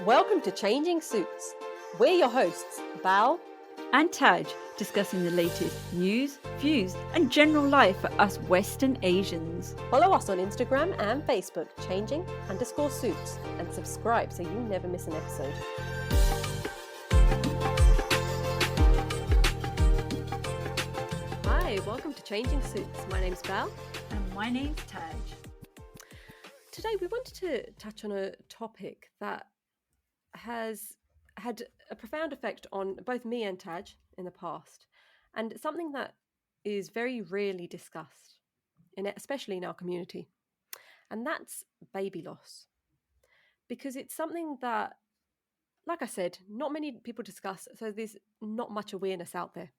Welcome to Changing Suits. We're your hosts, Bal and Taj, discussing the latest news, views, and general life for us Western Asians. Follow us on Instagram and Facebook, changing_suits, and subscribe so you never miss an episode. Hi, welcome to Changing Suits. My name's Bal. And my name's Taj. Today we wanted to touch on a topic that has had a profound effect on both me and Taj in the past, and something that is very rarely discussed, especially in our community, and that's baby loss. Because it's something that, like I said, not many people discuss, so there's not much awareness out there.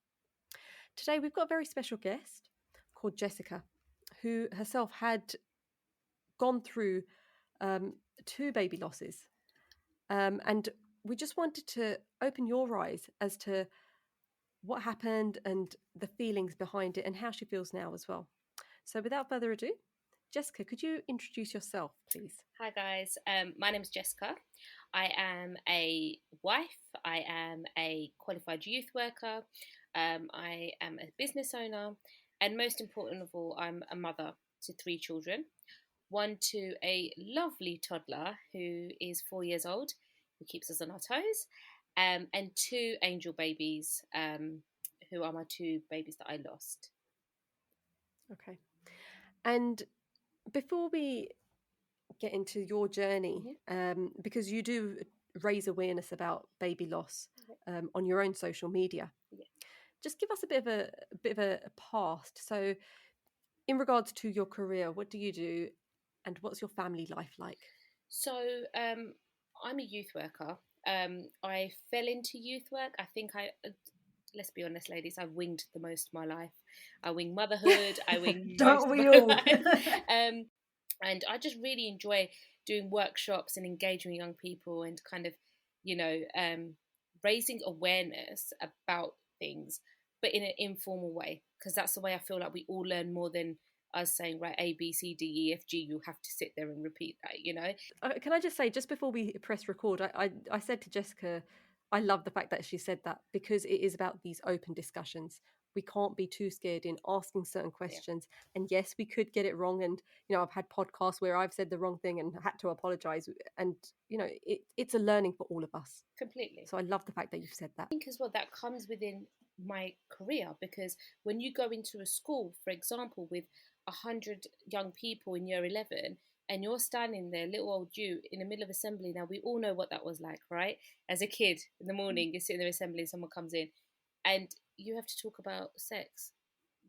Today we've got a very special guest called Jessica, who herself had gone through 2 baby losses. And we just wanted to open your eyes as to what happened and the feelings behind it and how she feels now as well. So without further ado, Jessica, could you introduce yourself, please? Hi guys, my name is Jessica. I am a wife, I am a qualified youth worker, I am a business owner, and most important of all, I'm a mother to 3 children. 1 to a lovely toddler who is 4 years old, who keeps us on our toes, and 2 angel babies, who are my 2 babies that I lost. Okay. And before we get into your journey, because you do raise awareness about baby loss on your own social media, just give us a bit of a past. So in regards to your career, what do you do? And what's your family life like? So I'm a youth worker. I fell into youth work. I think let's be honest, ladies, I've winged the most of my life. I wing motherhood. I wing Don't we all? And I just really enjoy doing workshops and engaging with young people and kind of, raising awareness about things, but in an informal way, because that's the way I feel like we all learn more than us saying, right, A, B, C, D, E, F, G, you have to sit there and repeat that, Can I just say, just before we press record, I said to Jessica, I love the fact that she said that, because it is about these open discussions. We can't be too scared in asking certain questions. Yeah. And yes, we could get it wrong. And, I've had podcasts where I've said the wrong thing and had to apologise. And, it's a learning for all of us. Completely. So I love the fact that you've said that. I think as well that comes within my career, because when you go into a school, for example, with 100 young people in year 11 and you're standing there, little old you, in the middle of assembly. Now we all know what that was like, right? As a kid in the morning, you're sitting there assembling, someone comes in and you have to talk about sex.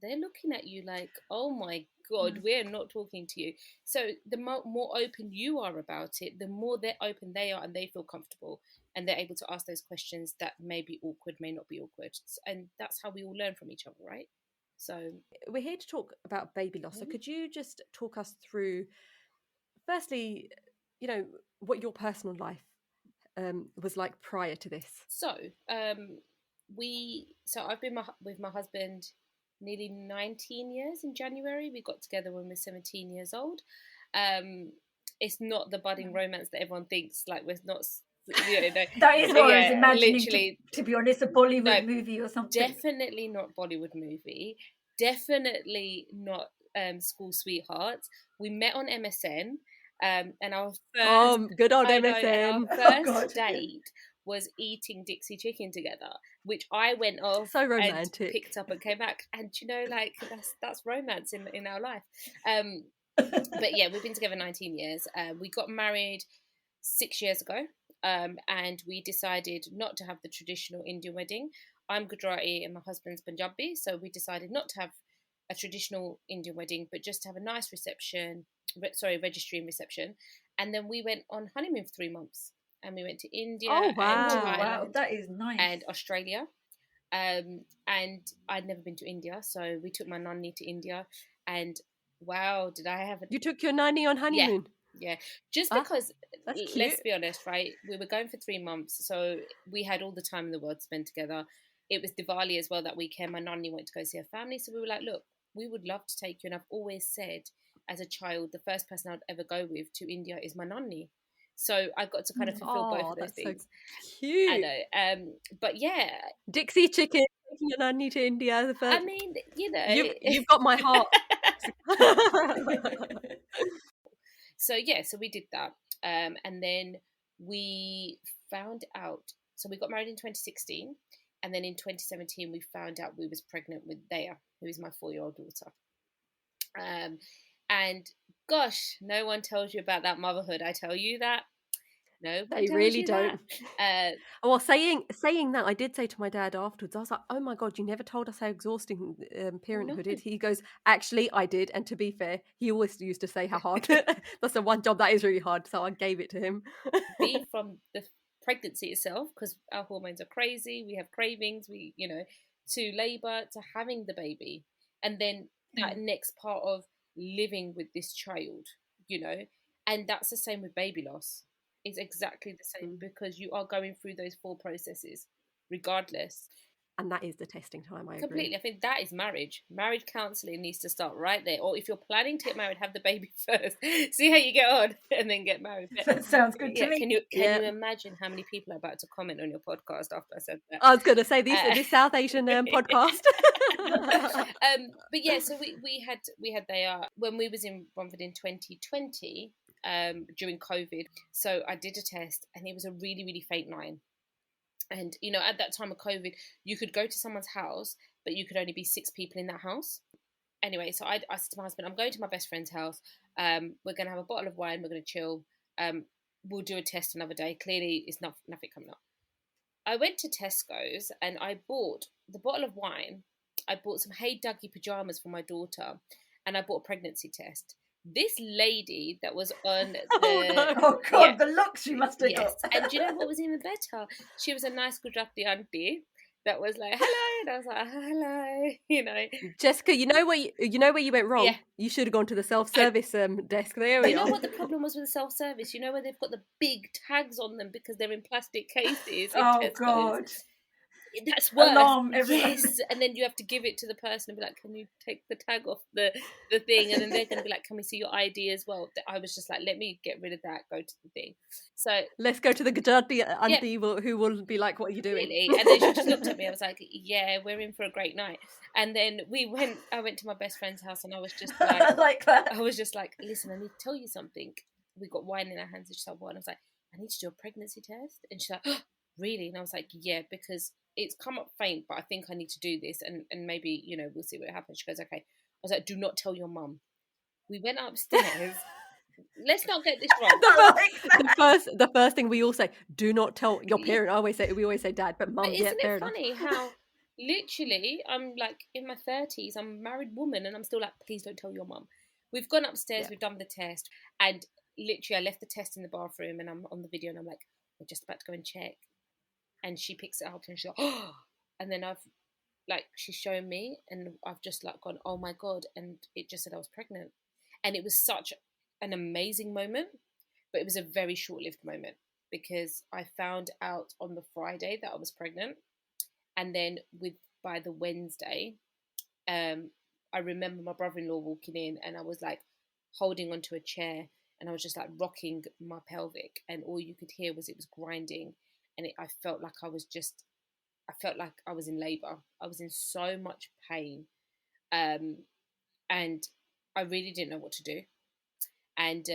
They're looking at you like, oh my God, we're not talking to you. So the more open you are about it, the more they're open they are, and they feel comfortable and they're able to ask those questions that may be awkward, may not be awkward. And that's how we all learn from each other, right? So we're here to talk about baby loss. So could you just talk us through, firstly, what your personal life was like prior to this? So I've been with my husband nearly 19 years in January. We got together when we were 17 years old. It's not the budding romance that everyone thinks, like we're not... That is what I was imagining, literally, to be honest, a Bollywood movie or something. Definitely not Bollywood movie. Definitely not school sweethearts. We met on MSN, and our first... good old MSN. Our first date was eating Dixie chicken together, which I went off so romantic and picked up and came back. And that's romance in our life. But yeah, we've been together 19 years. We got married 6 years ago. And we decided not to have the traditional Indian wedding. I'm Gujarati and my husband's Punjabi, so we decided not to have a traditional Indian wedding, but just to have a nice registry and reception. And then we went on honeymoon for 3 months, and we went to India. Oh wow! And Thailand, wow, that is nice. And Australia. And I'd never been to India, so we took my nanny to India. And wow, did I have You took your nanny on honeymoon? Yeah, just because, let's be honest, right? We were going for 3 months, so we had all the time in the world to spend together. It was Diwali as well that weekend. My nanny went to go see her family, so we were like, look, we would love to take you. And I've always said, as a child, the first person I'd ever go with to India is my nanny. So I got to kind of fulfill both of those that's things. so cute. I know. But yeah, Dixie chicken taking your nanny to India. The first. I mean, you know, you've got my heart. So yeah, so we did that, and then we found out. So we got married in 2016, and then in 2017 we found out we was pregnant with Dea, who is my 4-year-old daughter. And gosh, no one tells you about that motherhood. I tell you that. No, they really don't. Well, saying that, I did say to my dad afterwards, I was like, oh my God, you never told us how exhausting parenthood is. He goes, actually, I did. And to be fair, he always used to say how hard. That's the one job that is really hard. So I gave it to him. Be from the pregnancy itself, because our hormones are crazy. We have cravings, to labor, to having the baby. And then that next part of living with this child, and that's the same with baby loss. It's exactly the same, because you are going through those 4 processes regardless. And that is the testing time. I Completely. agree. I think that is marriage. Marriage counselling needs to start right there. Or if you're planning to get married, have the baby first. See how you get on, and then get married. That sounds good to me. Can you imagine how many people are about to comment on your podcast after I said that? I was going to say this South Asian podcast. But yeah, so we had Dea when we was in Romford in 2020 during COVID. So I did a test, and it was a really, really faint 9. And, at that time of COVID, you could go to someone's house, but you could only be 6 people in that house. Anyway, so I said to my husband, I'm going to my best friend's house. We're going to have a bottle of wine. We're going to chill. We'll do a test another day. Clearly, it's nothing coming up. I went to Tesco's and I bought the bottle of wine. I bought some Hey Dougie pajamas for my daughter, and I bought a pregnancy test. This lady that was on oh God, the looks you must have got. And do you know what was even better? She was a nice Gujarati auntie that was like, hello, and I was like, hello, Jessica, you know where you went wrong? Yeah. You should have gone to the self-service desk. There we are. You know what the problem was with self-service? You know where they've got the big tags on them because they're in plastic cases. Oh Tesco's. God. That's worse. Alarm everyone. Yes, and then you have to give it to the person and be like, can you take the tag off the thing? And then they're going to be like, can we see your ID as well? I was just like, let me get rid of that, go to the thing. So let's go to the Gujarati auntie who will be like, what are you doing? Really? And then she just looked at me. I was like, yeah, we're in for a great night. And then I went to my best friend's house, and I was just like, like that. I was just like, listen, I need to tell you something. We got wine in our hands, and she's like, what? And I was like, I need to do a pregnancy test. And she's like, oh, really? And I was like, yeah, because it's come up faint, but I think I need to do this, and maybe, we'll see what happens. She goes, okay. I was like, do not tell your mum. We went upstairs. Let's not get this wrong. The first thing we all say, do not tell your parent. We always say dad, but mum. Isn't it funny how literally I'm like in my 30s, I'm a married woman, and I'm still like, please don't tell your mum. We've gone upstairs, we've done the test, and literally I left the test in the bathroom, and I'm on the video, and I'm like, we're just about to go and check. And she picks it up, and she's like, oh, and then she's showing me, and I've just like gone, oh my God. And it just said I was pregnant. And it was such an amazing moment, but it was a very short-lived moment, because I found out on the Friday that I was pregnant. And then by the Wednesday, I remember my brother-in-law walking in, and I was like holding onto a chair, and I was just like rocking my pelvic, and all you could hear was it was grinding. And I felt like I was in labor. I was in so much pain. And I really didn't know what to do. And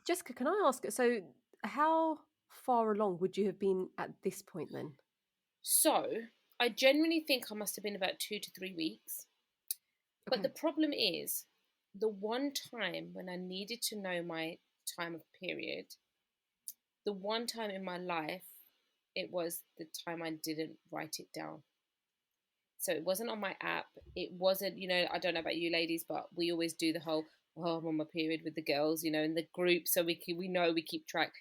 Jessica, can I ask, so how far along would you have been at this point then? So I genuinely think I must have been about 2 to 3 weeks. But the problem is, the one time when I needed to know my time of period, the one time in my life, it was the time I didn't write it down. So it wasn't on my app. It wasn't, I don't know about you ladies, but we always do the whole, I'm on my period with the girls, in the group, so we keep track.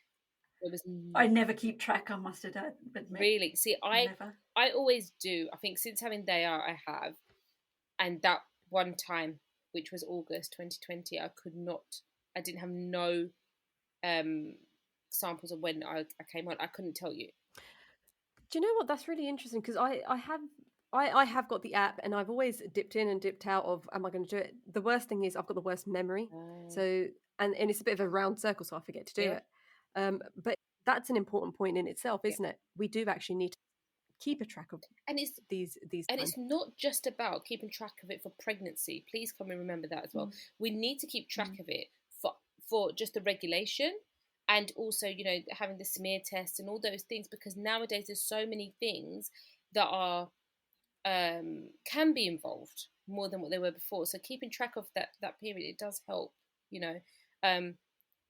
I never keep track, I must admit. Really? See, I always do. I think since having Dea, I have. And that one time, which was August 2020, I didn't have no samples of when I came on. I couldn't tell you. Do you know what? That's really interesting, because I have got the app, and I've always dipped in and dipped out of, am I going to do it? The worst thing is I've got the worst memory. So, and it's a bit of a round circle, so I forget to do it. But that's an important point in itself, Yeah. isn't it? We do actually need to keep a track of And it's these and times. it's not just about keeping track of it for pregnancy. Please come and remember that as well. We need to keep track of it for just the regulation, and also, you know, having the smear test and all those things, because nowadays there's so many things that are can be involved more than what they were before. So keeping track of that period, it does help, you know.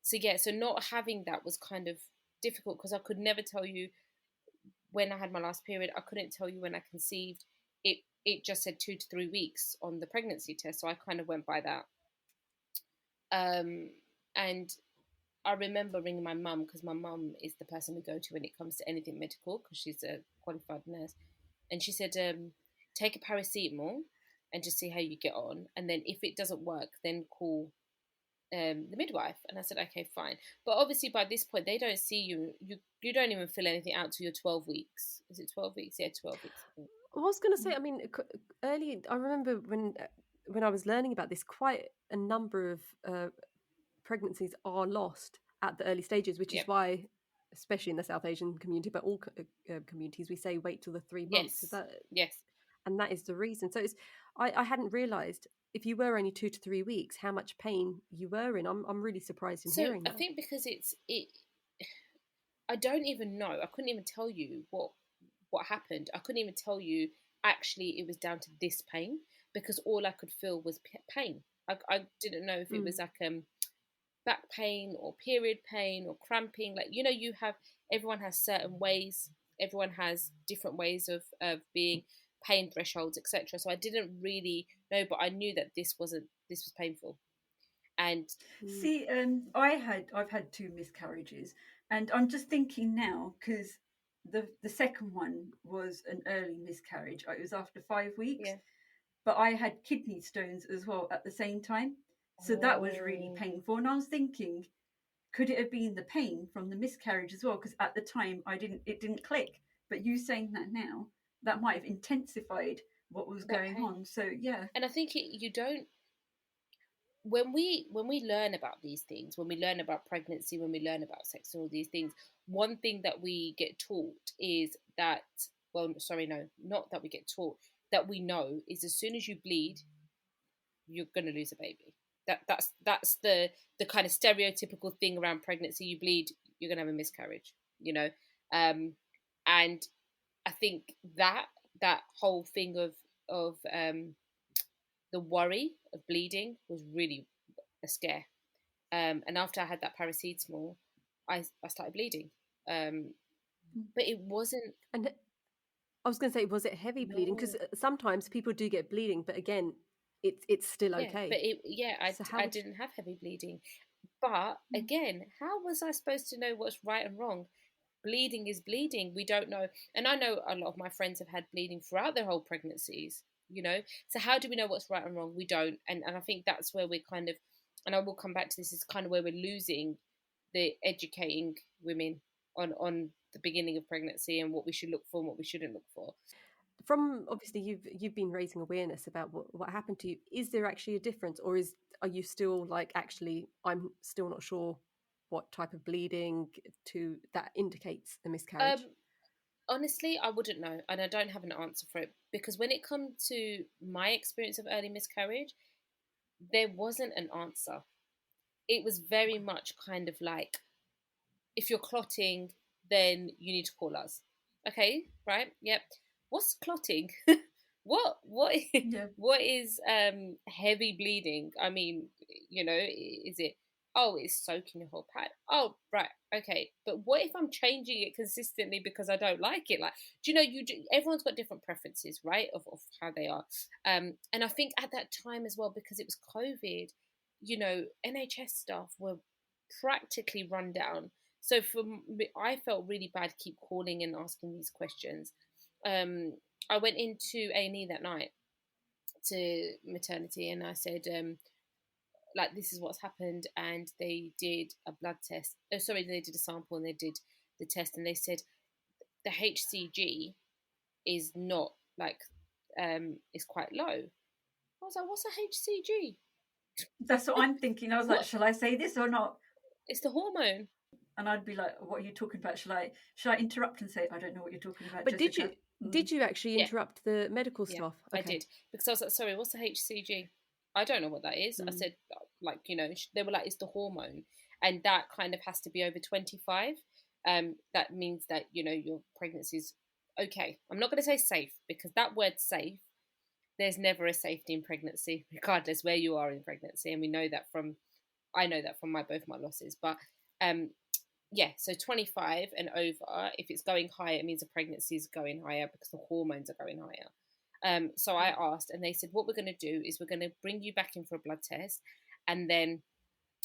So yeah, so not having that was kind of difficult, because I could never tell you when I had my last period. I couldn't tell you when I conceived. It just said 2 to 3 weeks on the pregnancy test, so I kind of went by that. And I remember ringing my mum, because my mum is the person we go to when it comes to anything medical, because she's a qualified nurse, and she said, take a paracetamol and just see how you get on, and then if it doesn't work, then call the midwife. And I said, okay, fine. But obviously by this point they don't see you don't even fill anything out till you're 12 weeks. Is it 12 weeks? Yeah, 12 weeks, I think. I was going to say, I mean, early, I remember when I was learning about this, quite a number of pregnancies are lost at the early stages, which Yep. is why, especially in the South Asian community, but all communities, we say wait till the 3 months. Yes. So that, Yes. and that is the reason. So I hadn't realised, if you were only 2 to 3 weeks, how much pain you were in. I'm really surprised in So hearing I that. think because I don't even know. I couldn't even tell you what happened. I couldn't even tell you actually it was down to this pain, because all I could feel was pain. I didn't know if it was like back pain or period pain or cramping. Like, you know, everyone has certain ways. Everyone has different ways of being, pain thresholds, etc. So I didn't really know, but I knew that this was painful. And See, I've had two miscarriages, and I'm just thinking now, because the second one was an early miscarriage. It was after 5 weeks, yeah. but I had kidney stones as well at the same time, so that was really Oh, painful. And I was thinking, could it have been the pain from the miscarriage as well? Because at the time it didn't click. But you saying that now, that might have intensified what was that going pain. on. So yeah. And I think you don't, when we learn about these things, when we learn about pregnancy, when we learn about sex and all these things, one thing that we get taught is that, well, sorry, no, not that we get taught, that we know is, as soon as you bleed, you're going to lose a baby. That's the kind of stereotypical thing around pregnancy. You bleed, you're going to have a miscarriage, you know. And I think that whole thing of the worry of bleeding was really a scare. And after I had that paracetamol, I started bleeding. But it wasn't. And I was going to say, was it heavy bleeding? Because No. sometimes people do get bleeding, but again, it's still Yeah, but okay. I So how I would didn't have heavy bleeding. But again, how was I supposed to know what's right and wrong? Bleeding is bleeding. We don't know. And I know a lot of my friends have had bleeding throughout their whole pregnancies, you know. So how do we know what's right and wrong? We don't. And I think that's where we're kind of, and I will come back to this, is kind of where we're losing the educating women on the beginning of pregnancy and what we should look for and what we shouldn't look for. from obviously you've been raising awareness about what happened to you. Is there actually a difference, or are you still like, actually, I'm still not sure what type of bleeding to that indicates a Um, miscarriage? Honestly, I wouldn't know, and I don't have an answer for it, because when it comes to my experience of early miscarriage, there wasn't an answer. It was very much kind of like, if you're clotting, then you need to call us. Okay, right? Yep. What's clotting? What Yeah. what is heavy bleeding? I mean, you know, is it, oh, it's soaking your whole pad? Oh, right, okay. But what if I'm changing it consistently because I don't like it? Like, do you know, everyone's got different preferences, right, of how they are. And I think at that time as well, because it was COVID, you know, NHS staff were practically run down. So for me, I felt really bad to keep calling and asking these questions. I went into A&E that night to maternity, and I said, like, this is what's happened. And they did a blood test. Oh, sorry, they did a sample and they did the test, and they said the HCG is not like, is quite low. I was like, what's a HCG? That's what I'm thinking. I was like, What? shall I say this or not? It's the hormone. And I'd be like, what are you talking about? Should I interrupt and say, I don't know what you're talking about, But Jessica? did you actually Yeah. interrupt the medical Yeah, staff? I did, because I was like, sorry, what's the HCG? I don't know what that is. I said, like, you know, they were like, it's the hormone, and that kind of has to be over 25. That means that, you know, your pregnancy's okay. I'm not going to say safe, because that word safe, there's never a safety in pregnancy, regardless where you are in pregnancy, and I know that from both my losses. But yeah, so 25 and over, if it's going higher, it means the pregnancy is going higher because the hormones are going higher. So I asked, and they said, what we're going to do is we're going to bring you back in for a blood test, and then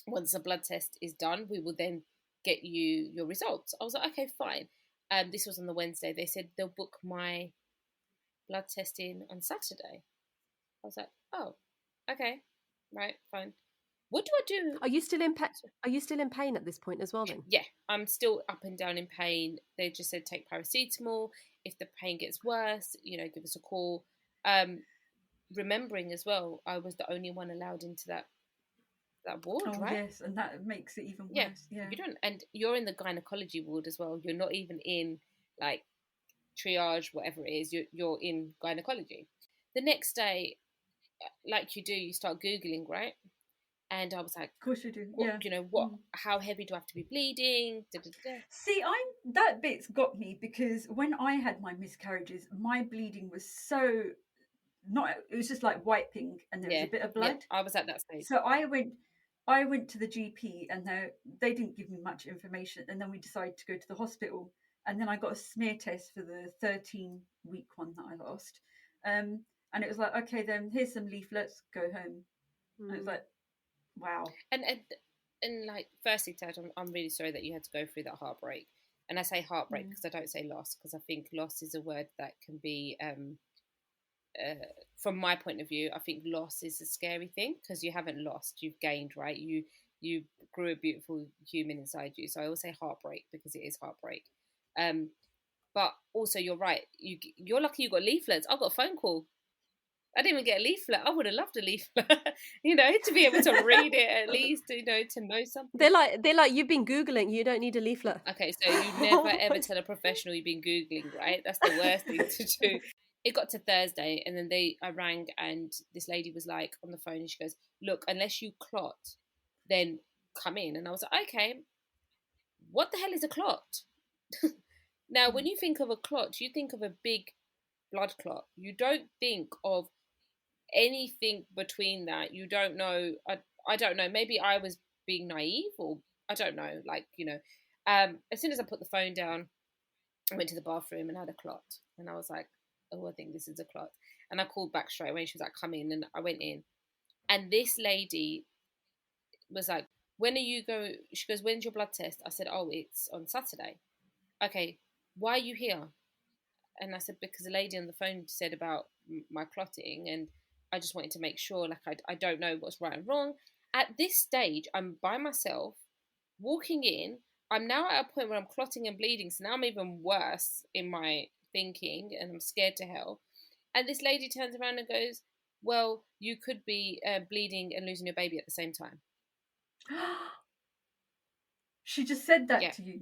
once the blood test is done, we will then get you your results. I was like, okay, fine. This was on the Wednesday. They said they'll book my blood test in on Saturday. I was like, oh, okay, right, fine. What do I do? Are you still in pain at this point as well then? Yeah, I'm still up and down in pain. They just said take paracetamol. If the pain gets worse, you know, give us a call. Remembering as well, I was the only one allowed into that ward, right? Yes, and that makes it even Yeah, worse. Yeah. you don't, and you're in the gynecology ward as well. You're not even in like triage, whatever it is. You're in gynecology. The next day, like you do, you start Googling, right? And I was like, of course you do. what, Yeah. you know, what? How heavy do I have to be bleeding? Da, da, da. See, that bit's got me, because when I had my miscarriages, my bleeding was so not. It was just like wiping, and there was a bit of blood. Yeah, I was at that stage. So I went to the GP, and they didn't give me much information, and then we decided to go to the hospital, and then I got a smear test for the 13-week one that I lost, and it was like, okay, then here's some leaflets, go home. And it was like, wow. And like, firstly, Ted, I'm really sorry that you had to go through that heartbreak. And I say heartbreak because I don't say loss, because I think loss is a word that can be, from my point of view, I think loss is a scary thing, because you haven't lost, you've gained, right? You grew a beautiful human inside you. So I always say heartbreak because it is heartbreak. But also, you're right. You're lucky you got leaflets. I got a phone call. I didn't even get a leaflet. I would have loved a leaflet, you know, to be able to read it at least, you know, to know something. They're like, you've been Googling, you don't need a leaflet. Okay, so you never ever tell a professional you've been Googling, right? That's the worst thing to do. It got to Thursday, and then I rang, and this lady was like on the phone, and she goes, look, unless you clot, then come in. And I was like, okay, what the hell is a clot? Now, when you think of a clot, you think of a big blood clot. You don't think of anything between that. You don't know. I don't know. Maybe I was being naive, or I don't know. Like, you know, as soon as I put the phone down, I went to the bathroom and had a clot, and I was like, oh, I think this is a clot. And I called back straight away. She was like, come in, and I went in, and this lady was like, when are you going? She goes, when's your blood test? I said, oh, it's on Saturday. Okay, why are you here? And I said, because the lady on the phone said about my clotting, and I just wanted to make sure, like, I don't know what's right and wrong. At this stage, I'm by myself, walking in. I'm now at a point where I'm clotting and bleeding, so now I'm even worse in my thinking, and I'm scared to hell. And this lady turns around and goes, well, you could be bleeding and losing your baby at the same time. She just said that to you.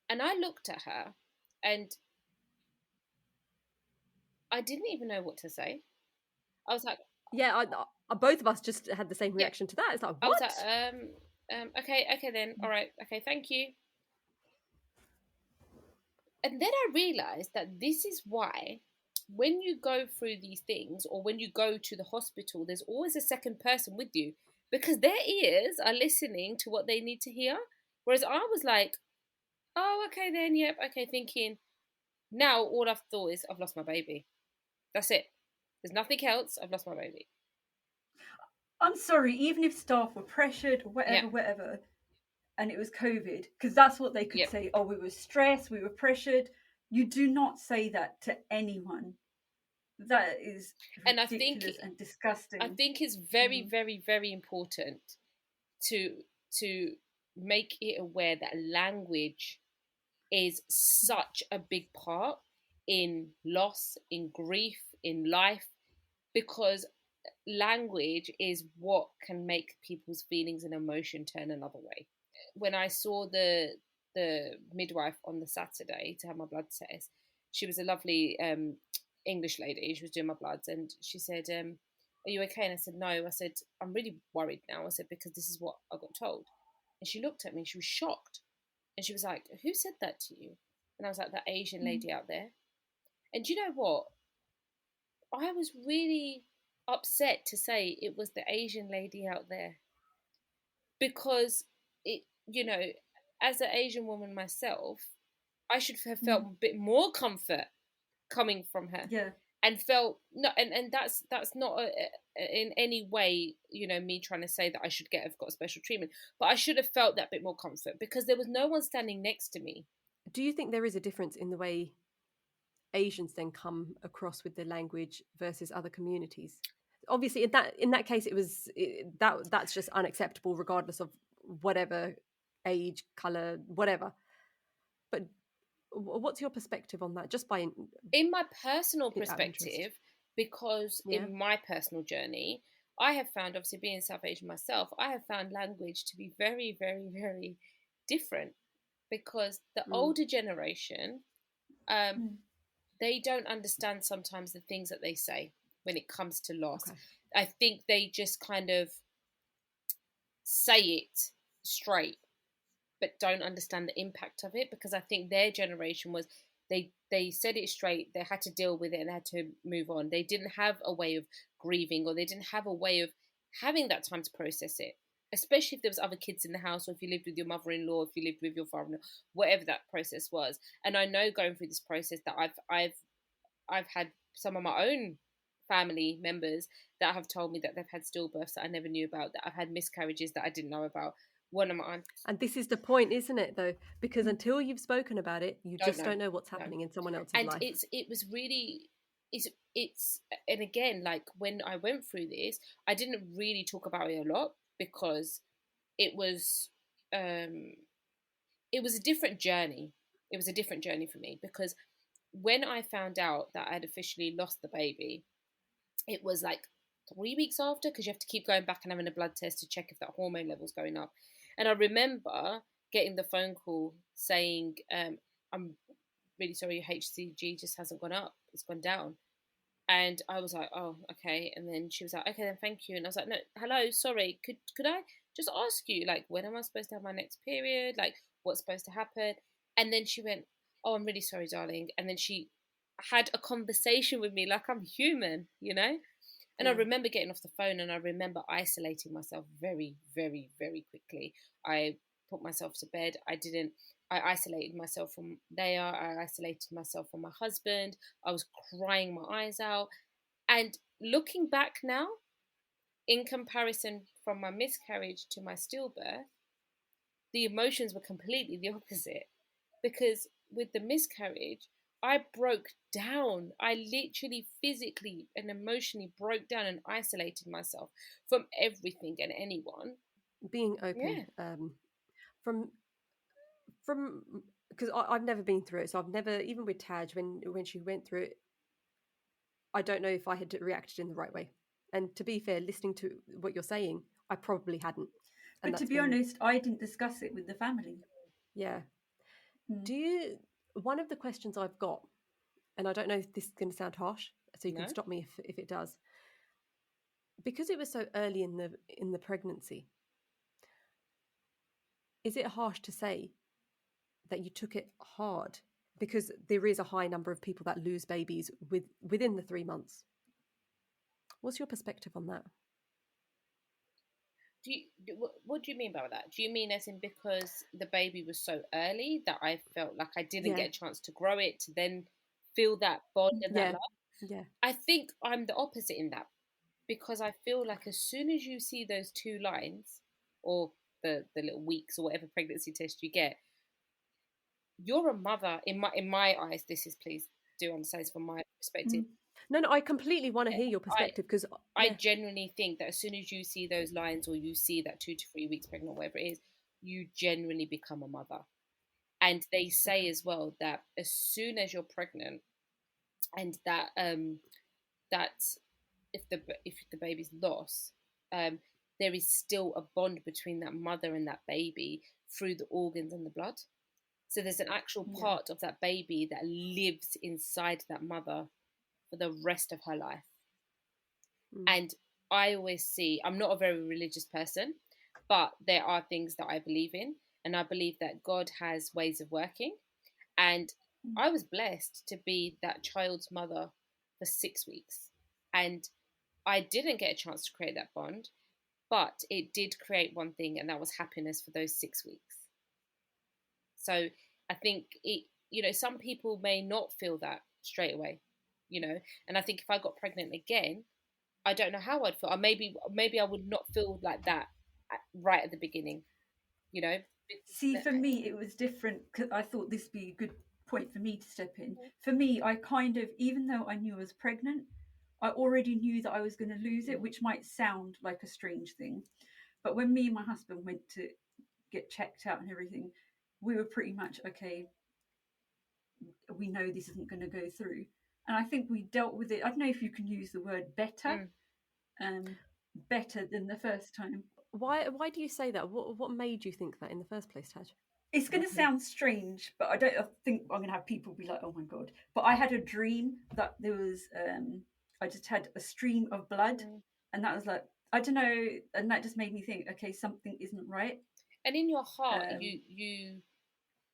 And I looked at her, and I didn't even know what to say. I was like, yeah, both of us just had the same reaction to that. It's like, what? I was like, okay then, all right, okay, thank you. And then I realized that this is why when you go through these things, or when you go to the hospital, there's always a second person with you, because their ears are listening to what they need to hear. Whereas I was like, oh, okay then, yep, okay, thinking, now all I've thought is I've lost my baby. That's it. There's nothing else. I've lost my baby. I'm sorry, even if staff were pressured or whatever, and it was COVID, because that's what they could say. Oh, we were stressed, we were pressured. You do not say that to anyone. That is ridiculous and disgusting. I think it's very, very, very important to make it aware that language is such a big part in loss, in grief, in life, because language is what can make people's feelings and emotion turn another way. when I saw the midwife on the Saturday to have my blood test, she was a lovely English lady. She was doing my bloods, and she said, "Are you okay?" And I said, "No." I said, "I'm really worried now." I said, "Because this is what I got told." And she looked at me. She was shocked, and she was like, "Who said that to you?" And I was like, "That Asian Mm. lady out there." And do you know what? I was really upset to say it was the Asian lady out there, because it, as an Asian woman myself, I should have felt Mm. a bit more comfort coming from her, Yeah. and felt no, and that's not in any way, me trying to say that I should have got special treatment, but I should have felt that bit more comfort because there was no one standing next to me. Do you think there is a difference in the way Asians then come across with the language versus other communities? Obviously, in that case, that's just unacceptable, regardless of whatever age, color, whatever. But what's your perspective on that? Just by In my personal out of interest. perspective, because Yeah. in my personal journey, I have found, obviously being South Asian myself, I have found language to be very, very, very different, because the Mm. older generation, um, Mm. they don't understand sometimes the things that they say when it comes to loss. Okay. I think they just kind of say it straight, but don't understand the impact of it, because I think their generation was, they said it straight, they had to deal with it and they had to move on. They didn't have a way of grieving, or they didn't have a way of having that time to process it, especially if there was other kids in the house, or if you lived with your mother-in-law, if you lived with your father-in-law, whatever that process was. And I know, going through this process, that I've had some of my own family members that have told me that they've had stillbirths that I never knew about, that I've had miscarriages that I didn't know about. One of my aunts, And this is the point, isn't it, though? Because Mm. until you've spoken about it, you don't just know. don't know what's No. happening in someone else's And life. it was really, it's and again, like, when I went through this, I didn't really talk about it a lot, because it was um it was a different journey. It was a different journey for me, because when I found out that I had officially lost the baby, it was like 3 weeks after, because you have to keep going back and having a blood test to check if that hormone level's going up. And I remember getting the phone call saying, "I'm really sorry, your HCG just hasn't gone up; it's gone down." And I was like, "Oh, okay." And then she was like, "Okay, then thank you." And I was like, "No, hello, sorry, could I just ask you, like, when am I supposed to have my next period? Like, what's supposed to happen?" And then she went, "Oh, I'm really sorry, darling." And then she had a conversation with me like I'm human, you know? And I Yeah. remember getting off the phone, and I remember isolating myself very, very, very quickly. I put myself to bed. I isolated myself from Leia. I isolated myself from my husband. I was crying my eyes out. And looking back now, in comparison from my miscarriage to my stillbirth, the emotions were completely the opposite. Because with the miscarriage, I broke down. I literally physically and emotionally broke down and isolated myself from everything and anyone. Being open, Yeah, from from because I've never been through it, so I've never, even with Taj, when she went through it, I don't know if I had reacted in the right way. And to be fair, listening to what you're saying, I probably hadn't, and But to that's be when, honest, I didn't discuss it with the family. yeah. Mm. Do you? One of the questions I've got, and I don't know if this is going to sound harsh, so you can no. stop me if it does, because it was so early in the pregnancy. Is it harsh to say that you took it hard, because there is a high number of people that lose babies within the 3 months? What's your perspective on that? What do you mean by that? Do you mean as in because the baby was so early that I felt like I didn't Yeah, get a chance to grow it, to then feel that bond and that yeah, love? yeah. I think I'm the opposite in that, because I feel like as soon as you see those two lines, or the little weeks or whatever pregnancy test you get, you're a mother. In my eyes, this is, please do understand, this from my perspective. Mm. No, no, I completely want to hear your I perspective, because I yeah, genuinely think that as soon as you see those lines, or you see that 2 to 3 weeks pregnant, whatever it is, you genuinely become a mother. And they say okay, as well that as soon as you're pregnant, and that if the baby's lost, um, there is still a bond between that mother and that baby through the organs and the blood. So there's an actual part of that baby that lives inside that mother for the rest of her life. And I always see, I'm not a very religious person, but there are things that I believe in, and I believe that God has ways of working. And I was blessed to be that child's mother for 6 weeks. And I didn't get a chance to create that bond, but it did create one thing, and that was happiness for those 6 weeks. So I think it, some people may not feel that straight away, and I think if I got pregnant again, I don't know how I'd feel. Or maybe I would not feel like that right at the beginning, See, for me, it was different because I thought this would be a good point for me to step in. For me, I kind of, even though I knew I was pregnant, I already knew that I was going to lose it, which might sound like a strange thing. But when me and my husband went to get checked out and everything, we were pretty much, okay, we know this isn't going to go through. And I think we dealt with it. I don't know if you can use the word better, better than the first time. Why do you say that? What made you think that in the first place, Taj? It's going to sound strange, but I think I'm going to have people be like, oh my God. But I had a dream that there was, I just had a stream of blood, and that was like, I don't know. And that just made me think, okay, something isn't right. And in your heart, you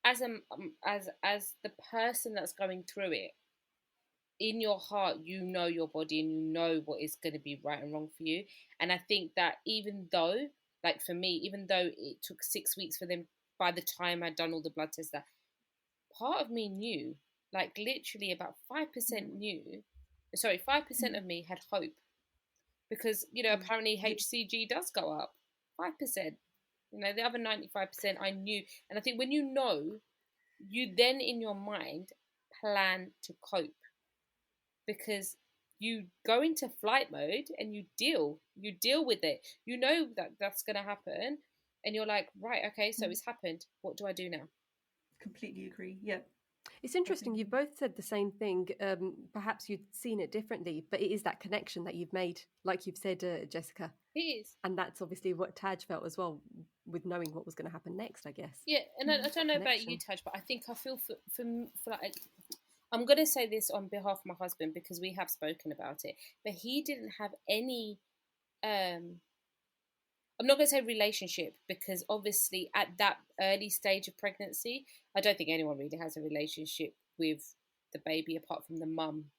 as the person that's going through it, in your heart, you know your body and you know what is going to be right and wrong for you. And I think that even though, like for me, even though it took 6 weeks for them, by the time I'd done all the blood tests, that part of me knew, like literally about 5% knew, 5% of me had hope. Because, apparently HCG does go up 5%. The other 95% I knew. And I think when you know, you then in your mind plan to cope. Because you go into flight mode and you deal with it. You know that that's going to happen. And you're like, right, okay, so it's happened. What do I do now? Completely agree. Yeah. It's interesting. You both said the same thing. Perhaps you'd seen it differently, but it is that connection that you've made, like you've said, Jessica. It is. And that's obviously what Taj felt as well, with knowing what was going to happen next, I guess. Yeah, and I don't know about you, Taj, but I think I feel for like, I'm going to say this on behalf of my husband because we have spoken about it, but he didn't have any, I'm not going to say relationship because obviously at that early stage of pregnancy, I don't think anyone really has a relationship with the baby apart from the mum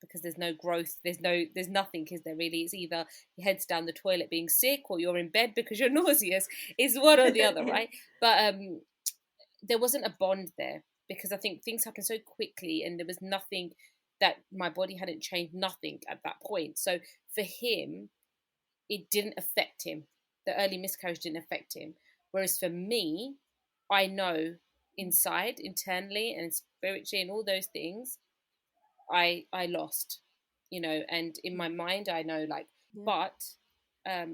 because there's no growth, there's nothing, is there really? It's either your head's down the toilet being sick or you're in bed because you're nauseous. It's one or the other, right? But there wasn't a bond there. Because I think things happen so quickly and there was nothing that my body hadn't changed, nothing at that point. So for him, it didn't affect him. The early miscarriage didn't affect him. Whereas for me, I know inside, internally and spiritually and all those things, I lost, and in my mind, I know but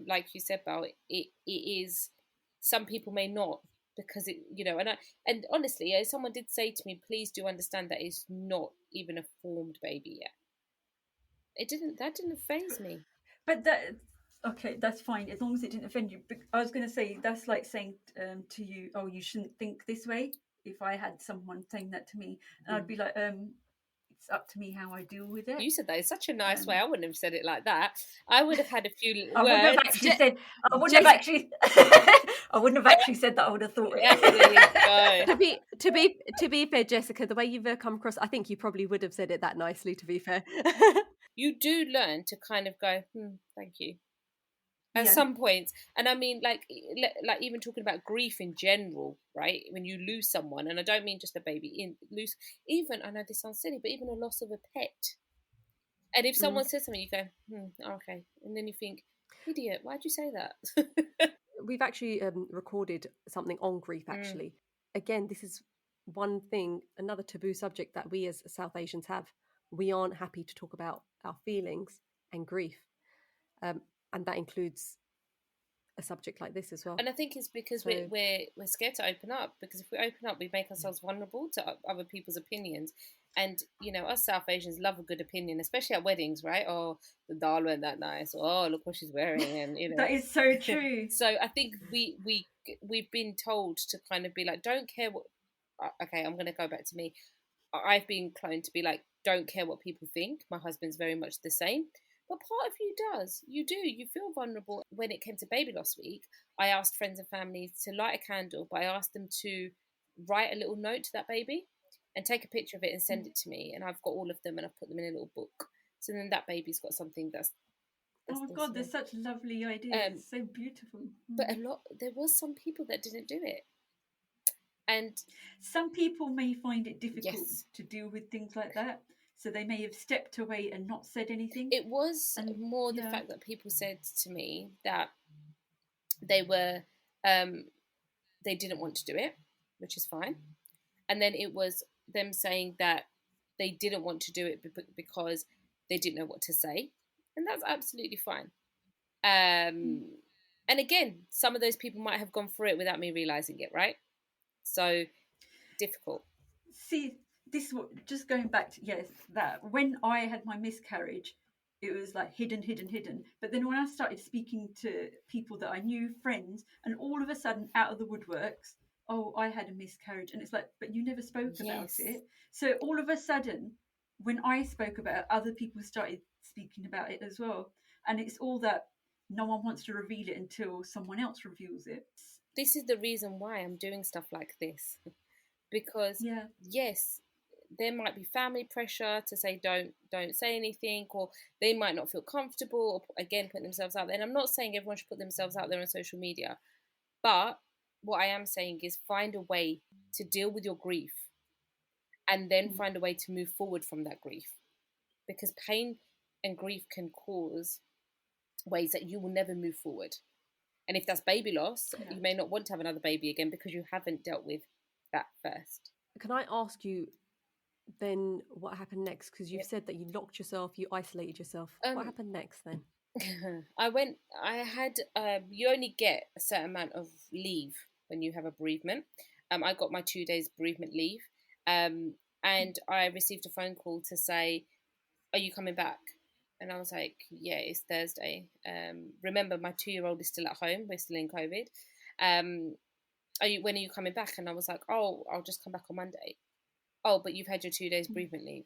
like you said, Bal, it is, some people may not. Because it, and honestly, someone did say to me, please do understand that it's not even a formed baby yet. That didn't faze me. But okay, that's fine as long as it didn't offend you. But I was going to say that's like saying to you, oh, you shouldn't think this way. If I had someone saying that to me, and I'd be like, it's up to me how I deal with it. You said that in such a nice way. I wouldn't have said it like that. I would have had a few words. I wouldn't have actually said that. I would have thought it. To be fair, Jessica, the way you've come across, I think you probably would have said it that nicely. To be fair, you do learn to kind of go, thank you, at some points. And I mean, like even talking about grief in general, right? When you lose someone, and I don't mean just a baby, even, I know this sounds silly, but even a loss of a pet. And if someone says something, you go, okay. And then you think, idiot, why'd you say that? We've actually recorded something on grief, actually. Again, this is one thing, another taboo subject that we as South Asians have. We aren't happy to talk about our feelings and grief. And that includes a subject like this as well. And I think it's because we're scared to open up, because if we open up, we make ourselves vulnerable to other people's opinions. And, you know, us South Asians love a good opinion, especially at weddings, right? Oh, the dal weren't that nice. Oh, look what she's wearing. And, you know. That is so true. So I think we've been told to kind of be like, don't care what... Okay, I'm going to go back to me. I've been cloned to be like, don't care what people think. My husband's very much the same. But part of you does. You do. You feel vulnerable. When it came to baby loss week, I asked friends and family to light a candle, but I asked them to write a little note to that baby and take a picture of it and send it to me. And I've got all of them and I've put them in a little book. So then that baby's got something that's oh my God, there's such lovely ideas. So beautiful. But there was some people that didn't do it. And some people may find it difficult to deal with things like that. So they may have stepped away and not said anything. It was more the fact that people said to me that they were, they didn't want to do it, which is fine. And then it was them saying that they didn't want to do it because they didn't know what to say. And that's absolutely fine. And again, some of those people might have gone through it without me realising it, right? So difficult. See, this just going back to that when I had my miscarriage, it was like hidden. But then when I started speaking to people that I knew, friends, and all of a sudden out of the woodworks, oh, I had a miscarriage, and it's like, but you never spoke about it. So all of a sudden, when I spoke about it, other people started speaking about it as well, and it's all that no one wants to reveal it until someone else reveals it. This is the reason why I'm doing stuff like this, because yes, there might be family pressure to say don't say anything, or they might not feel comfortable, or again putting themselves out there. And I'm not saying everyone should put themselves out there on social media, but what I am saying is find a way to deal with your grief, and then find a way to move forward from that grief, because pain and grief can cause ways that you will never move forward. And if that's baby loss, you may not want to have another baby again because you haven't dealt with that first. Can I ask you then what happened next? Because you've said that you locked yourself, you isolated yourself. What happened next then? You only get a certain amount of leave when you have a bereavement. I got my 2 days bereavement leave, and I received a phone call to say, are you coming back? And I was like, yeah, it's Thursday. Remember, my 2-year-old is still at home. We're still in COVID. When are you coming back? And I was like, oh, I'll just come back on Monday. Oh, but you've had your 2 days bereavement leave.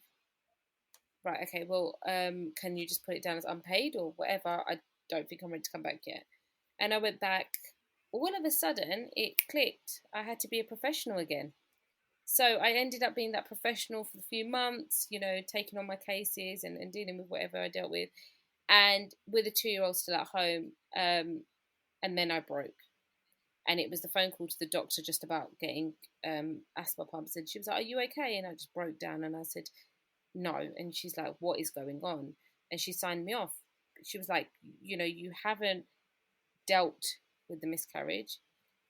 Right, okay, well, can you just put it down as unpaid or whatever? I don't think I'm ready to come back yet. And I went back. All of a sudden, it clicked. I had to be a professional again. So I ended up being that professional for a few months, you know, taking on my cases and dealing with whatever I dealt with. And with a 2-year-old still at home, and then I broke. And it was the phone call to the doctor just about getting asthma pumps. And she was like, are you okay? And I just broke down and I said, no. And she's like, what is going on? And she signed me off. She was like, you know, you haven't dealt with the miscarriage.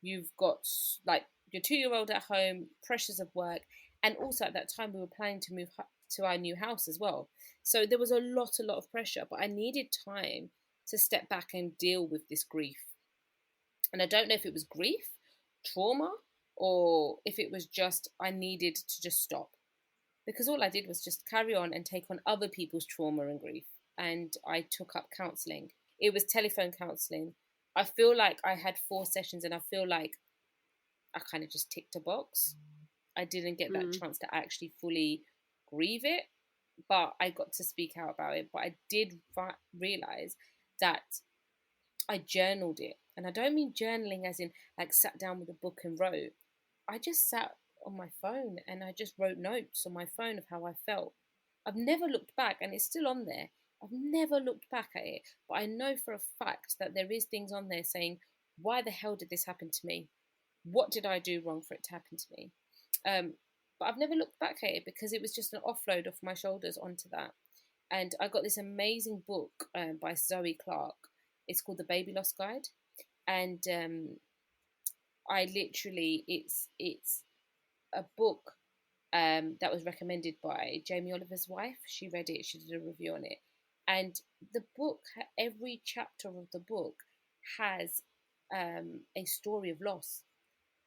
You've got like your 2-year-old at home, pressures of work. And also at that time we were planning to move to our new house as well. So there was a lot of pressure, but I needed time to step back and deal with this grief. And I don't know if it was grief, trauma, or if it was just I needed to just stop. Because all I did was just carry on and take on other people's trauma and grief. And I took up counselling. It was telephone counselling. I feel like I had 4 sessions and I feel like I kind of just ticked a box. I didn't get that chance to actually fully grieve it, but I got to speak out about it. But I did realise that I journaled it. And I don't mean journaling as in like sat down with a book and wrote. I just sat on my phone and I just wrote notes on my phone of how I felt. I've never looked back, and it's still on there. I've never looked back at it, but I know for a fact that there is things on there saying, why the hell did this happen to me? What did I do wrong for it to happen to me? But I've never looked back at it because it was just an offload off my shoulders onto that. And I got this amazing book by Zoe Clark. It's called The Baby Loss Guide. And I literally, it's a book that was recommended by Jamie Oliver's wife. She read it, she did a review on it. And the book, every chapter of the book has a story of loss.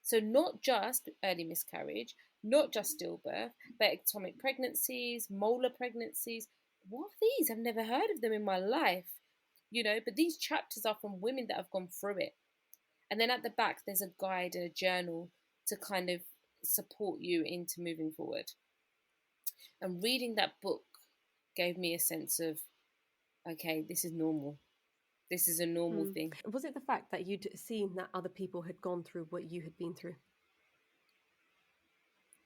So not just early miscarriage, not just stillbirth, but ectopic pregnancies, molar pregnancies. What are these? I've never heard of them in my life, but these chapters are from women that have gone through it. And then at the back, there's a guide and a journal to kind of support you into moving forward. And reading that book gave me a sense of, okay, this is normal. This is a normal thing. Was it the fact that you'd seen that other people had gone through what you had been through?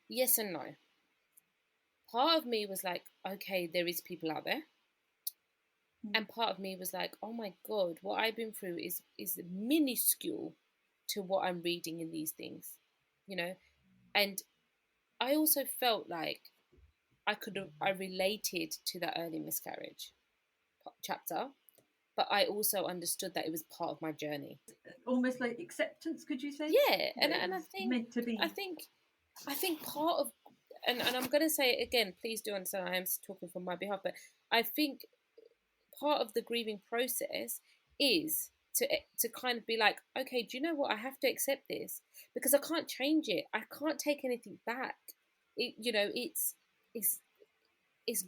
Yes and no. Part of me was like, okay, there is people out there. And part of me was like, oh my God, what I've been through is minuscule to what I'm reading in these things, And I also felt like I related to that early miscarriage chapter, but I also understood that it was part of my journey. Almost like acceptance, could you say? Yeah, and I think meant to be. I think part of, and I'm going to say it again, please do understand I am talking from my behalf, but I think part of the grieving process is to kind of be like, okay, do you know what? I have to accept this because I can't change it. I can't take anything back. It's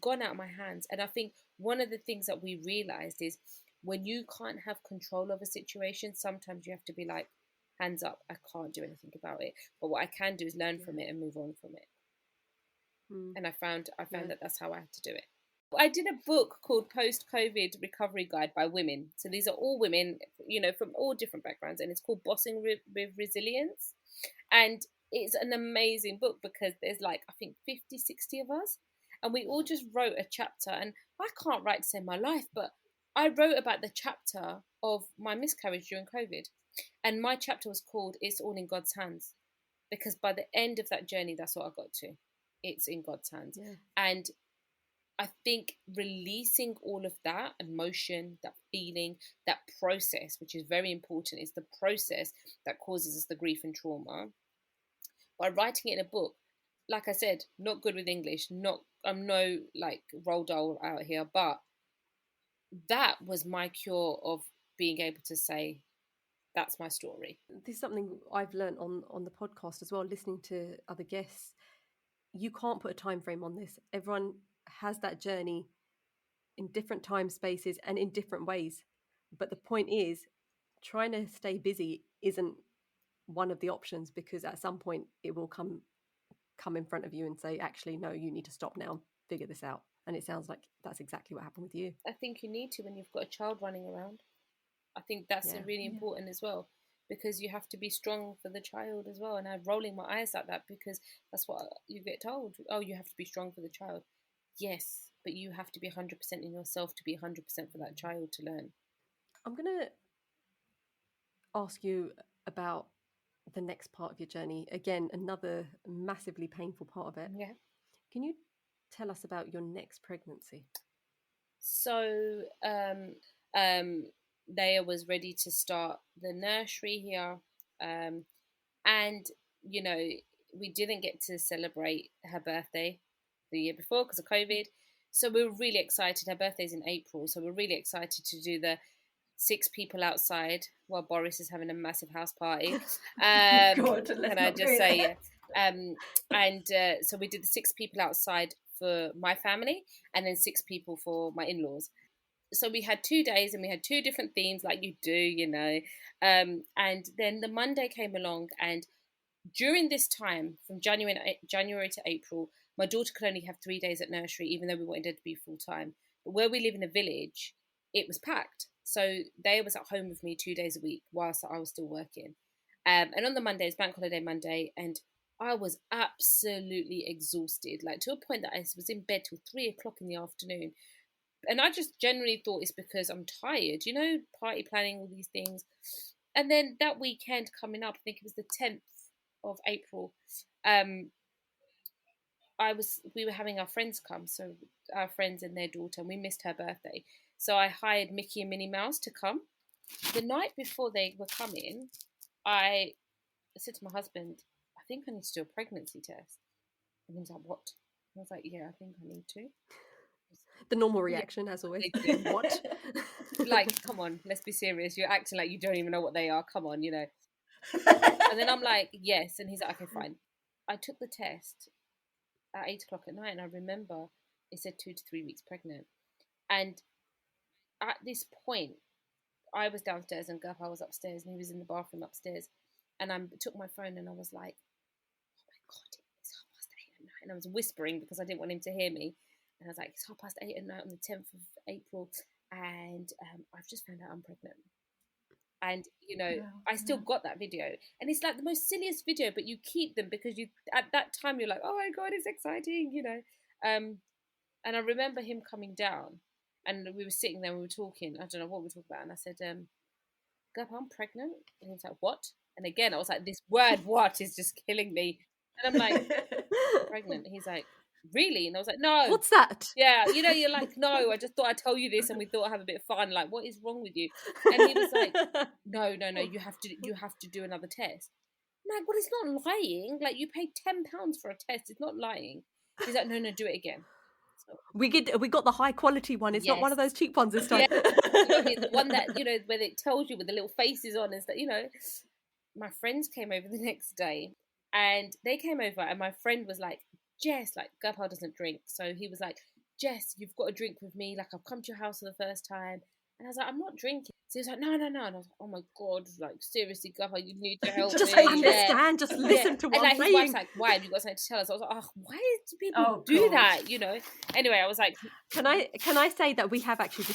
gone out of my hands. And I think one of the things that we realized is when you can't have control of a situation, sometimes you have to be like, hands up, I can't do anything about it. But what I can do is learn from it and move on from it. And I found that that's how I had to do it. I did a book called Post-COVID Recovery Guide by women. So these are all women, from all different backgrounds. And it's called Bossing with Resilience. And it's an amazing book because there's like, I think 50, 60 of us. And we all just wrote a chapter. And I can't write to save my life, but I wrote about the chapter of my miscarriage during COVID. And my chapter was called It's All in God's Hands. Because by the end of that journey, that's what I got to. It's in God's hands. Yeah. And I think releasing all of that emotion, that feeling, that process, which is very important, is the process that causes us the grief and trauma. By writing it in a book, like I said, not good with English, I'm no like roll doll out here, but that was my cure of being able to say, that's my story. This is something I've learned on the podcast as well, listening to other guests. You can't put a time frame on this. Everyone has that journey in different time spaces and in different ways. But the point is, trying to stay busy isn't one of the options, because at some point it will come in front of you and say, actually, no, you need to stop now, figure this out. And it sounds like that's exactly what happened with you. I think you need to when you've got a child running around. I think that's really important as well, because you have to be strong for the child as well. And I'm rolling my eyes at that because that's what you get told. Oh, you have to be strong for the child. Yes, but you have to be 100% in yourself to be 100% for that child to learn. I'm going to ask you about the next part of your journey. Again, another massively painful part of it. Yeah. Can you tell us about your next pregnancy? So, Leia was ready to start the nursery here. And, we didn't get to celebrate her birthday the year before because of COVID. So we were really excited. Her birthday's in April. So we're really excited to do the 6 people outside while Boris is having a massive house party. God, can I just say, so we did the 6 people outside for my family and then 6 people for my in-laws. So we had 2 days and we had 2 different themes like you do, and then the Monday came along, and during this time from January to April, my daughter could only have 3 days at nursery, even though we wanted her to be full-time. But where we live in a village, it was packed. So they was at home with me 2 days a week whilst I was still working. And on the Monday, it's Bank Holiday Monday, and I was absolutely exhausted, like to a point that I was in bed till 3 o'clock in the afternoon. And I just generally thought it's because I'm tired, party planning, all these things. And then that weekend coming up, I think it was the 10th of April, we were having our friends come, so our friends and their daughter, and we missed her birthday. So I hired Mickey and Minnie Mouse to come. The night before they were coming, I said to my husband, I think I need to do a pregnancy test. And he was like, what? I was like, yeah, I think I need to. The normal reaction, as always. What? Like, come on, let's be serious. You're acting like you don't even know what they are. Come on, And then I'm like, yes. And he's like, okay, fine. I took the test at 8 o'clock at night, and I remember it said 2 to 3 weeks pregnant. And at this point, I was downstairs and Gurpa was upstairs, and he was in the bathroom upstairs. And I took my phone and I was like, oh my God, it's 8:30 at night. And I was whispering because I didn't want him to hear me. And I was like, it's 8:30 at night on the 10th of April. And I've just found out I'm pregnant. And, you know, I still got that video. And it's like the most silliest video, but you keep them because you, at that time, you're like, oh my God, it's exciting, you know. And I remember him coming down and we were sitting there and we were talking. I don't know what we were talking about. And I said, Gurpa, I'm pregnant. And he was like, what? And again, I was like, this word, what, is just killing me. And I'm like, pregnant. He's like, really? And I was like, no. What's that? Yeah, you know, you're like, no, I just thought I'd tell you this and we thought I'd have a bit of fun. Like, what is wrong with you? And he was like, no, you have to do another test. I'm like, well, it's not lying. Like, you paid £10 for a test. It's not lying. He's like, no, do it again. So, we got the high quality one. It's not one of those cheap ones this time. Yeah. The one that, you know, where it tells you with the little faces on and stuff, you know. My friends came over the next day and they came over and my friend was like, Jess, like, Gurpa doesn't drink. So he was like, Jess, you've got to drink with me. Like, I've come to your house for the first time. And I was like, I'm not drinking. So he was like, no. And I was like, oh my God, like, seriously, Gurpa, you need to help just me. Understand, just listen to what and, like, I'm saying. his wife's like, why have you got something to tell us? I was like, oh, why do people do that, you know? Anyway, I was like... Can I say that we have actually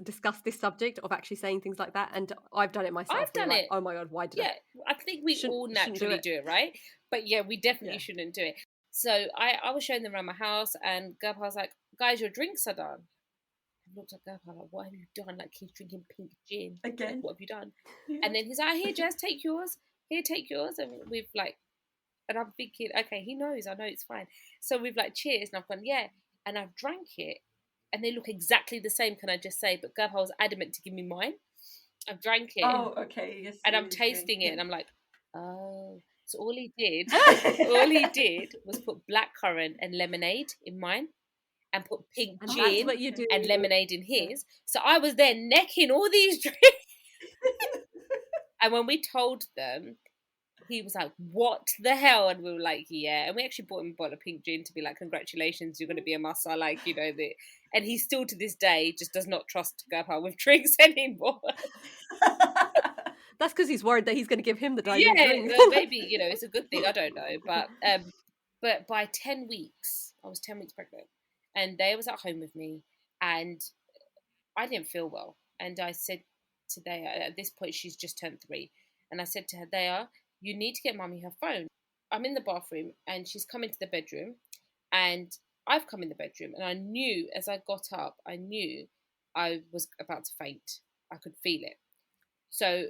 discussed this subject of actually saying things like that, and I've done it myself. I've done it. Oh my God, why did I? Yeah, I think we all naturally do it, right? But yeah, we definitely shouldn't do it. So I was showing them around my house and Gurpa was like, guys, your drinks are done. I looked at Gurpa like, what have you done? Like, he's drinking pink gin. Again? What have you done? And then he's like, here, Jess, take yours. Here, take yours. And we've like, and I'm thinking, okay, he knows. I know it's fine. So we've like, cheers. And I've gone, yeah. And I've drank it. And they look exactly the same, can I just say? But Gurpa was adamant to give me mine. I've drank it. Oh, okay. Yes. And I'm tasting it and I'm like, oh. So all he did was put blackcurrant and lemonade in mine and put pink gin and lemonade in his. So I was there necking all these drinks. And when we told them, he was like, what the hell? And we were like, yeah. And we actually bought him a bottle of pink gin to be like, congratulations, you're going to be a massa. Like, you know, and he still to this day just does not trust Gurpa with drinks anymore. That's because he's worried that he's going to give him the dilute drink. Well, maybe, you know, it's a good thing. I don't know. But by 10 weeks, I was 10 weeks pregnant. And Daya was at home with me. And I didn't feel well. And I said to Daya, at this point, she's just turned 3. And I said to her, Daya, you need to get mummy her phone. I'm in the bathroom and she's come into the bedroom. And I've come in the bedroom. And I knew, as I got up, I knew I was about to faint. I could feel it. So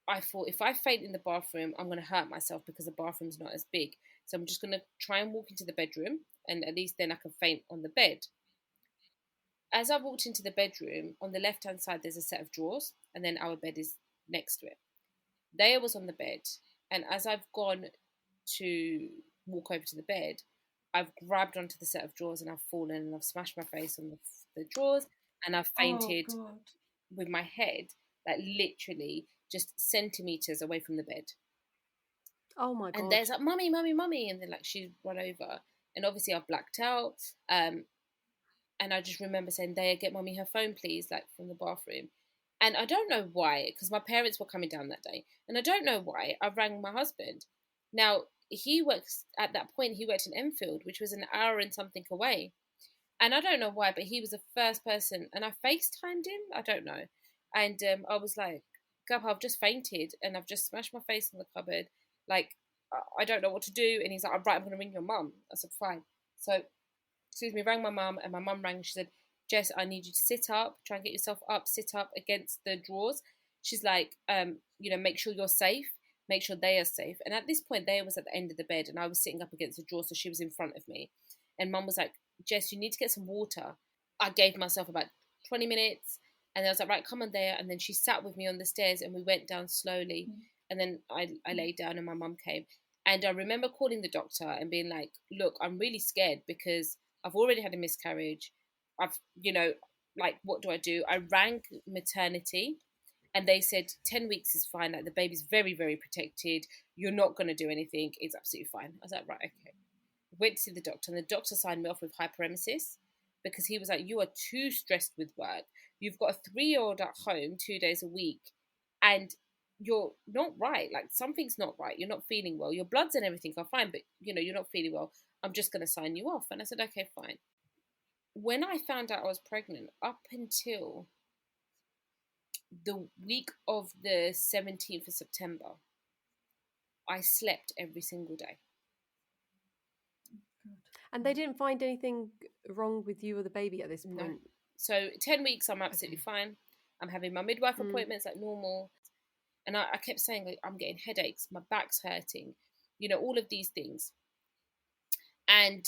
I thought, if I faint in the bathroom, I'm going to hurt myself because the bathroom's not as big. So I'm just going to try and walk into the bedroom, and at least then I can faint on the bed. As I walked into the bedroom, on the left-hand side, there's a set of drawers, and then our bed is next to it. Daya was on the bed, and as I've gone to walk over to the bed, I've grabbed onto the set of drawers and I've fallen and I've smashed my face on the drawers, and I've fainted with my head, like literally just centimeters away from the bed. Oh my God. And there's like, mummy, and then like she's run over, and obviously I've blacked out, and I just remember saying, Daya, get mummy her phone please, like from the bathroom. And I don't know why, because my parents were coming down that day, and I don't know why I rang my husband. Now he works at that point, he worked in Enfield, which was an hour and something away, and I don't know why, but he was the first person, and I FaceTimed him, I don't know, and I was like, Gurpa, I've just fainted and I've just smashed my face on the cupboard. Like, I don't know what to do. And he's like, right, I'm going to ring your mum. I said, fine. So, rang my mum, and my mum rang. She said, Jess, I need you to sit up, try and get yourself up, sit up against the drawers. She's like, you know, make sure you're safe, make sure they are safe. And at this point, they was at the end of the bed and I was sitting up against the drawers, so she was in front of me. And mum was like, Jess, you need to get some water. I gave myself about 20 minutes. And I was like, right, come on there. And then she sat with me on the stairs and we went down slowly. And then I laid down and my mum came. And I remember calling the doctor and being like, look, I'm really scared because I've already had a miscarriage. I've, you know, like, what do I do? I rang maternity And they said 10 weeks is fine. Like the baby's very, very protected. You're not going to do anything. It's absolutely fine. I was like, right, okay. Went to see the doctor, and the doctor signed me off with hyperemesis because he was like, you are too stressed with work. You've got a 3-year-old at home 2 days a week, and you're not right. Like something's not right. You're not feeling well. Your bloods and everything are fine, but you're not feeling well. I'm just going to sign you off. And I said, okay, fine. When I found out I was pregnant, up until the week of the 17th of September, I slept every single day. And they didn't find anything wrong with you or the baby at this point? No. So 10 weeks, I'm absolutely fine. I'm having my midwife appointments like normal. And I kept saying, like, I'm getting headaches, my back's hurting, all of these things. And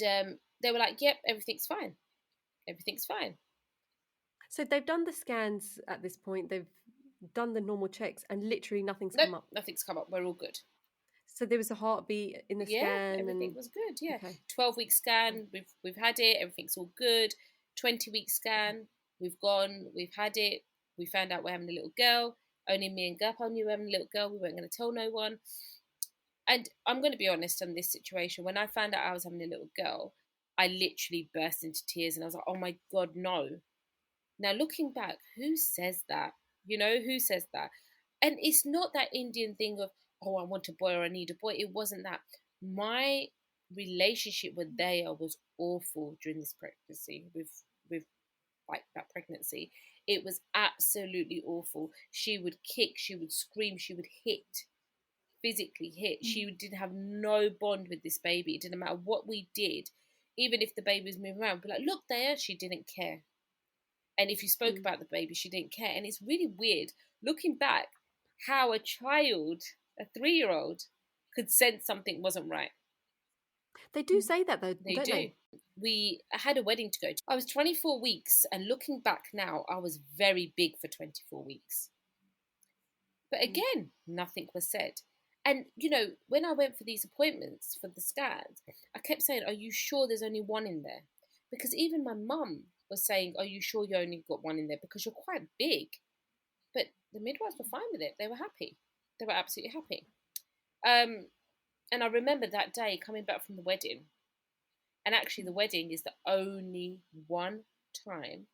they were like, yep, everything's fine. Everything's fine. So they've done the scans at this point. They've done the normal checks and literally nothing's come up? Nothing's come up. We're all good. So there was a heartbeat in the scan? Everything was good, yeah. Okay. 12-week scan, we've had it, everything's all good. 20-week scan, we've gone, we've had it. We found out we're having a little girl. Only me and Gurpa knew we were having a little girl. We weren't going to tell no one. And I'm going to be honest on this situation. When I found out I was having a little girl, I literally burst into tears and I was like, oh my God, no. Now, looking back, who says that? Who says that? And it's not that Indian thing of, oh, I want a boy or I need a boy. It wasn't that. My relationship with Daya was awful during this pregnancy, with like that pregnancy. It was absolutely awful. She would kick, she would scream, she would physically hit. She didn't have no bond with this baby. It didn't matter what we did. Even if the baby was moving around, we'd be like, look there, she didn't care. And if you spoke about the baby, she didn't care. And it's really weird, looking back, how a child, a 3-year-old, could sense something wasn't right. They do say that though, They don't do. they? We had a wedding to go to. I was 24 weeks, and looking back now, I was very big for 24 weeks. But again, nothing was said. And, when I went for these appointments for the scans, I kept saying, are you sure there's only one in there? Because even my mum was saying, are you sure you only got one in there? Because you're quite big. But the midwives were fine with it. They were happy. They were absolutely happy. And I remember that day coming back from the wedding. And actually, the wedding is the only one time,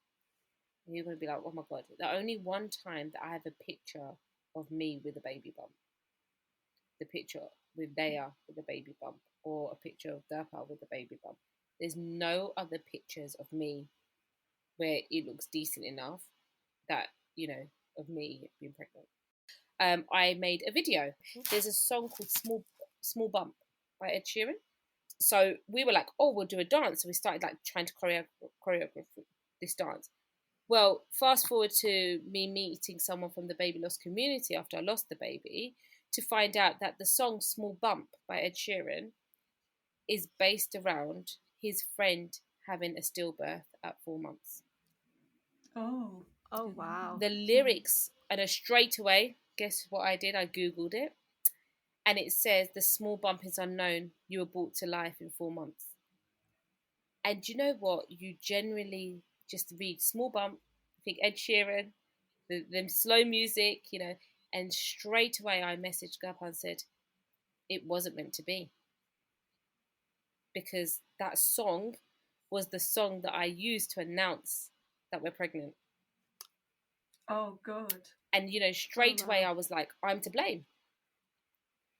and you're going to be like, oh my God, the only one time that I have a picture of me with a baby bump. The picture with Daya with a baby bump, or a picture of Gurpa with a baby bump. There's no other pictures of me where it looks decent enough that, of me being pregnant. I made a video. There's a song called Small Bump by Ed Sheeran. So we were like, oh, we'll do a dance. So we started like trying to choreograph this dance. Well, fast forward to me meeting someone from the baby loss community after I lost the baby, to find out that the song Small Bump by Ed Sheeran is based around his friend having a stillbirth at 4 months. Oh, wow. The lyrics, and straight away, guess what I did? I Googled it. And it says, the small bump is unknown. You were brought to life in 4 months. And you know what? You generally just read small bump, think Ed Sheeran, the slow music, and straight away I messaged Gurpa and said, it wasn't meant to be. Because that song was the song that I used to announce that we're pregnant. Oh, God. And, straight away I was like, I'm to blame.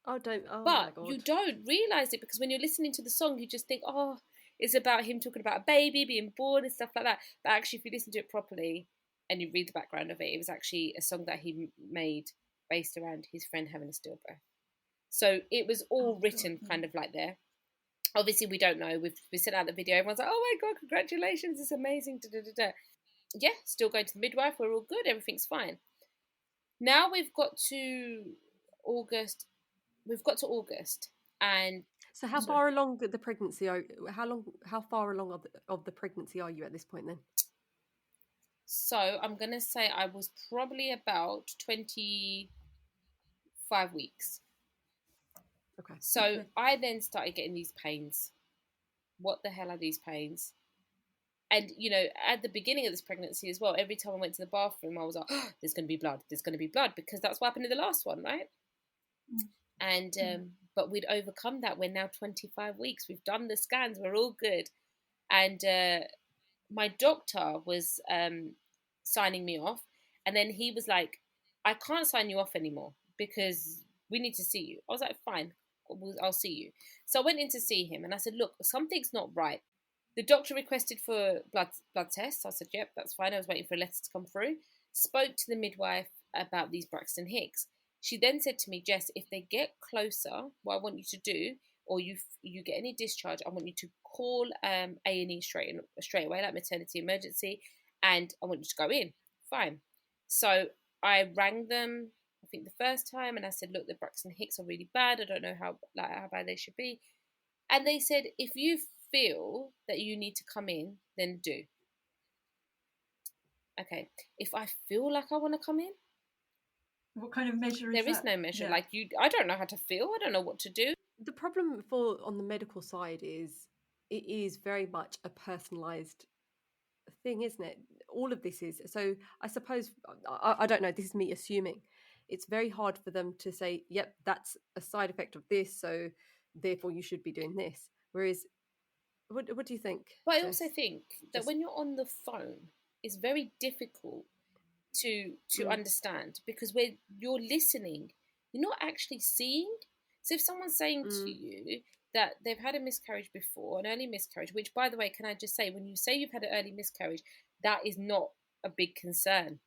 But my God. You don't realise it, because when you're listening to the song, you just think, oh, it's about him talking about a baby being born and stuff like that. But actually, if you listen to it properly and you read the background of it, it was actually a song that he made based around his friend having a stillbirth. So it was all written kind of like there. Obviously, we don't know. We sent out the video. Everyone's like, oh my God, congratulations. It's amazing. Yeah, still going to the midwife. We're all good. Everything's fine. Now we've got to August. And so how far along the pregnancy how far along of the pregnancy are you at this point then? So I'm gonna say I was probably about 25 weeks. Okay. So I then started getting these pains. What the hell are these pains? And, at the beginning of this pregnancy as well, every time I went to the bathroom, I was like, oh, there's going to be blood. There's going to be blood, because that's what happened in the last one, right? And but we'd overcome that. We're now 25 weeks. We've done the scans. We're all good. And my doctor was signing me off. And then he was like, I can't sign you off anymore because we need to see you. I was like, fine, I'll see you. So I went in to see him and I said, look, something's not right. The doctor requested for blood tests. I said, yep, that's fine. I was waiting for a letter to come through. Spoke to the midwife about these Braxton Hicks. She then said to me, Jess, if they get closer, what I want you to do, or you get any discharge, I want you to call A&E straight away, like maternity emergency, and I want you to go in. Fine. So I rang them, I think the first time, and I said, look, the Braxton Hicks are really bad. I don't know how bad they should be. And they said, if you feel that you need to come in, then do. Okay. If I feel like I want to come in, what kind of measure is there that? is no measure. Yeah. Like I don't know how to feel. I don't know what to do. The problem on the medical side is it is very much a personalized thing, isn't it? All of this is. So I suppose, I don't know, this is me assuming. It's very hard for them to say, yep, that's a side effect of this, so therefore you should be doing this. Whereas, what do you think? But I Jess? also think that when you're on the phone, it's very difficult to understand, because when you're listening, you're not actually seeing. So if someone's saying to you that they've had a miscarriage before, an early miscarriage, which, by the way, can I just say, when you say you've had an early miscarriage, that is not a big concern.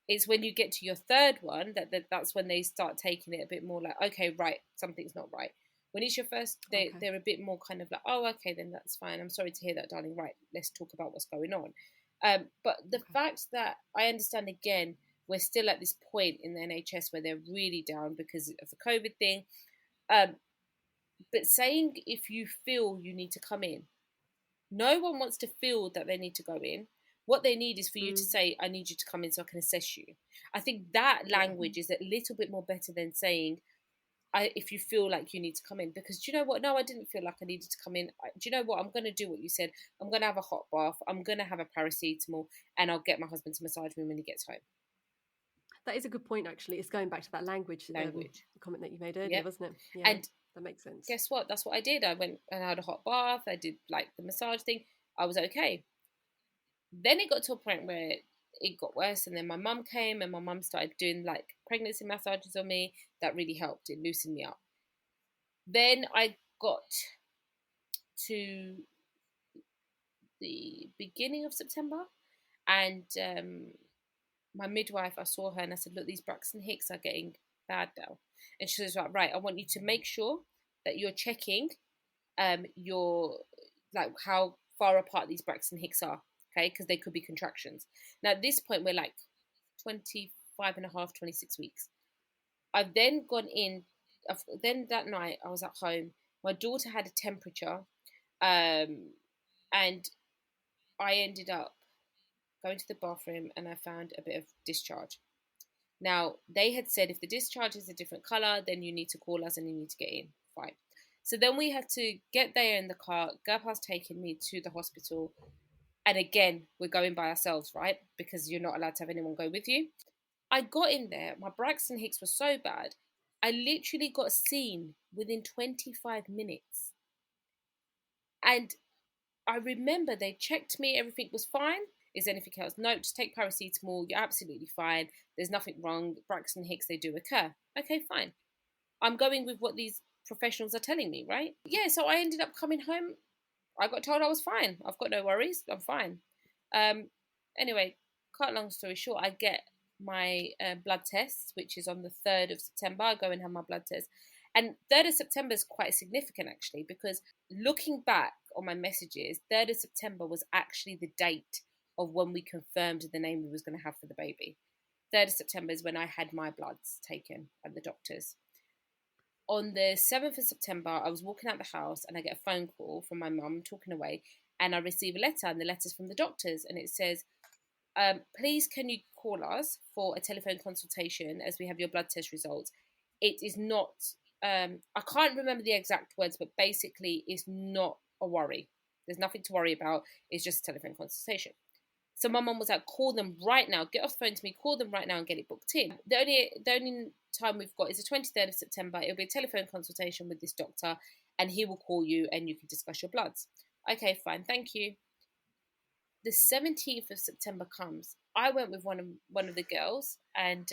It's when you get to your third one that's when they start taking it a bit more like, okay, right, something's not right. When it's your first, they're a bit more kind of like, oh, okay, then that's fine. I'm sorry to hear that, darling. Right, let's talk about what's going on. But the fact that I understand, again, we're still at this point in the NHS where they're really down because of the COVID thing. But saying if you feel you need to come in, no one wants to feel that they need to go in. What they need is for you to say, I need you to come in so I can assess you. I think that language is a little bit more better than saying, if you feel like you need to come in. Because do you know what? No, I didn't feel like I needed to come in. Do you know what? I'm going to do what you said. I'm going to have a hot bath. I'm going to have a paracetamol, and I'll get my husband to massage me when he gets home. That is a good point, actually. It's going back to that language. Comment that you made earlier, wasn't it? Yeah, and that makes sense. Guess what? That's what I did. I went and had a hot bath. I did like the massage thing. I was okay. Then it got to a point where it got worse, and then my mum came, and my mum started doing like pregnancy massages on me. That really helped. It loosened me up. Then I got to the beginning of September, and my midwife, I saw her and I said, look, these Braxton Hicks are getting bad now. And she was like, right, I want you to make sure that you're checking your, like, how far apart these Braxton Hicks are, okay? Because they could be contractions. Now, at this point, we're like 25 and a half, 26 weeks. I've then gone in, then that night I was at home. My daughter had a temperature, and I ended up going to the bathroom and I found a bit of discharge. Now, they had said if the discharge is a different colour, then you need to call us and you need to get in. Fine. So then we had to get there in the car. Gurpa's taking me to the hospital. And again, we're going by ourselves, right? Because you're not allowed to have anyone go with you. I got in there. My Braxton Hicks was so bad. I literally got seen within 25 minutes. And I remember they checked me. Everything was fine. Is there anything else? No, just take paracetamol. You're absolutely fine. There's nothing wrong. Braxton Hicks, they do occur. Okay, fine. I'm going with what these professionals are telling me, right? Yeah, so I ended up coming home. I got told I was fine. I've got no worries. I'm fine. Anyway, cut long story short, I get my blood tests, which is on the 3rd of September. I go and have my blood test. And 3rd of September is quite significant, actually, because looking back on my messages, 3rd of September was actually the date of when we confirmed the name we was going to have for the baby. 3rd of September is when I had my bloods taken at the doctor's. On the 7th of September, I was walking out the house and I get a phone call from my mum talking away, and I receive a letter, and the letter's from the doctors, and it says, please can you call us for a telephone consultation as we have your blood test results. It is not, I can't remember the exact words, but basically it's not a worry. There's nothing to worry about. It's just a telephone consultation. So my mum was like, call them right now. Get off the phone to me. Call them right now and get it booked in. The only time we've got is the 23rd of September. It'll be a telephone consultation with this doctor, and he will call you and you can discuss your bloods. Okay, fine. Thank you. The 17th of September comes. I went with one of the girls, and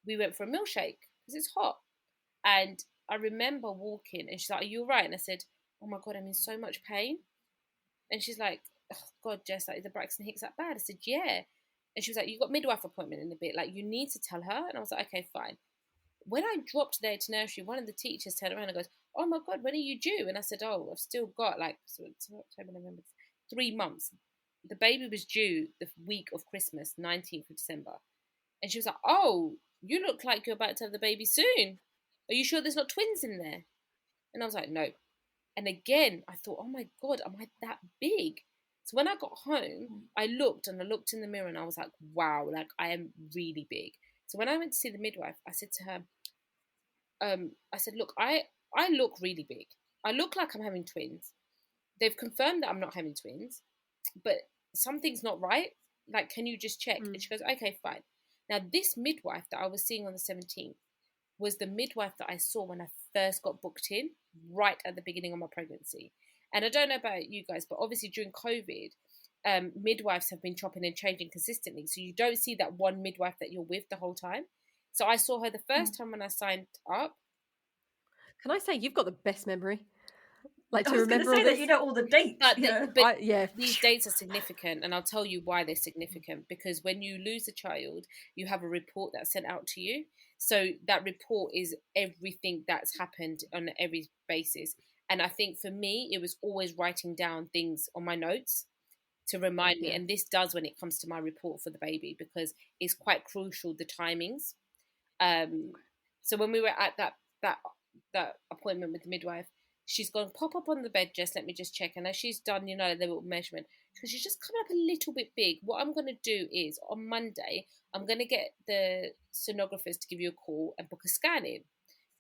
we went for a milkshake because it's hot. And I remember walking, and she's like, "Are you all right?" And I said, "Oh my God, I'm in so much pain." And she's like, "Oh God, Jess, like, is the Braxton Hicks that bad?" I said, "Yeah." And she was like, "You got midwife appointment in a bit. Like, you need to tell her." And I was like, "Okay, fine." When I dropped there to nursery, one of the teachers turned around and goes, "Oh my God, when are you due?" And I said, "Oh, I've still got like October, November, 3 months." The baby was due the week of Christmas, 19th of December. And she was like, "Oh, you look like you're about to have the baby soon. Are you sure there's not twins in there?" And I was like, "No." And again, I thought, "Oh my God, am I that big?" So when I got home, I looked in the mirror and I was like, "Wow, like I am really big." So when I went to see the midwife, I said to her, I said, "Look, I look really big. I look like I'm having twins. They've confirmed that I'm not having twins, but something's not right. Like, can you just check?" And she goes, "Okay, fine." Now, this midwife that I was seeing on the 17th was the midwife that I saw when I first got booked in, right at the beginning of my pregnancy. And I don't know about you guys, but obviously during COVID, midwives have been chopping and changing consistently. So you don't see that one midwife that you're with the whole time. So I saw her the first time when I signed up. Can I say you've got the best memory? Like, I to was going to remember say all that this. you know all the dates. But, Yeah. these dates are significant, and I'll tell you why they're significant. Because when you lose a child, you have a report that's sent out to you. So that report is everything that's happened on every basis. And I think for me, it was always writing down things on my notes to remind me. Yeah. And this does when it comes to my report for the baby, because it's quite crucial, the timings. So when we were at that appointment with the midwife, she's gone, "Pop up on the bed, Jess, let me just check." And as she's done, the little measurement, because she's just coming up a little bit big. What I'm going to do is on Monday, I'm going to get the sonographers to give you a call and book a scan in,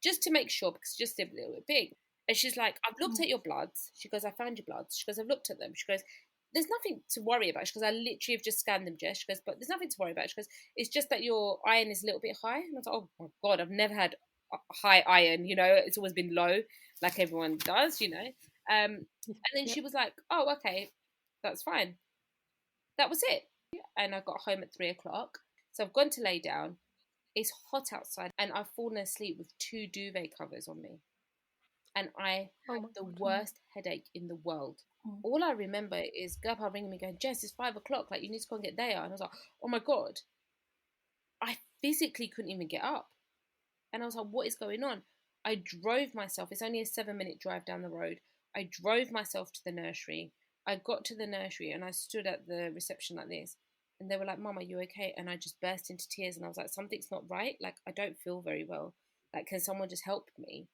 just to make sure, because it's just a little bit big. And she's like, "I've looked at your bloods." She goes, "I found your bloods." She goes, "I've looked at them." She goes, "There's nothing to worry about." She goes, "I literally have just scanned them, Jess." She goes, "But there's nothing to worry about." She goes, "It's just that your iron is a little bit high." And I was like, "Oh my God, I've never had high iron, it's always been low, like everyone does, and then she was like, "Oh, okay, that's fine." That was it. And I got home at 3 o'clock, so I've gone to lay down. It's hot outside, and I've fallen asleep with 2 duvet covers on me, and I had the worst headache in the world. All I remember is Grandpa ringing me going, "Jess, it's 5 o'clock, like you need to go and get there." And I was like, "Oh my God." I physically couldn't even get up. And I was like, "What is going on?" I drove myself. It's only a 7-minute drive down the road. I drove myself to the nursery. I got to the nursery and I stood at the reception like this. And they were like, "Mum, are you okay?" And I just burst into tears. And I was like, "Something's not right. Like, I don't feel very well. Like, can someone just help me?"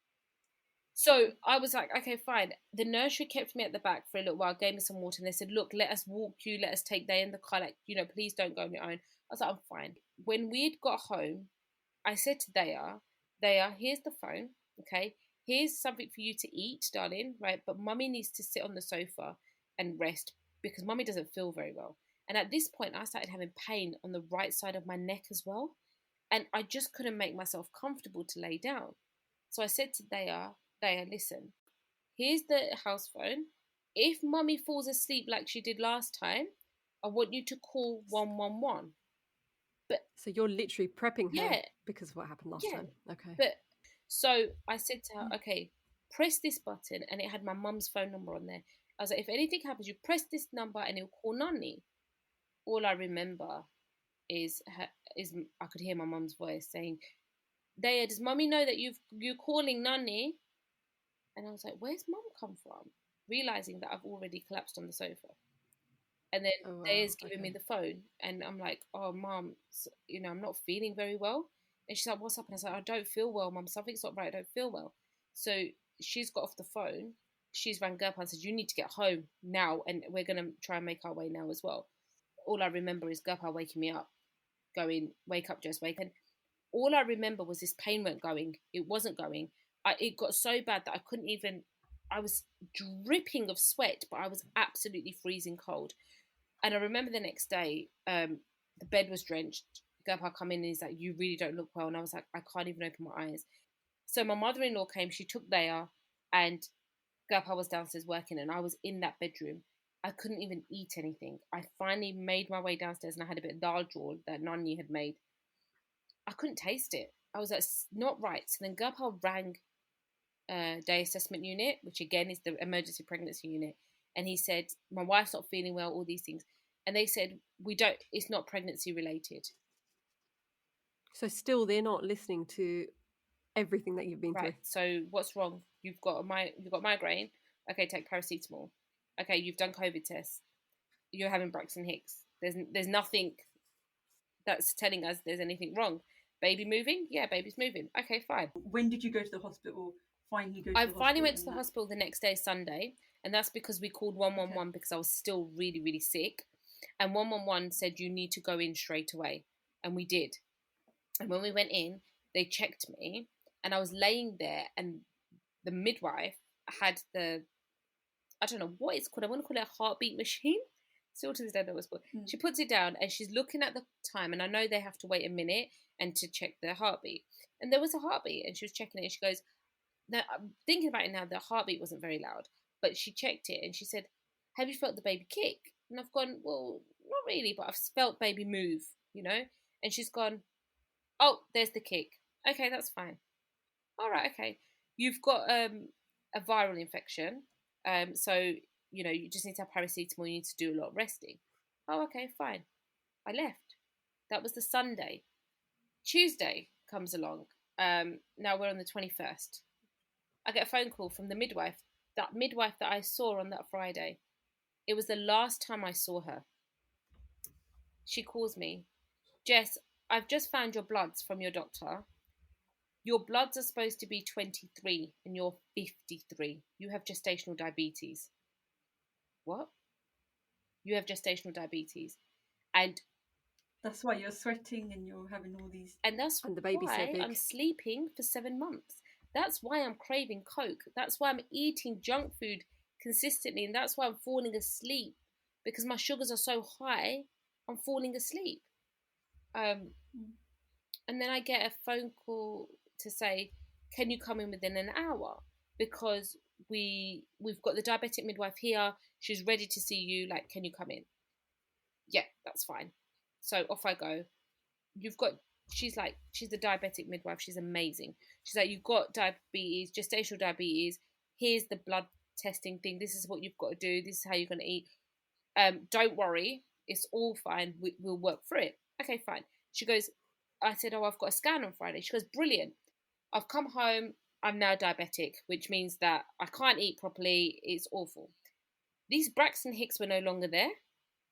So I was like, "Okay, fine." The nursery kept me at the back for a little while, gave me some water. And they said, "Look, let us walk you. Let us take they in the car. Like, please don't go on your own." I was like, "I'm fine." When we'd got home, I said to Daya, "Here's the phone, okay? Here's something for you to eat, darling, right? But mummy needs to sit on the sofa and rest because mummy doesn't feel very well." And at this point, I started having pain on the right side of my neck as well. And I just couldn't make myself comfortable to lay down. So I said to Daya, "Listen, here's the house phone. If mummy falls asleep like she did last time, I want you to call 111. But So you're literally prepping her yeah, because of what happened last time. Okay. But so I said to her, "Okay, press this button," and it had my mum's phone number on there. I was like, "If anything happens, you press this number and it'll call Nanny." All I remember is I could hear my mum's voice saying, "Daya, does mummy know that you're calling Nanny?" And I was like, "Where's mum come from?" Realizing that I've already collapsed on the sofa. And then Oh, wow. Daya's giving Okay. me the phone, and I'm like, "Oh, Mum, I'm not feeling very well." And she's like, "What's up?" And I was like, "I don't feel well, Mum. Something's not right. I don't feel well." So she's got off the phone. She's rang Gerpa and said, "You need to get home now, and we're going to try and make our way now as well." All I remember is Gerpa waking me up, going, "Wake up, Jess, wake." And all I remember was this pain weren't going. It wasn't going. It got so bad that I couldn't even I was dripping of sweat, but I was absolutely freezing cold. And I remember the next day, the bed was drenched. Grandpa come in and he's like, "You really don't look well." And I was like, "I can't even open my eyes." So my mother-in-law came. She took Leia, and Grandpa was downstairs working, and I was in that bedroom. I couldn't even eat anything. I finally made my way downstairs, and I had a bit of dal jawal that Nani had made. I couldn't taste it. I was like, not right. So then Grandpa rang day assessment unit, which again is the emergency pregnancy unit, and he said, "My wife's not feeling well, all these things." And they said, "We don't, it's not pregnancy related." So still they're not listening to everything that you've been Right. through. So what's wrong? You've got migraine. Okay, take paracetamol. Okay, you've done COVID tests. You're having Braxton Hicks. There's nothing that's telling us there's anything wrong. Baby moving? Yeah, baby's moving. Okay, fine. When did you go to the hospital? I finally went to the hospital the next day, Sunday, and that's because we called 111 because I was still really, really sick. And 111 said you need to go in straight away. And we did. And when we went in, they checked me, and I was laying there, and the midwife had I don't know what it's called. I want to call it a heartbeat machine. Still to this day, I don't know what it's called. She puts it down, and she's looking at the time, and I know they have to wait a minute and to check their heartbeat. And there was a heartbeat, and she was checking it, and she goes, now, I'm thinking about it now, the heartbeat wasn't very loud, but she checked it, and she said, "Have you felt the baby kick?" And I've gone, "Well, not really, but I've felt baby move, you know?" And she's gone, "Oh, there's the kick. Okay, that's fine. All right, okay. You've got a viral infection, so, you know, you just need to have paracetamol, you need to do a lot of resting." Oh, okay, fine. I left. That was the Sunday. Tuesday comes along. Now we're on the 21st. I get a phone call from the midwife, that midwife that I saw on that Friday. It was the last time I saw her. She calls me, "Jess, I've just found your bloods from your doctor. Your bloods are supposed to be 23 and you're 53. You have gestational diabetes." What? You have gestational diabetes. And that's why you're sweating and you're having all these. And that's and the baby's why so big. I'm sleeping for 7 months. That's why I'm craving Coke. That's why I'm eating junk food consistently. And that's why I'm falling asleep. Because my sugars are so high, I'm falling asleep. And then I get a phone call to say, "Can you come in within an hour? Because we've got the diabetic midwife here. She's ready to see you. Like, can you come in?" Yeah, that's fine. So off I go. She's the diabetic midwife. She's amazing. She's like, "You've got diabetes, gestational diabetes. Here's the blood testing thing. This is what you've got to do. This is how you're going to eat. Don't worry. It's all fine. We'll work through it." Okay, fine. She goes, I said, "Oh, I've got a scan on Friday." She goes, "Brilliant. I've come home. I'm now diabetic, which means that I can't eat properly. It's awful." These Braxton Hicks were no longer there.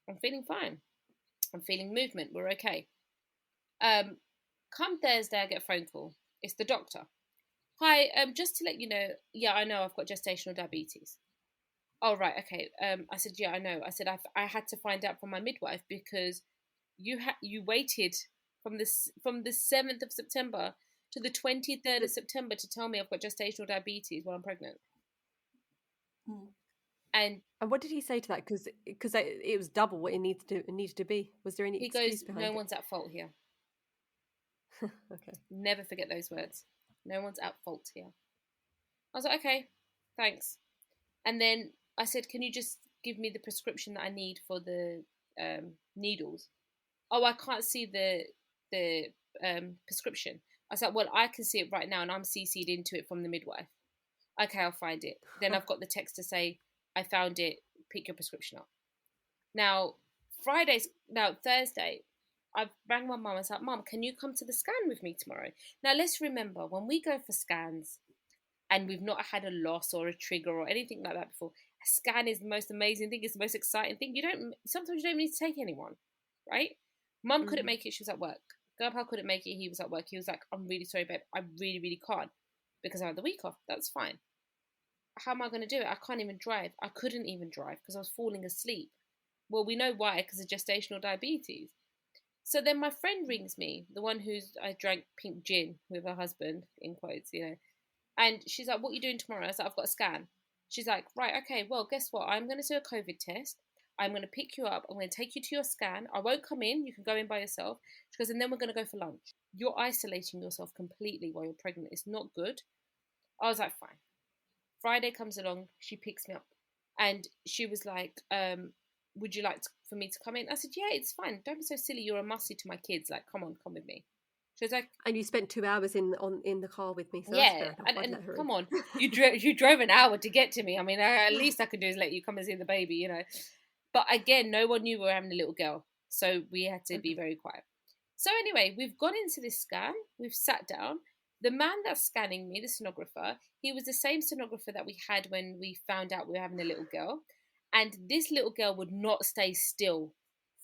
I'm feeling fine. I'm feeling movement. We're okay. Come Thursday, I get a phone call. It's the doctor. "Hi, just to let you know, yeah, I know I've got gestational diabetes." "Oh, right, okay." I said, "Yeah, I know." I said, I had to find out from my midwife because you waited from the 7th of September to the 23rd of September to tell me I've got gestational diabetes while I'm pregnant. And what did he say to that? Because it was double what it needed to be. Was there any he excuse goes, behind "No it? one's at fault here." Okay. Never forget those words. "No one's at fault here." I was like, "Okay, thanks." And then I said, "Can you just give me the prescription that I need for the needles?" "Oh, I can't see the prescription." I was like, "Well, I can see it right now, and I'm CC'd into it from the midwife." "Okay, I'll find it." Then I've got the text to say, "I found it. Pick your prescription up." Now, Thursday, I rang my mum. I was like, "Mum, can you come to the scan with me tomorrow?" Now, let's remember, when we go for scans and we've not had a loss or a trigger or anything like that before, a scan is the most amazing thing. It's the most exciting thing. Sometimes you don't need to take anyone, right? Mum couldn't make it. She was at work. Grandpa couldn't make it. He was at work. He was like, "I'm really sorry, babe. I really, really can't because I had the week off." That's fine. How am I going to do it? I can't even drive. I couldn't even drive because I was falling asleep. Well, we know why, because of gestational diabetes. So then my friend rings me, the one I drank pink gin with her husband, in quotes, you know. And she's like, "What are you doing tomorrow?" I was like, "I've got a scan." She's like, right, okay, well, guess what? I'm going to do a COVID test. I'm going to pick you up. I'm going to take you to your scan. I won't come in. You can go in by yourself. She goes, and then we're going to go for lunch. You're isolating yourself completely while you're pregnant. It's not good. I was like, fine. Friday comes along. She picks me up. And she was like, would you like for me to come in? I said, yeah, it's fine. Don't be so silly. You're a mussy to my kids. Like, come on, come with me. She was like, and you spent 2 hours in the car with me, so that's yeah, fair enough. I'd and let her come in. on, you drove an hour to get to me. I mean, at least I could do is let you come and see the baby, you know. But again, no one knew we were having a little girl, so we had to be very quiet. So anyway, we've gone into this scan. We've sat down. The man that's scanning me, the sonographer, he was the same sonographer that we had when we found out we were having a little girl. And this little girl would not stay still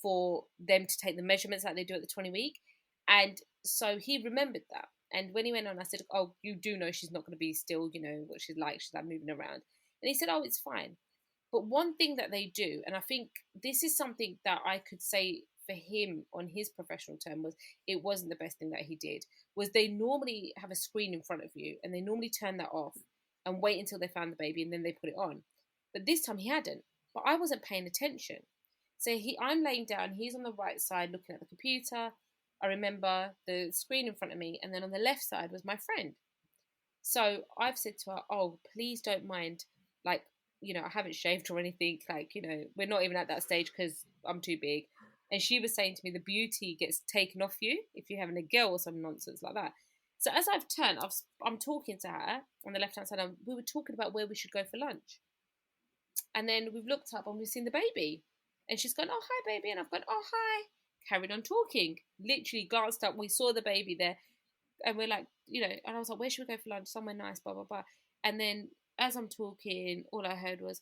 for them to take the measurements like they do at the 20-week. And so he remembered that. And when he went on, I said, oh, you do know she's not going to be still, you know, what she's like moving around. And he said, oh, it's fine. But one thing that they do, and I think this is something that I could say for him on his professional term, was it wasn't the best thing that he did, was they normally have a screen in front of you and they normally turn that off and wait until they found the baby and then they put it on. But this time he hadn't. But I wasn't paying attention. So I'm laying down, he's on the right side looking at the computer. I remember the screen in front of me, and then on the left side was my friend. So I've said to her, oh, please don't mind, like, you know, I haven't shaved or anything, like, you know, we're not even at that stage because I'm too big. And she was saying to me, the beauty gets taken off you if you're having a girl or some nonsense like that. So as I've turned, I'm talking to her on the left-hand side, and we were talking about where we should go for lunch. And then we've looked up and we've seen the baby. And she's gone, oh, hi, baby. And I've gone, oh, hi. Carried on talking. Literally glanced up. We saw the baby there. And we're like, you know, and I was like, where should we go for lunch? Somewhere nice, blah, blah, blah. And then as I'm talking, all I heard was,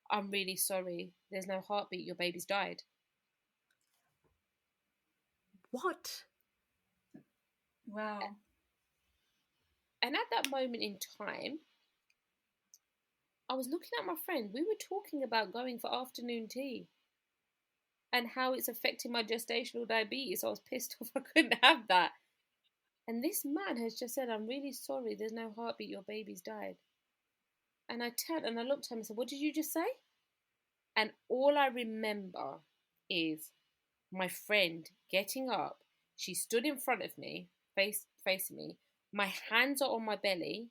I'm really sorry. There's no heartbeat. Your baby's died. What? Wow. And at that moment in time, I was looking at my friend. We were talking about going for afternoon tea and how it's affecting my gestational diabetes. I was pissed off I couldn't have that. And this man has just said, I'm really sorry, there's no heartbeat, your baby's died. And I turned and I looked at him and said, what did you just say? And all I remember is my friend getting up. She stood in front of me, facing me. My hands are on my belly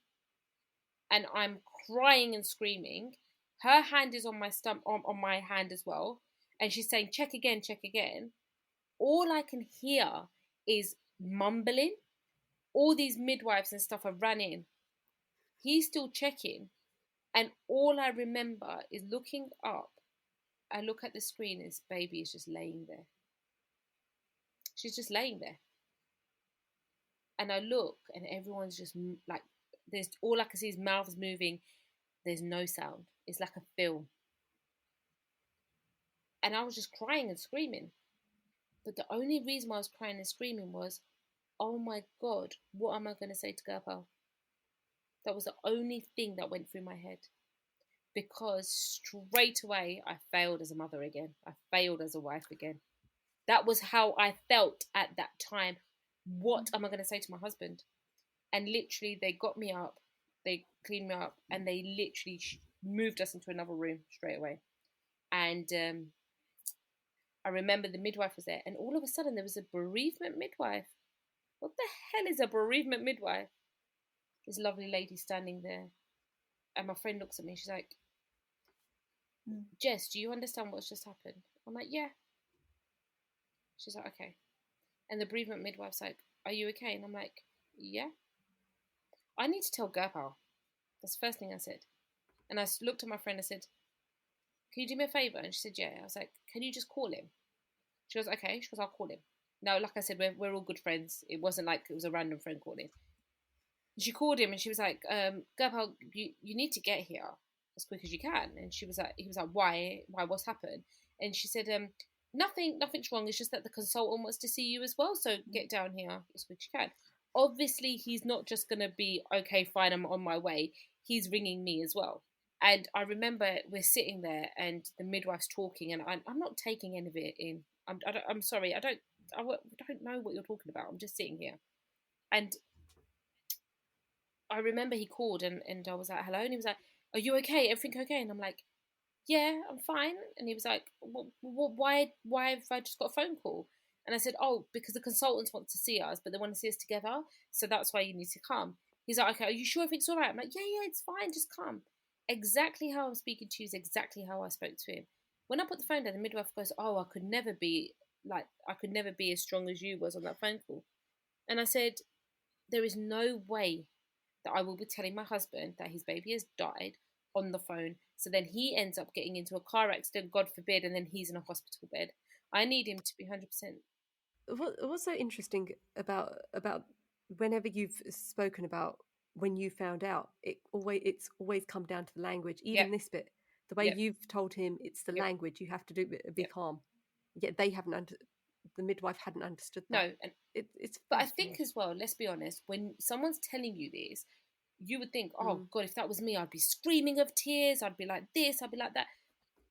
and I'm crying and screaming. Her hand is on my stomach, on my hand as well. And she's saying, check again, check again. All I can hear is mumbling. All these midwives and stuff have run in. He's still checking. And all I remember is looking up. I look at the screen and this baby is just laying there. She's just laying there. And I look and everyone's just like, there's all I can see is mouths moving. There's no sound. It's like a film. And I was just crying and screaming. But the only reason why I was crying and screaming was, oh my God, what am I going to say to Gerpal? That was the only thing that went through my head. Because straight away, I failed as a mother again. I failed as a wife again. That was how I felt at that time. What am I going to say to my husband? And literally, they got me up, they cleaned me up, and they literally moved us into another room straight away. And I remember the midwife was there, and all of a sudden, there was a bereavement midwife. What the hell is a bereavement midwife? This lovely lady standing there. And my friend looks at me, she's like, Jess, do you understand what's just happened? I'm like, yeah. She's like, okay. And the bereavement midwife's like, are you okay? And I'm like, yeah. I need to tell Gerpal. That's the first thing I said. And I looked at my friend and I said, can you do me a favour? And she said, yeah. I was like, can you just call him? She goes, okay. She goes, I'll call him. Now, like I said, we're all good friends. It wasn't like it was a random friend calling. She called him and she was like, Gerpal, you need to get here as quick as you can. And he was like, why, what's happened? And she said, nothing's wrong. It's just that the consultant wants to see you as well. So get down here as quick as you can. Obviously, he's not just going to be, okay, fine, I'm on my way. He's ringing me as well. And I remember we're sitting there and the midwife's talking and I'm not taking any of it in. I'm sorry. I don't know what you're talking about. I'm just sitting here. And I remember he called and I was like, hello. And he was like, are you okay? Everything okay? And I'm like, yeah, I'm fine. And he was like, why have I just got a phone call? And I said, oh, because the consultants want to see us, but they want to see us together. So that's why you need to come. He's like, okay, are you sure everything's all right? I'm like, yeah, it's fine. Just come. Exactly how I'm speaking to you is exactly how I spoke to him. When I put the phone down, the midwife goes, oh, I could never be as strong as you was on that phone call. And I said, there is no way that I will be telling my husband that his baby has died on the phone. So then he ends up getting into a car accident, God forbid, and then he's in a hospital bed. I need him to be 100%. What's so interesting about whenever you've spoken about when you found out, it's always come down to the language. Even Yep, this bit, the way yep, you've told him, it's the yep, language. You have to be yep. calm. Yet they haven't the midwife hadn't understood that. No, and It's but I that's think weird. as well, let's be honest, when someone's telling you this, you would think, oh Mm. God, if that was me, I'd be screaming of tears, I'd be like this, I'd be like that.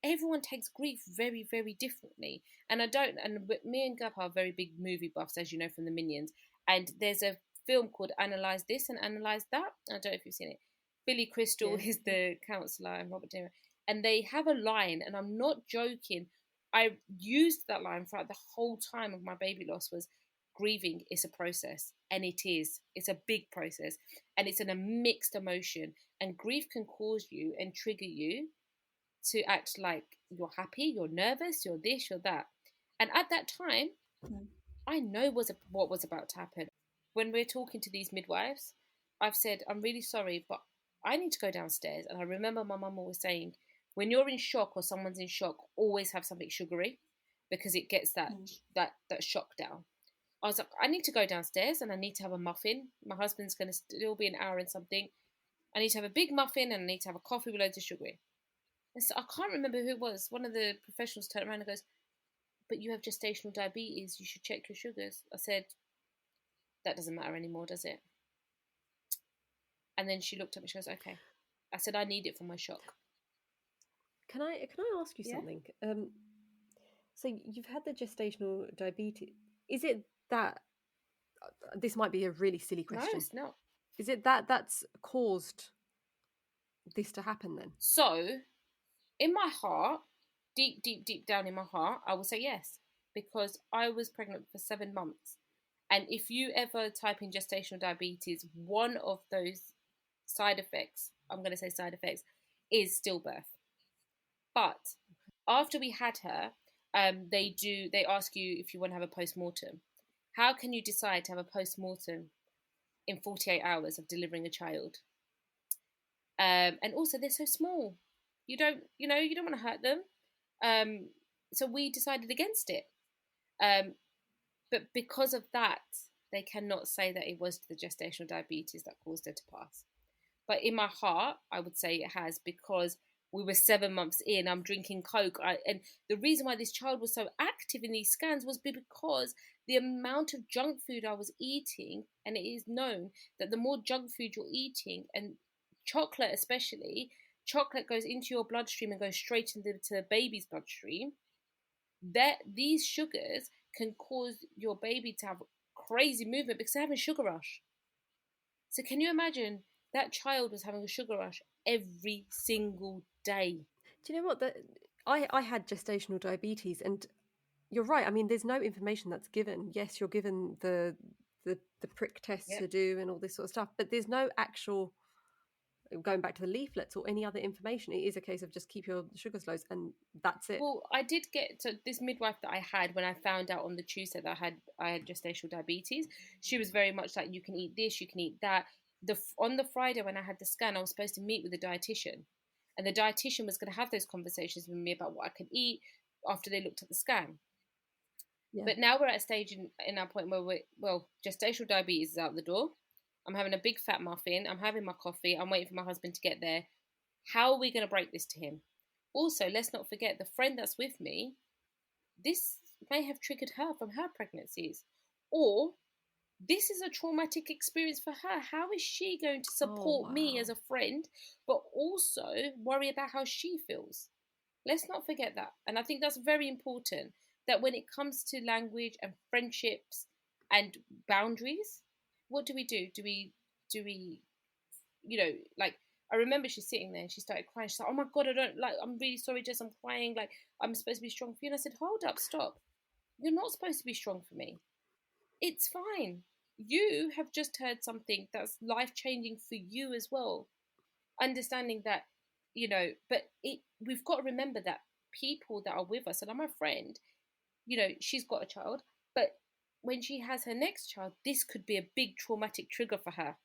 Everyone takes grief very, very differently. And I don't, and me and Gab are very big movie buffs, as you know, from the Minions. And there's a film called Analyze This and Analyze That. I don't know if you've seen it. Billy Crystal Yeah. is the counsellor and Robert De Niro. And they have a line, and I'm not joking. I used that line throughout the whole time of my baby loss was grieving is a process. And it is. It's a big process. And it's a mixed emotion. And grief can cause you and trigger you to act like you're happy, you're nervous, you're this, you're that. And at that time, Mm. I know what was about to happen. When we're talking to these midwives, I've said, I'm really sorry, but I need to go downstairs. And I remember my mum always saying, when you're in shock or someone's in shock, always have something sugary because it gets that shock down. I was like, I need to go downstairs and I need to have a muffin. My husband's going to still be an hour and something. I need to have a big muffin and I need to have a coffee with loads of sugar. And so I can't remember who it was. One of the professionals turned around and goes, but you have gestational diabetes. You should check your sugars. I said, that doesn't matter anymore, does it? And then she looked at me. She goes, okay. I said, I need it for my shock. Can I ask you Yeah. something? So you've had the gestational diabetes. Is it that this might be a really silly No, question? it's not. Is it that's caused this to happen then? So, in my heart, deep, deep, deep down in my heart, I will say yes. Because I was pregnant for 7 months. And if you ever type in gestational diabetes, one of those side effects, I'm going to say side effects, is stillbirth. But after we had her, they ask you if you want to have a post-mortem. How can you decide to have a post-mortem in 48 hours of delivering a child? And also they're so small. You don't want to hurt them. So we decided against it. But because of that, they cannot say that it was the gestational diabetes that caused her to pass. But in my heart, I would say it has, because we were 7 months in, I'm drinking Coke. And the reason why this child was so active in these scans was because the amount of junk food I was eating, and it is known that the more junk food you're eating, and chocolate especially, chocolate goes into your bloodstream and goes straight into the baby's bloodstream, that these sugars can cause your baby to have crazy movement because they're having sugar rush. So can you imagine that child was having a sugar rush every single day? Do you know what? I had gestational diabetes, and you're right. I mean, there's no information that's given. Yes, you're given the prick tests Yep. to do and all this sort of stuff, but there's no actual going back to the leaflets or any other information. It is a case of just keep your sugars low, and that's it. Well, I did get to this midwife that I had when I found out on the Tuesday that I had gestational diabetes. She was very much like, you can eat this, you can eat that. On the Friday when I had the scan, I was supposed to meet with the dietitian, and the dietitian was going to have those conversations with me about what I could eat after they looked at the scan. Yeah. But now we're at a stage in our point where gestational diabetes is out the door. I'm having a big fat muffin. I'm having my coffee. I'm waiting for my husband to get there. How are we going to break this to him? Also, let's not forget the friend that's with me. This may have triggered her from her pregnancies. Or this is a traumatic experience for her. How is she going to support me as a friend, but also worry about how she feels? Let's not forget that. And I think that's very important, that when it comes to language and friendships and boundaries, what do we do? Do we, like, I remember she's sitting there and she started crying. She's like, oh my God, I'm really sorry, Jess, I'm crying. Like, I'm supposed to be strong for you. And I said, hold up, stop. You're not supposed to be strong for me. It's fine. You have just heard something that's life-changing for you as well. Understanding that, but we've got to remember that people that are with us, and I'm a friend, she's got a child, but when she has her next child, this could be a big traumatic trigger for her.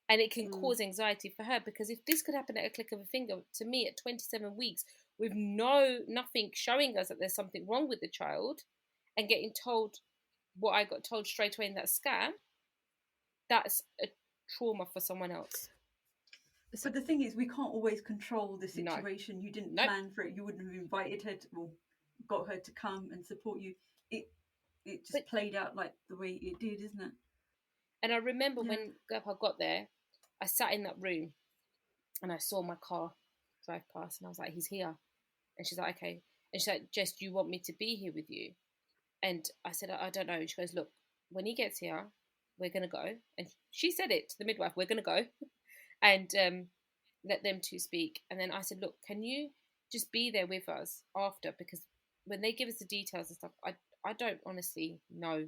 And it can cause anxiety for her, because if this could happen at a click of a finger to me at 27 weeks with nothing showing us that there's something wrong with the child, and getting told what I got told straight away in that scan, that's a trauma for someone else. So the thing is, we can't always control the No. situation. You didn't Nope. plan for it. You wouldn't have invited her to, or got her to come and support you. It just played out like the way it did, isn't it? And I remember when Grandpa got there, I sat in that room and I saw my car drive past, and I was like, he's here. And she's like, okay. And she's like, Jess, do you want me to be here with you? And I said, I don't know. And she goes, look, when he gets here, we're going to go. And she said it to the midwife, we're going to go and let them two speak. And then I said, look, can you just be there with us after? Because when they give us the details and stuff, I don't honestly know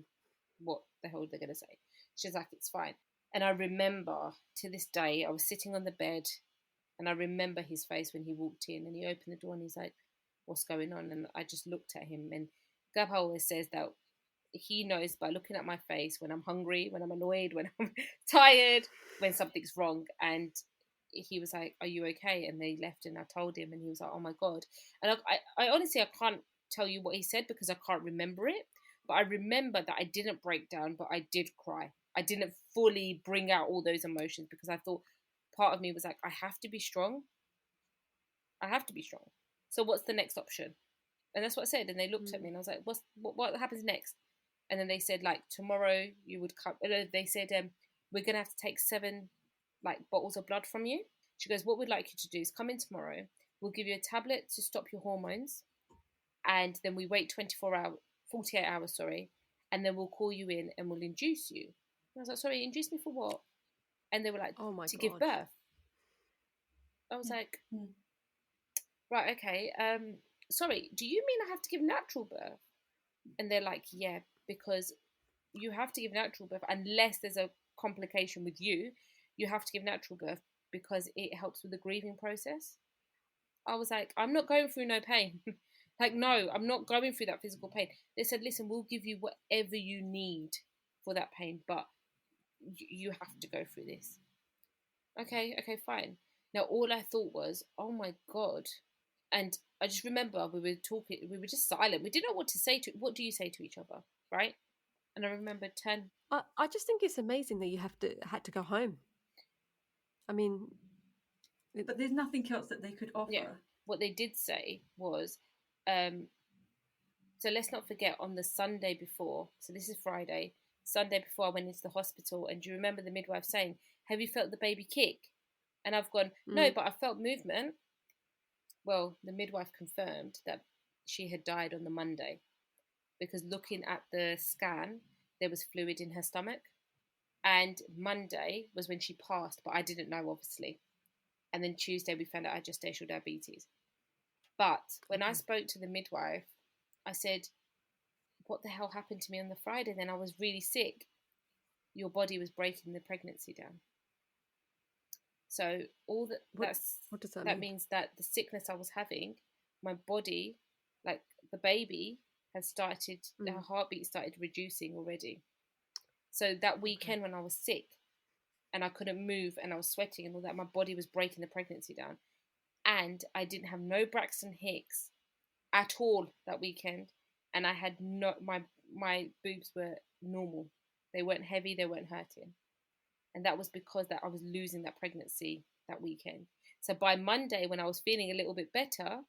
what the hell they're going to say. She's like, it's fine. And I remember to this day, I was sitting on the bed, and I remember his face when he walked in, and he opened the door and he's like, what's going on? And I just looked at him. And Gabha always says that he knows by looking at my face when I'm hungry, when I'm annoyed, when I'm tired, when something's wrong. And he was like, are you okay? And they left, and I told him, and he was like, oh my God. And I honestly, I can't tell you what he said because I can't remember it. But I remember that I didn't break down, but I did cry. I didn't fully bring out all those emotions because I thought part of me was like, I have to be strong. I have to be strong. So what's the next option? And that's what I said. And they looked at me, and I was like, what happens next? And then they said, like, tomorrow you would come. They said, we're going to have to take 7 like bottles of blood from you. She goes, what we'd like you to do is come in tomorrow. We'll give you a tablet to stop your hormones. And then we wait 48 hours, and then we'll call you in and we'll induce you. And I was like, sorry, induce me for what? And they were like, to give birth. I was like, right, okay. Sorry, do you mean I have to give natural birth? And they're like, yeah, because you have to give natural birth unless there's a complication with you. You have to give natural birth because it helps with the grieving process. I was like, I'm not going through no pain. Like, no, I'm not going through that physical pain. They said, listen, we'll give you whatever you need for that pain, but you have to go through this. Okay, fine. Now, all I thought was, oh my God. And I just remember we were talking, we were just silent. We didn't know what to say what do you say to each other, right? And I remember I just think it's amazing that you had to go home. I mean, but there's nothing else that they could offer. Yeah. What they did say was, so let's not forget on the Sunday before, so this is Friday, Sunday before I went into the hospital, and do you remember the midwife saying, have you felt the baby kick? And I've gone, no, but I felt movement. Well, the midwife confirmed that she had died on the Monday because looking at the scan, there was fluid in her stomach. And Monday was when she passed, but I didn't know, obviously. And then Tuesday, we found out I had gestational diabetes. But when I spoke to the midwife, I said, what the hell happened to me on the Friday? Then I was really sick. Your body was breaking the pregnancy down. So all what does that mean? That means that the sickness I was having, my body, like the baby, has started, her heartbeat started reducing already. So that weekend when I was sick and I couldn't move and I was sweating and all that, my body was breaking the pregnancy down. And I didn't have no Braxton Hicks at all that weekend. And I had my boobs were normal. They weren't heavy, they weren't hurting. And that was because that I was losing that pregnancy that weekend. So by Monday, when I was feeling a little bit better,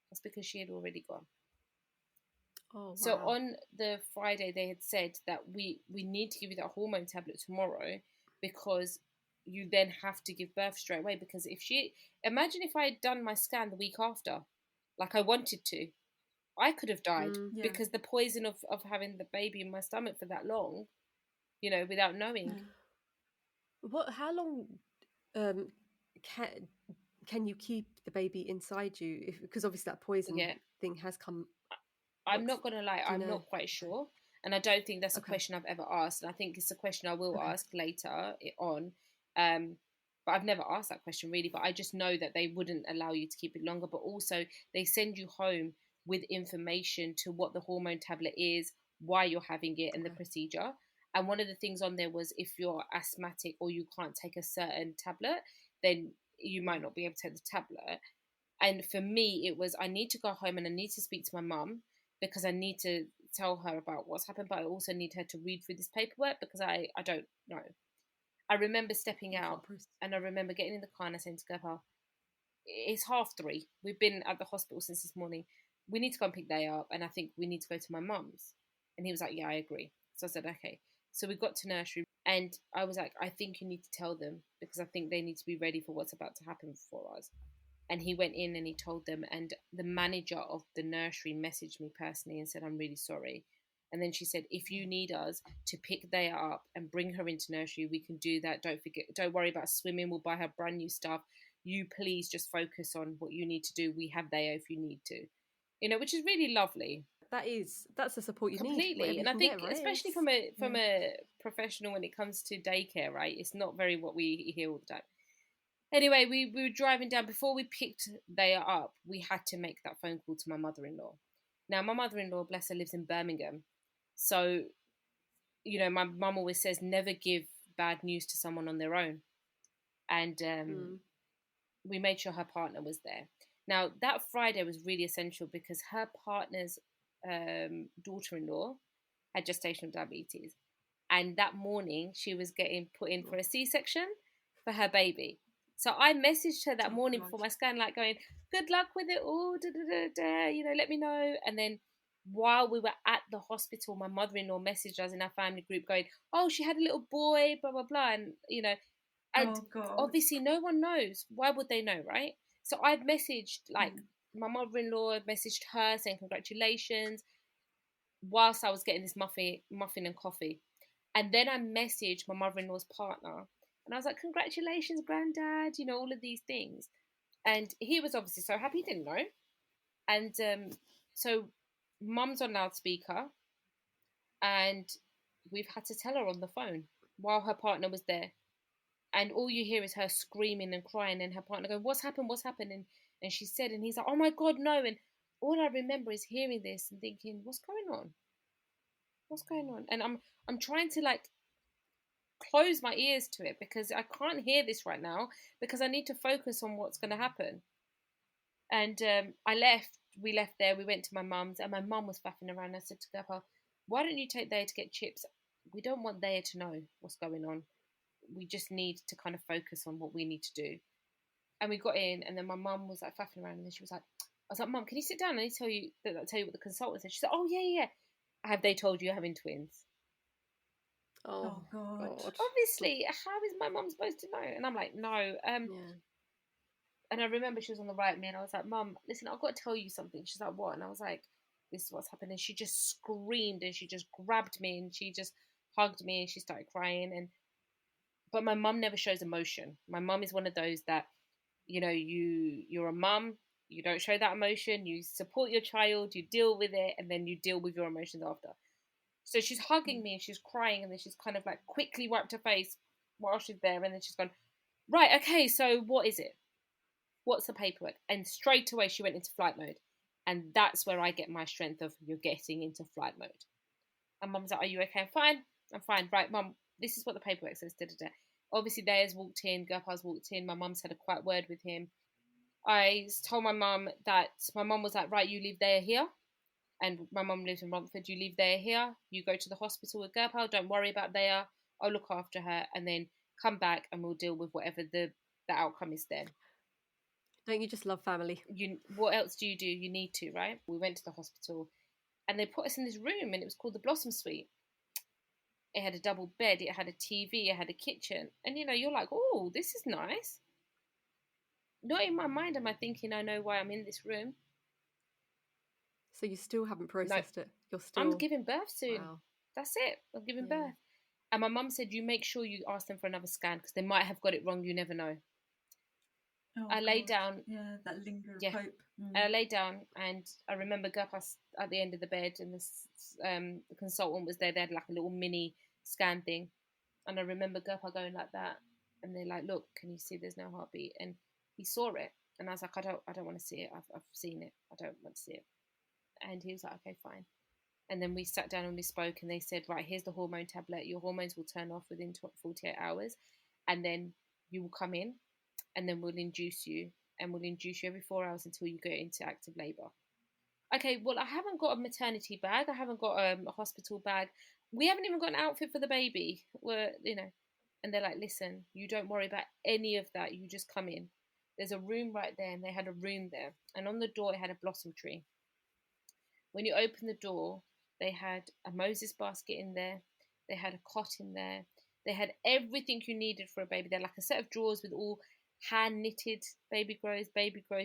that's because she had already gone. Oh, wow. So on the Friday, they had said that we need to give you that hormone tablet tomorrow because you then have to give birth straight away. Because imagine if I had done my scan the week after, like I wanted to, I could have died because the poison of having the baby in my stomach for that long, without knowing. How long can you keep the baby inside you? Because obviously that poison thing has come. I'm not going to lie, I'm not quite Okay. sure. And I don't think that's a Okay. question I've ever asked. And I think it's a question I will ask later on. But I've never asked that question really. But I just know that they wouldn't allow you to keep it longer. But also they send you home with information to what the hormone tablet is, why you're having it, and the procedure. And one of the things on there was if you're asthmatic or you can't take a certain tablet, then you might not be able to take the tablet. And for me, it was I need to go home and I need to speak to my mum because I need to tell her about what's happened, but I also need her to read through this paperwork because I don't know. I remember stepping out and I remember getting in the car and I saying to Grandpa, it's 3:30. We've been at the hospital since this morning. We need to go and pick Day up and I think we need to go to my mum's. And he was like, yeah, I agree. So I said, okay. So we got to nursery and I was like, I think you need to tell them because I think they need to be ready for what's about to happen for us. And he went in and he told them, and the manager of the nursery messaged me personally and said, I'm really sorry. And then she said, if you need us to pick Daya up and bring her into nursery, we can do that. Don't worry about swimming. We'll buy her brand new stuff. You please just focus on what you need to do. We have Daya if you need to, which is really lovely. That's the support you need completely. And I think get, right? Especially from a professional when it comes to daycare, right? It's not very what we hear all the time. Anyway, we were driving down. Before we picked Daya up, we had to make that phone call to my mother-in-law. Now, my mother-in-law, bless her, lives in Birmingham. So, my mum always says, never give bad news to someone on their own. And we made sure her partner was there. Now, that Friday was really essential because her partner's daughter-in-law had gestational diabetes. And that morning, she was getting put in for a C-section for her baby. So I messaged her that morning before my scan, like going, good luck with it all, let me know. And then while we were at the hospital, my mother-in-law messaged us in our family group going, oh, she had a little boy, blah, blah, blah. And, and obviously no one knows. Why would they know, right? So I've messaged, my mother-in-law messaged her saying congratulations whilst I was getting this muffin and coffee. And then I messaged my mother-in-law's partner. And I was like, congratulations, Granddad, all of these things. And he was obviously so happy, he didn't know. And so Mum's on loudspeaker. And we've had to tell her on the phone while her partner was there. And all you hear is her screaming and crying and her partner going, what's happened? And she said, and he's like, oh my God, no. And all I remember is hearing this and thinking, what's going on? What's going on? And I'm trying to close my ears to it because I can't hear this right now because I need to focus on what's going to happen. And we left there, we went to my mum's and my mum was faffing around. I said to Grandpa, why don't you take Daya to get chips? We don't want Daya to know what's going on. We just need to kind of focus on what we need to do. And we got in and then my mum was faffing around and then she was like, I was like, Mum, can you sit down and tell you what the consultant said? She said, oh yeah. Have they told you you're having twins? Oh God. Obviously, how is my mum supposed to know? And I'm like, no. And I remember she was on the right of me and I was like, Mum, listen, I've got to tell you something. She's like, what? And I was like, this is what's happened. And she just screamed and she just grabbed me and she just hugged me and she started crying. But my mum never shows emotion. My mum is one of those that, you're a mum, you don't show that emotion, you support your child, you deal with it, and then you deal with your emotions after. So she's hugging me and she's crying and then she's kind of quickly wiped her face while she's there and then she's gone, right, okay, so what is it? What's the paperwork? And straight away she went into flight mode. And that's where I get my strength of you're getting into flight mode. And Mum's like, are you okay? I'm fine. Right, Mum, this is what the paperwork says. Da-da-da. Obviously, Daya's walked in, Gurpa's walked in. My mum's had a quiet word with him. I told my mum that my mum was like, right, you leave Daya here. And my mum lives in Romford. You leave Daya here. You go to the hospital with Gurpa. Don't worry about Daya. I'll look after her. And then come back and we'll deal with whatever the outcome is then. Don't you just love family? What else do? You need to, right? We went to the hospital and they put us in this room and it was called the Blossom Suite. It had a double bed, it had a TV, it had a kitchen. And, you're like, oh, this is nice. Not in my mind am I thinking I know why I'm in this room. So you still haven't processed it? I'm giving birth soon. Wow. That's it. I'm giving birth. And my mum said, you make sure you ask them for another scan because they might have got it wrong. You never know. Oh, I lay God. down. Yeah, that linger of Yeah. hope. I lay down, and I remember Gurpas at the end of the bed, and the consultant was there. They had like a little mini scan thing, and I remember Gurpa going like that, and they're like, "Look, can you see? There's no heartbeat." And he saw it, and I was like, I don't want to see it. I've seen it. I don't want to see it." And he was like, "Okay, fine." And then we sat down and we spoke, and they said, "Right, here's the hormone tablet. Your hormones will turn off within 48 hours, and then you will come in, and then we'll induce you, and we'll induce you every 4 hours until you go into active labour." Okay, well, I haven't got a maternity bag. I haven't got a hospital bag. We haven't even got an outfit for the baby. And they're like, "Listen, you don't worry about any of that. You just come in. There's a room right there," and they had a room there, and on the door it had a blossom tree. When you open the door, they had a Moses basket in there. They had a cot in there. They had everything you needed for a baby. They're like a set of drawers with all hand knitted baby grows,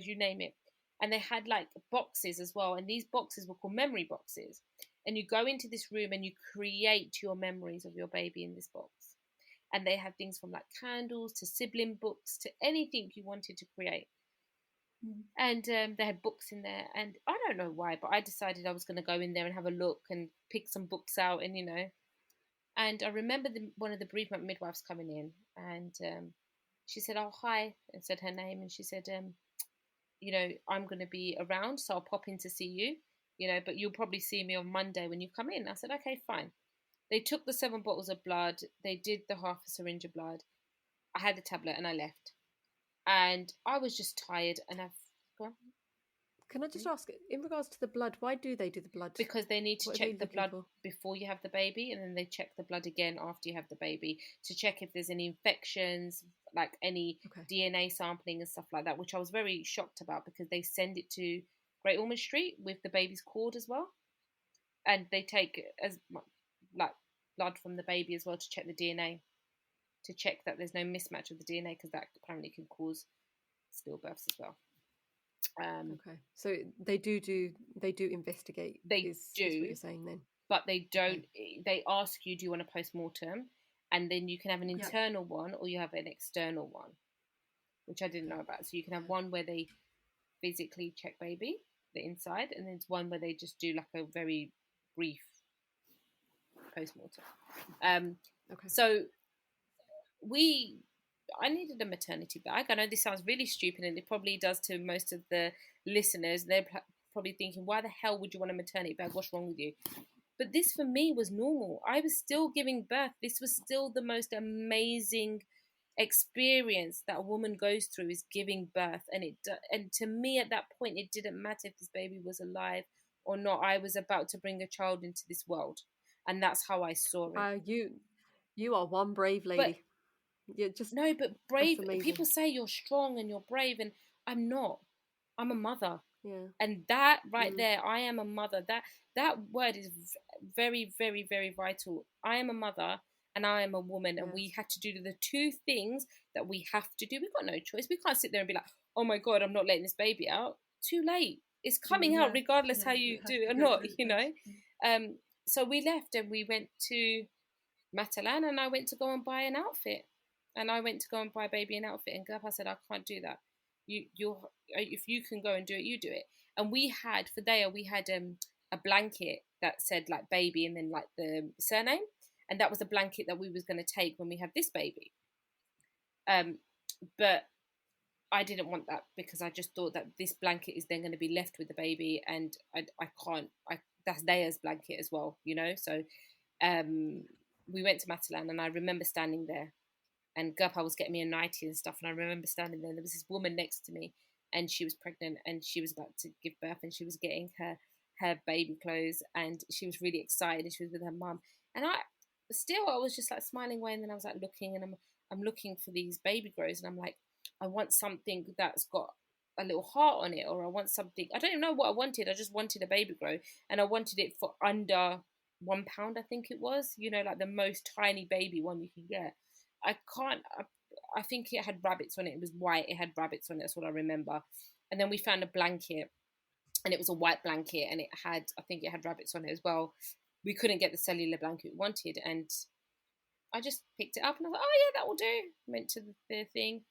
you name it. And they had like boxes as well. And these boxes were called memory boxes. And you go into this room and you create your memories of your baby in this box. And they had things from like candles to sibling books to anything you wanted to create. And they had books in there, and I don't know why, but I decided I was going to go in there and have a look and pick some books out, and and I remember one of the bereavement midwives coming in, and she said, "Oh, hi," and said her name, and she said, "I'm going to be around, so I'll pop in to see you, but you'll probably see me on Monday when you come in." I said, "Okay, fine." They took the 7 bottles of blood, they did the half a syringe of blood, I had the tablet, and I left. And I was just tired, and go on. Can I just ask, in regards to the blood, why do they do the blood? Because they need to What are they check the looking blood for? before you have the baby, and then they check the blood again after you have the baby to check if there's any infections, like any Okay. DNA sampling and stuff like that, which I was very shocked about because they send it to Great Ormond Street with the baby's cord as well, and they take as like blood from the baby as well to check the DNA, to check that there's no mismatch of the DNA, because that apparently can cause stillbirths as well. Okay, so they do investigate. They is do, what you're saying then? but they don't. Okay. They ask you, do you want a post-mortem, and then you can have an internal one or you have an external one, which I didn't know about. So you can have one where they physically check baby, the inside, and then it's one where they just do like a very brief post-mortem. Okay. So I needed a maternity bag. I know this sounds really stupid, and it probably does to most of the listeners. They're probably thinking, why the hell would you want a maternity bag? What's wrong with you? But this for me was normal. I was still giving birth. This was still the most amazing experience that a woman goes through, is giving birth. And to me at that point, it didn't matter if this baby was alive or not. I was about to bring a child into this world, and that's how I saw it. You are one brave lady. But brave. People amazing. say you're strong and you're brave, and I'm not. I'm a mother. Yeah. And that right there, I am a mother. That word is very, very, very vital. I am a mother and I am a woman, and we had to do the 2 things that we have to do. We've got no choice. We can't sit there and be like, "Oh my God, I'm not letting this baby out." Too late. It's coming out regardless how you do it or not, So we left and we went to Matalan, and I went to go and buy an outfit. And I went to go and buy baby an outfit, and Gurpa said, "I can't do that. If you can go and do it, you do it." And we had a blanket that said like baby and then like the surname, and that was the blanket that we was going to take when we had this baby. But I didn't want that, because I just thought that this blanket is then going to be left with the baby, and I can't. That's Daya's blanket as well, So we went to Matalan, and I remember standing there, and Gurpa was getting me a nightie and stuff, and I remember standing there, and there was this woman next to me, and she was pregnant, and she was about to give birth, and she was getting her baby clothes, and she was really excited, and she was with her mum, and I was just like smiling away, and then I was like looking, and I'm looking for these baby grows, and I'm like, I want something that's got a little heart on it, or I want something, I don't even know what I wanted. I just wanted a baby grow, and I wanted it for under £1, I think it was, like the most tiny baby one you can get. I think it had rabbits on it. It was white. It had rabbits on it. That's what I remember. And then we found a blanket, and it was a white blanket, and I think it had rabbits on it as well. We couldn't get the cellular blanket we wanted, and I just picked it up, and I was like, "Oh yeah, that will do." Went to the thing,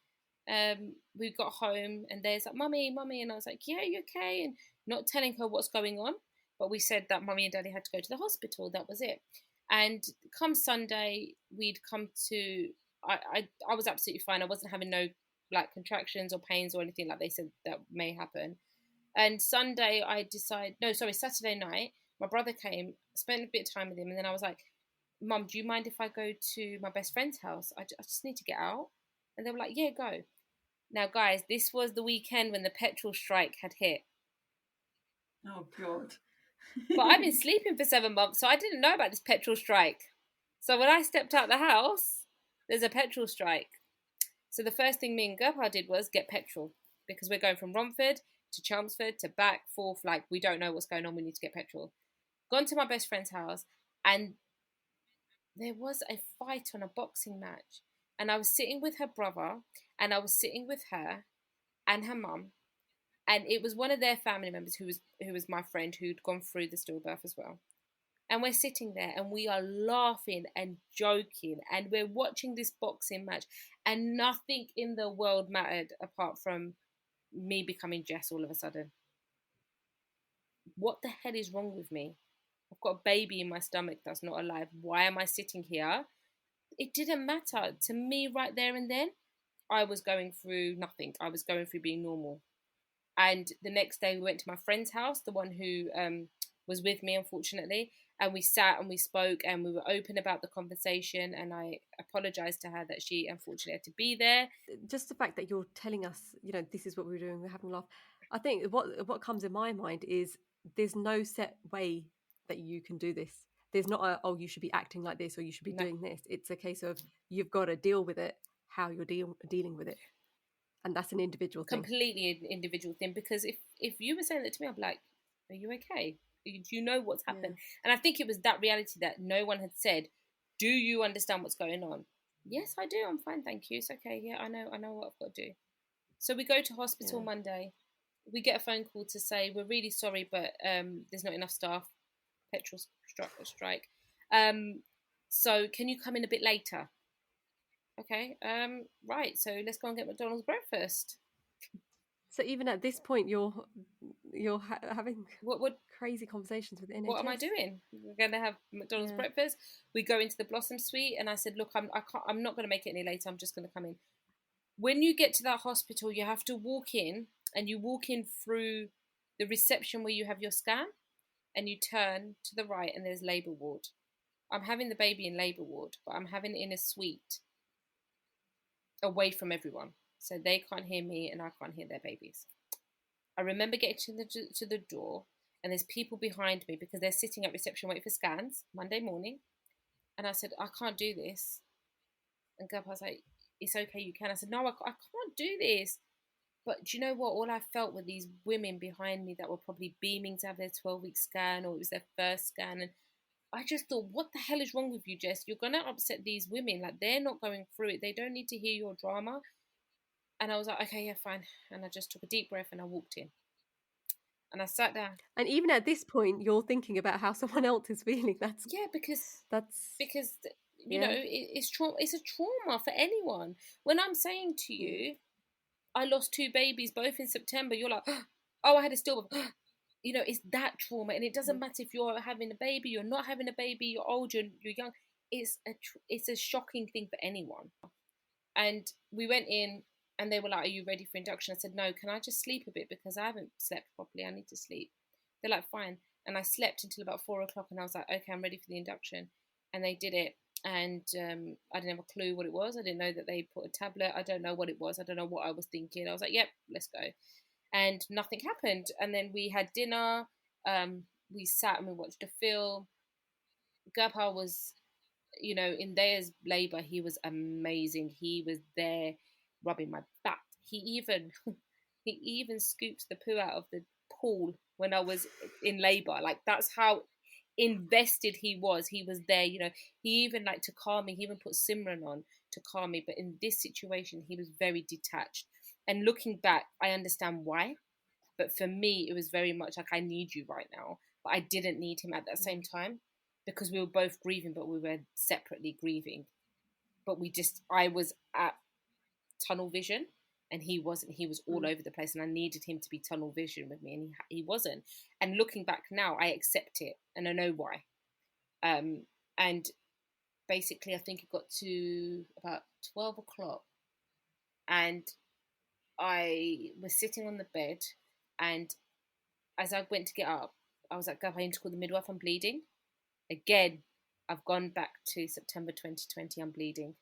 We got home and there's like, mummy, and I was like, yeah, you okay? And not telling her what's going on, but we said that mummy and daddy had to go to the hospital. That was it. And come Sunday, we'd come to. I was absolutely fine. I wasn't having no like contractions or pains or anything like they said that may happen. And Sunday, Saturday night, my brother came, spent a bit of time with him, and then I was like, Mum, do you mind if I go to my best friend's house? I just need to get out. And they were like, yeah, go. Now, guys, this was the weekend when the petrol strike had hit. Oh, God. But I've been sleeping for 7 months, so I didn't know about this petrol strike. So when I stepped out the house, there's a petrol strike. So the first thing me and Gerhard did was get petrol, because we're going from Romford to Chelmsford to back, forth. Like, we don't know what's going on. We need to get petrol. Gone to my best friend's house, and there was a fight on a boxing match. And I was sitting with her brother, and I was sitting with her and her mum. And it was one of their family members who was my friend who'd gone through the stillbirth as well. And we're sitting there and we are laughing and joking and we're watching this boxing match and nothing in the world mattered apart from me becoming Jess all of a sudden. What the hell is wrong with me? I've got a baby in my stomach that's not alive. Why am I sitting here? It didn't matter to me right there and then. I was going through nothing. I was going through being normal. And the next day we went to my friend's house, the one who was with me, unfortunately. And we sat and we spoke and we were open about the conversation. And I apologised to her that she unfortunately had to be there. Just the fact that you're telling us, this is what we're doing, we're having a laugh. I think what comes in my mind is there's no set way that you can do this. There's not you should be acting like this or you should be doing this. It's a case of you've got to deal with it, how you're dealing with it. And that's an individual thing. Completely an individual thing. Because if you were saying that to me, I'd be like, are you okay? Do you know what's happened? Yeah. And I think it was that reality that no one had said, do you understand what's going on? Yes, I do. I'm fine, thank you. It's okay. Yeah, I know what I've got to do. So we go to hospital Monday. We get a phone call to say, we're really sorry, but there's not enough staff. Petrol strike. So can you come in a bit later? Okay, right. So let's go and get McDonald's breakfast. So even at this point, you're having what crazy conversations with the NHS. What am I doing? We're going to have McDonald's breakfast. We go into the Blossom Suite, and I said, "Look, I'm not going to make it any later. I'm just going to come in." When you get to that hospital, you have to walk in, and you walk in through the reception where you have your scan, and you turn to the right, and there's labour ward. I'm having the baby in labour ward, but I'm having it in a suite, away from everyone. So they can't hear me and I can't hear their babies. I remember getting to the door and there's people behind me because they're sitting at reception waiting for scans Monday morning. And I said, I can't do this. And Gab was like, it's okay, you can. I said, no, I can't do this. But do you know what? All I felt were these women behind me that were probably beaming to have their 12-week scan, or it was their first scan. And I just thought, what the hell is wrong with you, Jess? You're going to upset these women. Like, they're not going through it. They don't need to hear your drama. And I was like, okay, yeah, fine. And I just took a deep breath and I walked in. And I sat down. And even at this point, you're thinking about how someone else is feeling. Because you know, it's a trauma for anyone. When I'm saying to you, I lost 2 babies, both in September, you're like, oh, I had a stillbirth. You know, it's that trauma. And it doesn't matter if you're having a baby, you're not having a baby, you're old, you're young. It's a shocking thing for anyone. And we went in and they were like, are you ready for induction? I said, no, can I just sleep a bit because I haven't slept properly. I need to sleep. They're like, fine. And I slept until about 4 o'clock and I was like, okay, I'm ready for the induction. And they did it. And I didn't have a clue what it was. I didn't know that they put a tablet. I don't know what it was. I don't know what I was thinking. I was like, yep, let's go. And nothing happened. And then we had dinner. We sat and we watched a film. Gabha was, you know, in Daya's labour, he was amazing. He was there rubbing my back. He even scooped the poo out of the pool when I was in labour. Like, that's how invested he was. He was there, you know. He even, like, to calm me, he even put Simran on to calm me. But in this situation, he was very detached. And looking back, I understand why. But for me, it was very much like, I need you right now. But I didn't need him at that same time because we were both grieving, but we were separately grieving. But I was at tunnel vision. and he wasn't. He was all over the place, and I needed him to be tunnel vision with me, and he wasn't. And looking back now, I accept it, and I know why. And basically, I think it got to about 12 o'clock, and I was sitting on the bed, and as I went to get up, I was like, "Go, I need to call the midwife. I'm bleeding." Again, I've gone back to September 2020. I'm bleeding.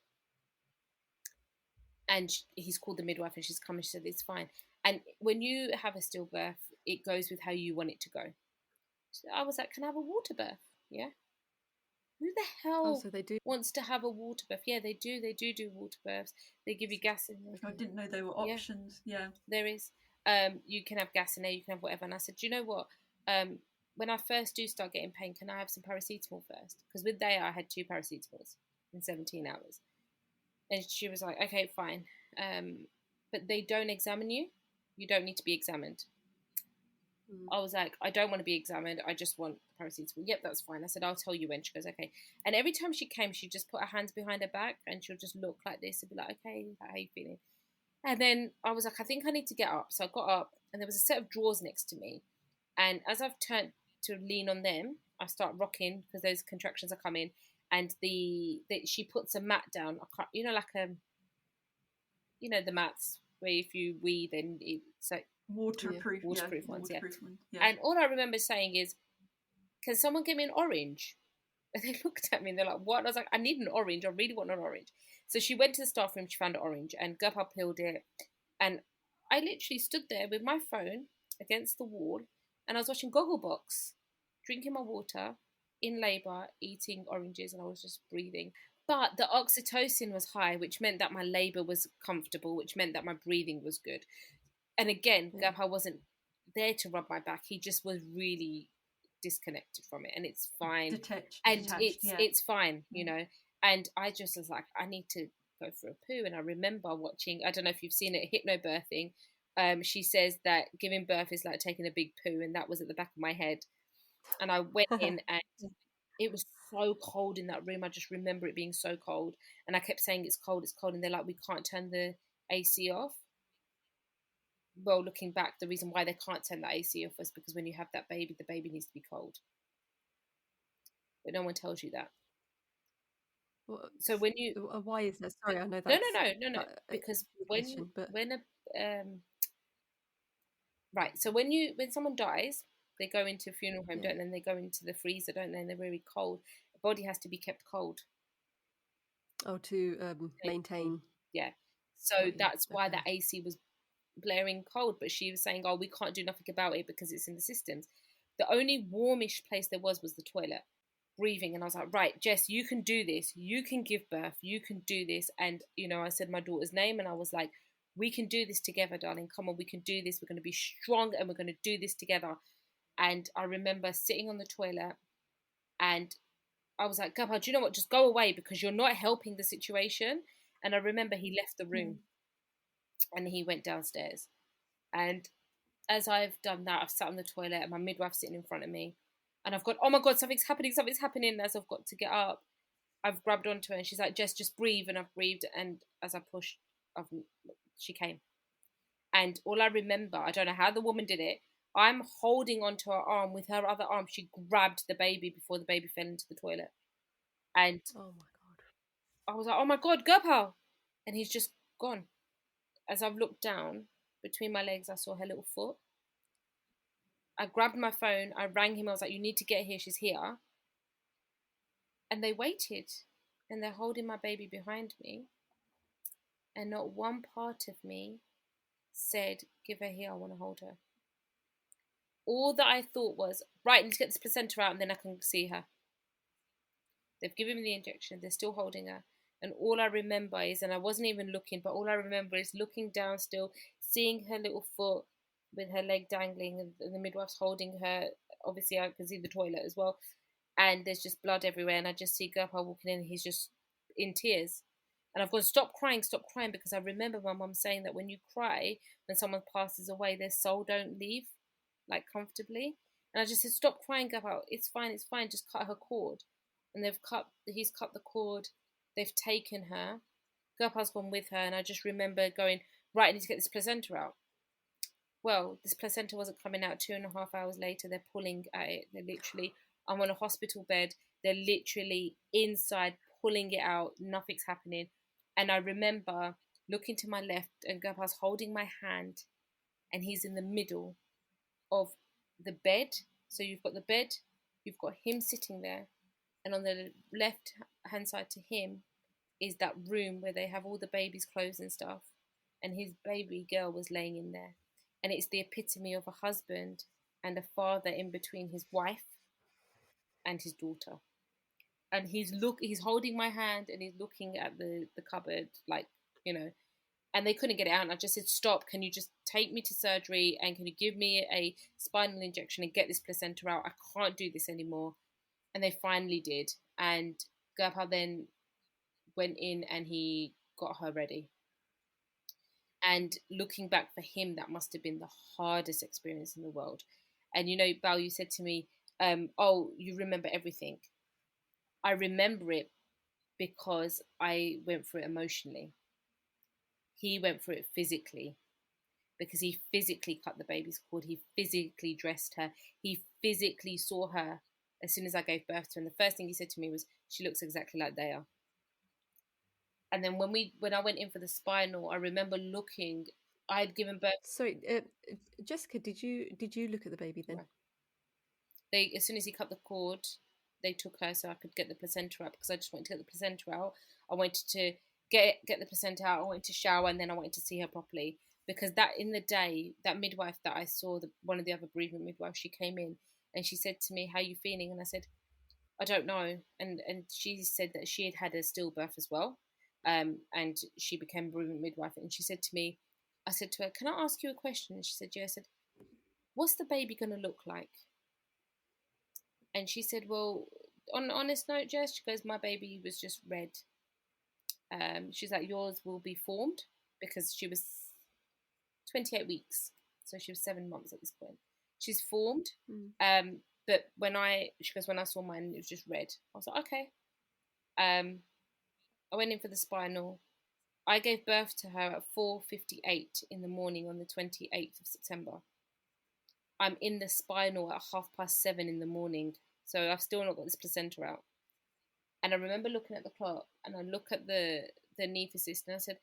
And he's called the midwife, and she's come and she said, it's fine. And when you have a stillbirth, it goes with how you want it to go. So I was like, can I have a water birth? Yeah. Who the hell so they do. wants to have a water birth? Yeah, they do. They do water births. They give you gas in there. I didn't know there were options. Yeah. There is. You can have gas in there, you can have whatever. And I said, do you know what? When I first do start getting pain, can I have some paracetamol first? Because with Daya, I had 2 paracetamols in 17 hours. And she was like, okay, fine. But they don't examine you. You don't need to be examined. I was like, I don't want to be examined. I just want paracetamol. Yep, that's fine. I said, I'll tell you when. She goes, okay. And every time she came, she'd just put her hands behind her back and she'll just look like this and be like, okay, how are you feeling? And then I was like, I think I need to get up. So I got up and there was a set of drawers next to me. And as I've turned to lean on them, I start rocking because those contractions are coming. And she puts a mat down. The mats where if you wee, then it's like waterproof ones. Waterproof one, yeah. And all I remember saying is, "Can someone give me an orange?" And they looked at me and they're like, "What?" And I was like, "I need an orange. I really want an orange." So she went to the staff room. She found an orange and Guppa peeled it. And I literally stood there with my phone against the wall, and I was watching Gogglebox, drinking my water, in labour, eating oranges, and I was just breathing. But the oxytocin was high, which meant that my labour was comfortable, which meant that my breathing was good. And again, Gabha wasn't there to rub my back. He just was really disconnected from it, and it's fine. Detached, it's fine, you know. And I just was like, I need to go for a poo. And I remember watching, I don't know if you've seen it, hypnobirthing. She says that giving birth is like taking a big poo, and that was at the back of my head. And I went in and it was so cold in that room. I just remember it being so cold. And I kept saying, it's cold. And they're like, we can't turn the AC off. Well, looking back, the reason why they can't turn the AC off is because when you have that baby, the baby needs to be cold. But no one tells you that. Well, so when you... why is that? Sorry, I know that. No. Because right. So when someone dies, they go into a funeral home, don't they? And they go into the freezer, don't they? And they're very cold. The body has to be kept cold. Oh, to maintain. Yeah. So that's why the AC was blaring cold. But she was saying, oh, we can't do nothing about it because it's in the systems. The only warmish place there was the toilet, breathing. And I was like, right, Jess, you can do this. You can give birth. You can do this. And, you know, I said my daughter's name and I was like, we can do this together, darling. Come on, we can do this. We're going to be strong and we're going to do this together. And I remember sitting on the toilet and I was like, Gabba, do you know what? Just go away because you're not helping the situation. And I remember he left the room and he went downstairs. And as I've done that, I've sat on the toilet and my midwife's sitting in front of me. And I've gone, oh my God, something's happening. And as I've got to get up, I've grabbed onto her and she's like, Jess, just breathe. And I've breathed. And as I pushed, she came. And all I remember, I don't know how the woman did it, I'm holding onto her arm. With her other arm, she grabbed the baby before the baby fell into the toilet. And oh my God, I was like, oh my God, Gabha. And he's just gone. As I've looked down between my legs, I saw her little foot. I grabbed my phone. I rang him. I was like, you need to get here. She's here. And they waited. And they're holding my baby behind me. And not one part of me said, give her here. I want to hold her. All that I thought was, right, let's get this placenta out and then I can see her. They've given me the injection. They're still holding her. And all I remember is, and I wasn't even looking, but all I remember is looking down still, seeing her little foot with her leg dangling and the midwife's holding her. Obviously, I can see the toilet as well. And there's just blood everywhere. And I just see Gurpa walking in and he's just in tears. And I've gone, stop crying, because I remember my mum saying that when you cry, when someone passes away, their soul don't leave, like, comfortably. And I just said, stop crying, Gurpa. It's fine, just cut her cord. And he's cut the cord. They've taken her. Gurpa's gone with her. And I just remember going, right, I need to get this placenta out. Well, this placenta wasn't coming out. 2.5 hours later, they're pulling at it. They're literally, I'm on a hospital bed. They're literally inside pulling it out. Nothing's happening. And I remember looking to my left and Gabha's holding my hand, and he's in the middle of the bed. So you've got the bed, you've got him sitting there, and on the left hand side to him is that room where they have all the baby's clothes and stuff, and his baby girl was laying in there. And it's the epitome of a husband and a father in between his wife and his daughter. And he's holding my hand and he's looking at the cupboard, like, you know, and they couldn't get it out. And I just said, stop, can you just take me to surgery and can you give me a spinal injection and get this placenta out? I can't do this anymore. And they finally did. And Gurpal then went in and he got her ready. And looking back for him, that must have been the hardest experience in the world. And, you know, Bal, you said to me, oh, you remember everything. I remember it because I went through it emotionally. He went through it physically because he physically cut the baby's cord. He physically dressed her. He physically saw her as soon as I gave birth to her. And the first thing he said to me was, she looks exactly like Daya. And then when I went in for the spinal, I remember looking. I had given birth. So, Jessica, did you look at the baby then? Right. As soon as he cut the cord, they took her so I could get the placenta out because I just wanted to get the placenta out. I wanted to get the placenta out. I wanted to shower and then I wanted to see her properly because that in the day, that midwife that I saw, one of the other bereavement midwives, she came in and she said to me, "How are you feeling?" And I said, "I don't know." And she said that she had a stillbirth as well. And she became a bereavement midwife. And she said to me, I said to her, "Can I ask you a question?" And she said, "Yeah." I said, "What's the baby going to look like?" And she said, "Well, on an honest note, Jess," she goes, "my baby was just red." She's like, "Yours will be formed," because she was 28 weeks. So she was 7 months at this point. She's formed. But she goes, when I saw mine, it was just red. I was like, okay. I went in for the spinal. I gave birth to her at 4:58 in the morning on the 28th of September. I'm in the spinal at 7:30 in the morning. So I've still not got this placenta out. And I remember looking at the clock and I look at the anaesthetist and I said,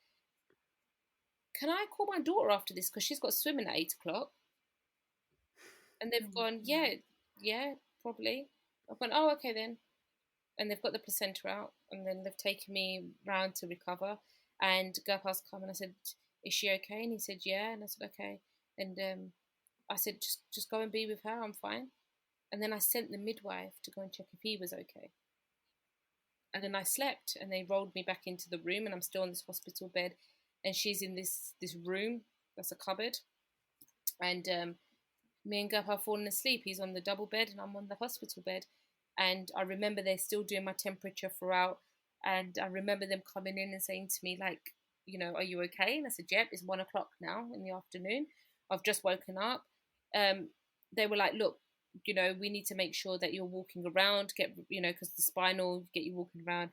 "Can I call my daughter after this? Because she's got swimming at 8 o'clock. And they've gone, yeah, probably. I've gone, oh, okay then. And they've got the placenta out and then they've taken me round to recover. And Gurpal's come and I said, "Is she okay?" And he said, "Yeah." And I said, "Okay." And I said, just go and be with her. I'm fine. And then I sent the midwife to go and check if he was okay. And then I slept and they rolled me back into the room and I'm still on this hospital bed and she's in this room that's a cupboard. And me and Gurpal have fallen asleep. He's on the double bed and I'm on the hospital bed. And I remember they're still doing my temperature throughout. And I remember them coming in and saying to me, like, you know, "Are you okay?" And I said, "Yep, it's 1 o'clock now in the afternoon. I've just woken up." They were like, "Look, you know, we need to make sure that you're walking around, because the spinal, get you walking around."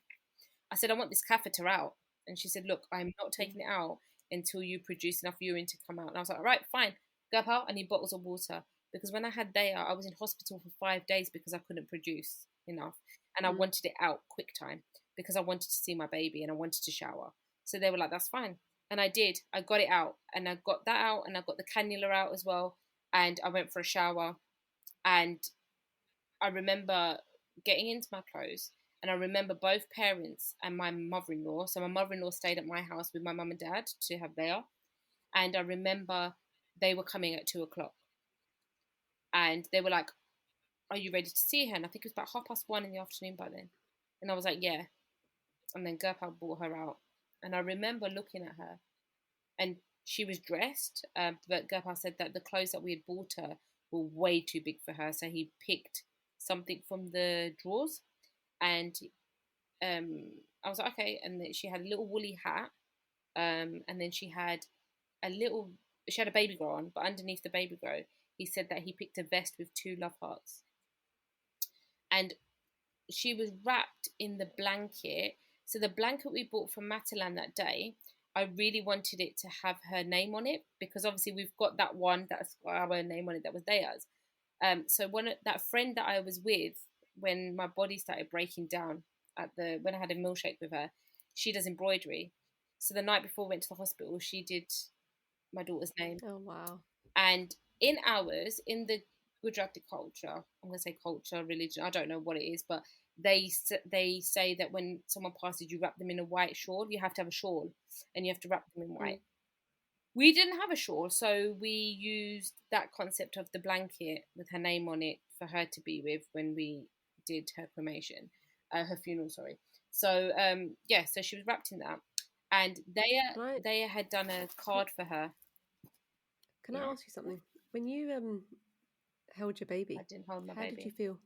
I said, "I want this catheter out." And she said, "Look, I'm not taking it out until you produce enough urine to come out." And I was like, "All right, fine. Gurpal, I need bottles of water." Because when I had Daya, I was in hospital for 5 days because I couldn't produce enough. And I wanted it out quick time because I wanted to see my baby and I wanted to shower. So they were like, "That's fine." And I did. I got it out. And I got that out and I got the cannula out as well. And I went for a shower. And I remember getting into my clothes. And I remember both parents and my mother-in-law. So my mother-in-law stayed at my house with my mum and dad to have Daya. And I remember they were coming at 2 o'clock. And they were like, "Are you ready to see her?" And I think it was about 1:30 in the afternoon by then. And I was like, "Yeah." And then Gurpal brought her out. And I remember looking at her. And she was dressed. But Gurpal said that the clothes that we had bought her were way too big for her. So he picked something from the drawers. And I was like, okay. And then she had a little woolly hat. And then she had a baby grow on. But underneath the baby grow, he said that he picked a vest with 2 love hearts. And she was wrapped in the blanket. So the blanket we bought from Matalan that day I really wanted it to have her name on it, because obviously we've got that one that's got our name on it that was theirs. So that friend that I was with when my body started breaking down when I had a milkshake with her, she does embroidery. So the night before we went to the hospital, she did my daughter's name. Oh, wow. And in the Gujarati culture, I'm going to say culture, religion, I don't know what it is, but they say that when someone passes, you wrap them in a white shawl. You have to have a shawl, and you have to wrap them in white. We didn't have a shawl, so we used that concept of the blanket with her name on it for her to be with when we did her cremation, her funeral, sorry. So so she was wrapped in that, and they had done a card for her. Can I ask you something? When you held your baby, I didn't hold my how baby. did you feel?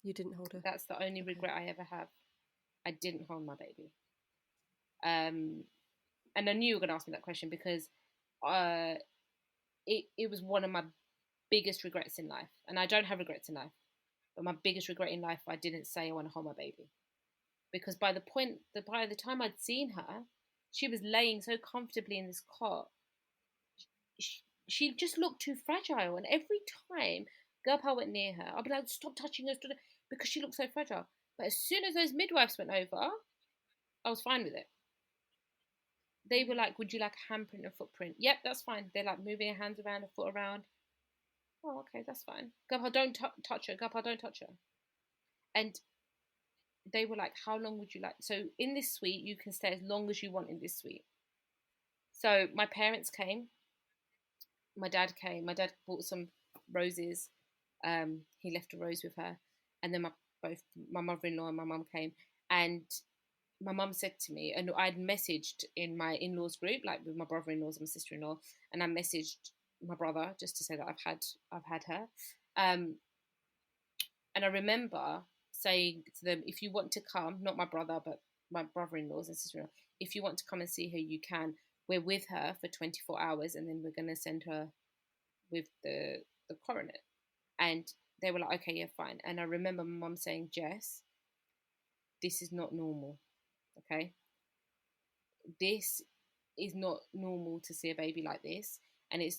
You didn't hold her? That's the only regret I ever have. I didn't hold my baby. And I knew you were going to ask me that question, because it was one of my biggest regrets in life. And I don't have regrets in life, but my biggest regret in life, I didn't say I want to hold my baby. Because by the time I'd seen her, she was laying so comfortably in this cot. She just looked too fragile. And every time Girl Pal went near her, I'd be like, stop touching her, because she looked so fragile. But as soon as those midwives went over, I was fine with it. They were like, would you like a handprint and footprint? Yep, that's fine. They're like moving her hands around, her foot around. Oh, okay, that's fine. Girl Pal, don't touch her. Girl Pal, don't touch her. And they were like, how long would you like? So in this suite, you can stay as long as you want in this suite. So my parents came. My dad came. My dad bought some roses. He left a rose with her. And then both my mother-in-law and my mum came. And my mum said to me, and I'd messaged in my in-laws group, like with my brother-in-laws and my sister-in-law, and I messaged my brother just to say that I've had her. And I remember saying to them, if you want to come, not my brother, but my brother-in-laws and sister-in-law, if you want to come and see her, you can. We're with her for 24 hours, and then we're going to send her with the coronet. And they were like, okay, yeah, fine. And I remember my mum saying, Jess, this is not normal, okay? This is not normal to see a baby like this, and it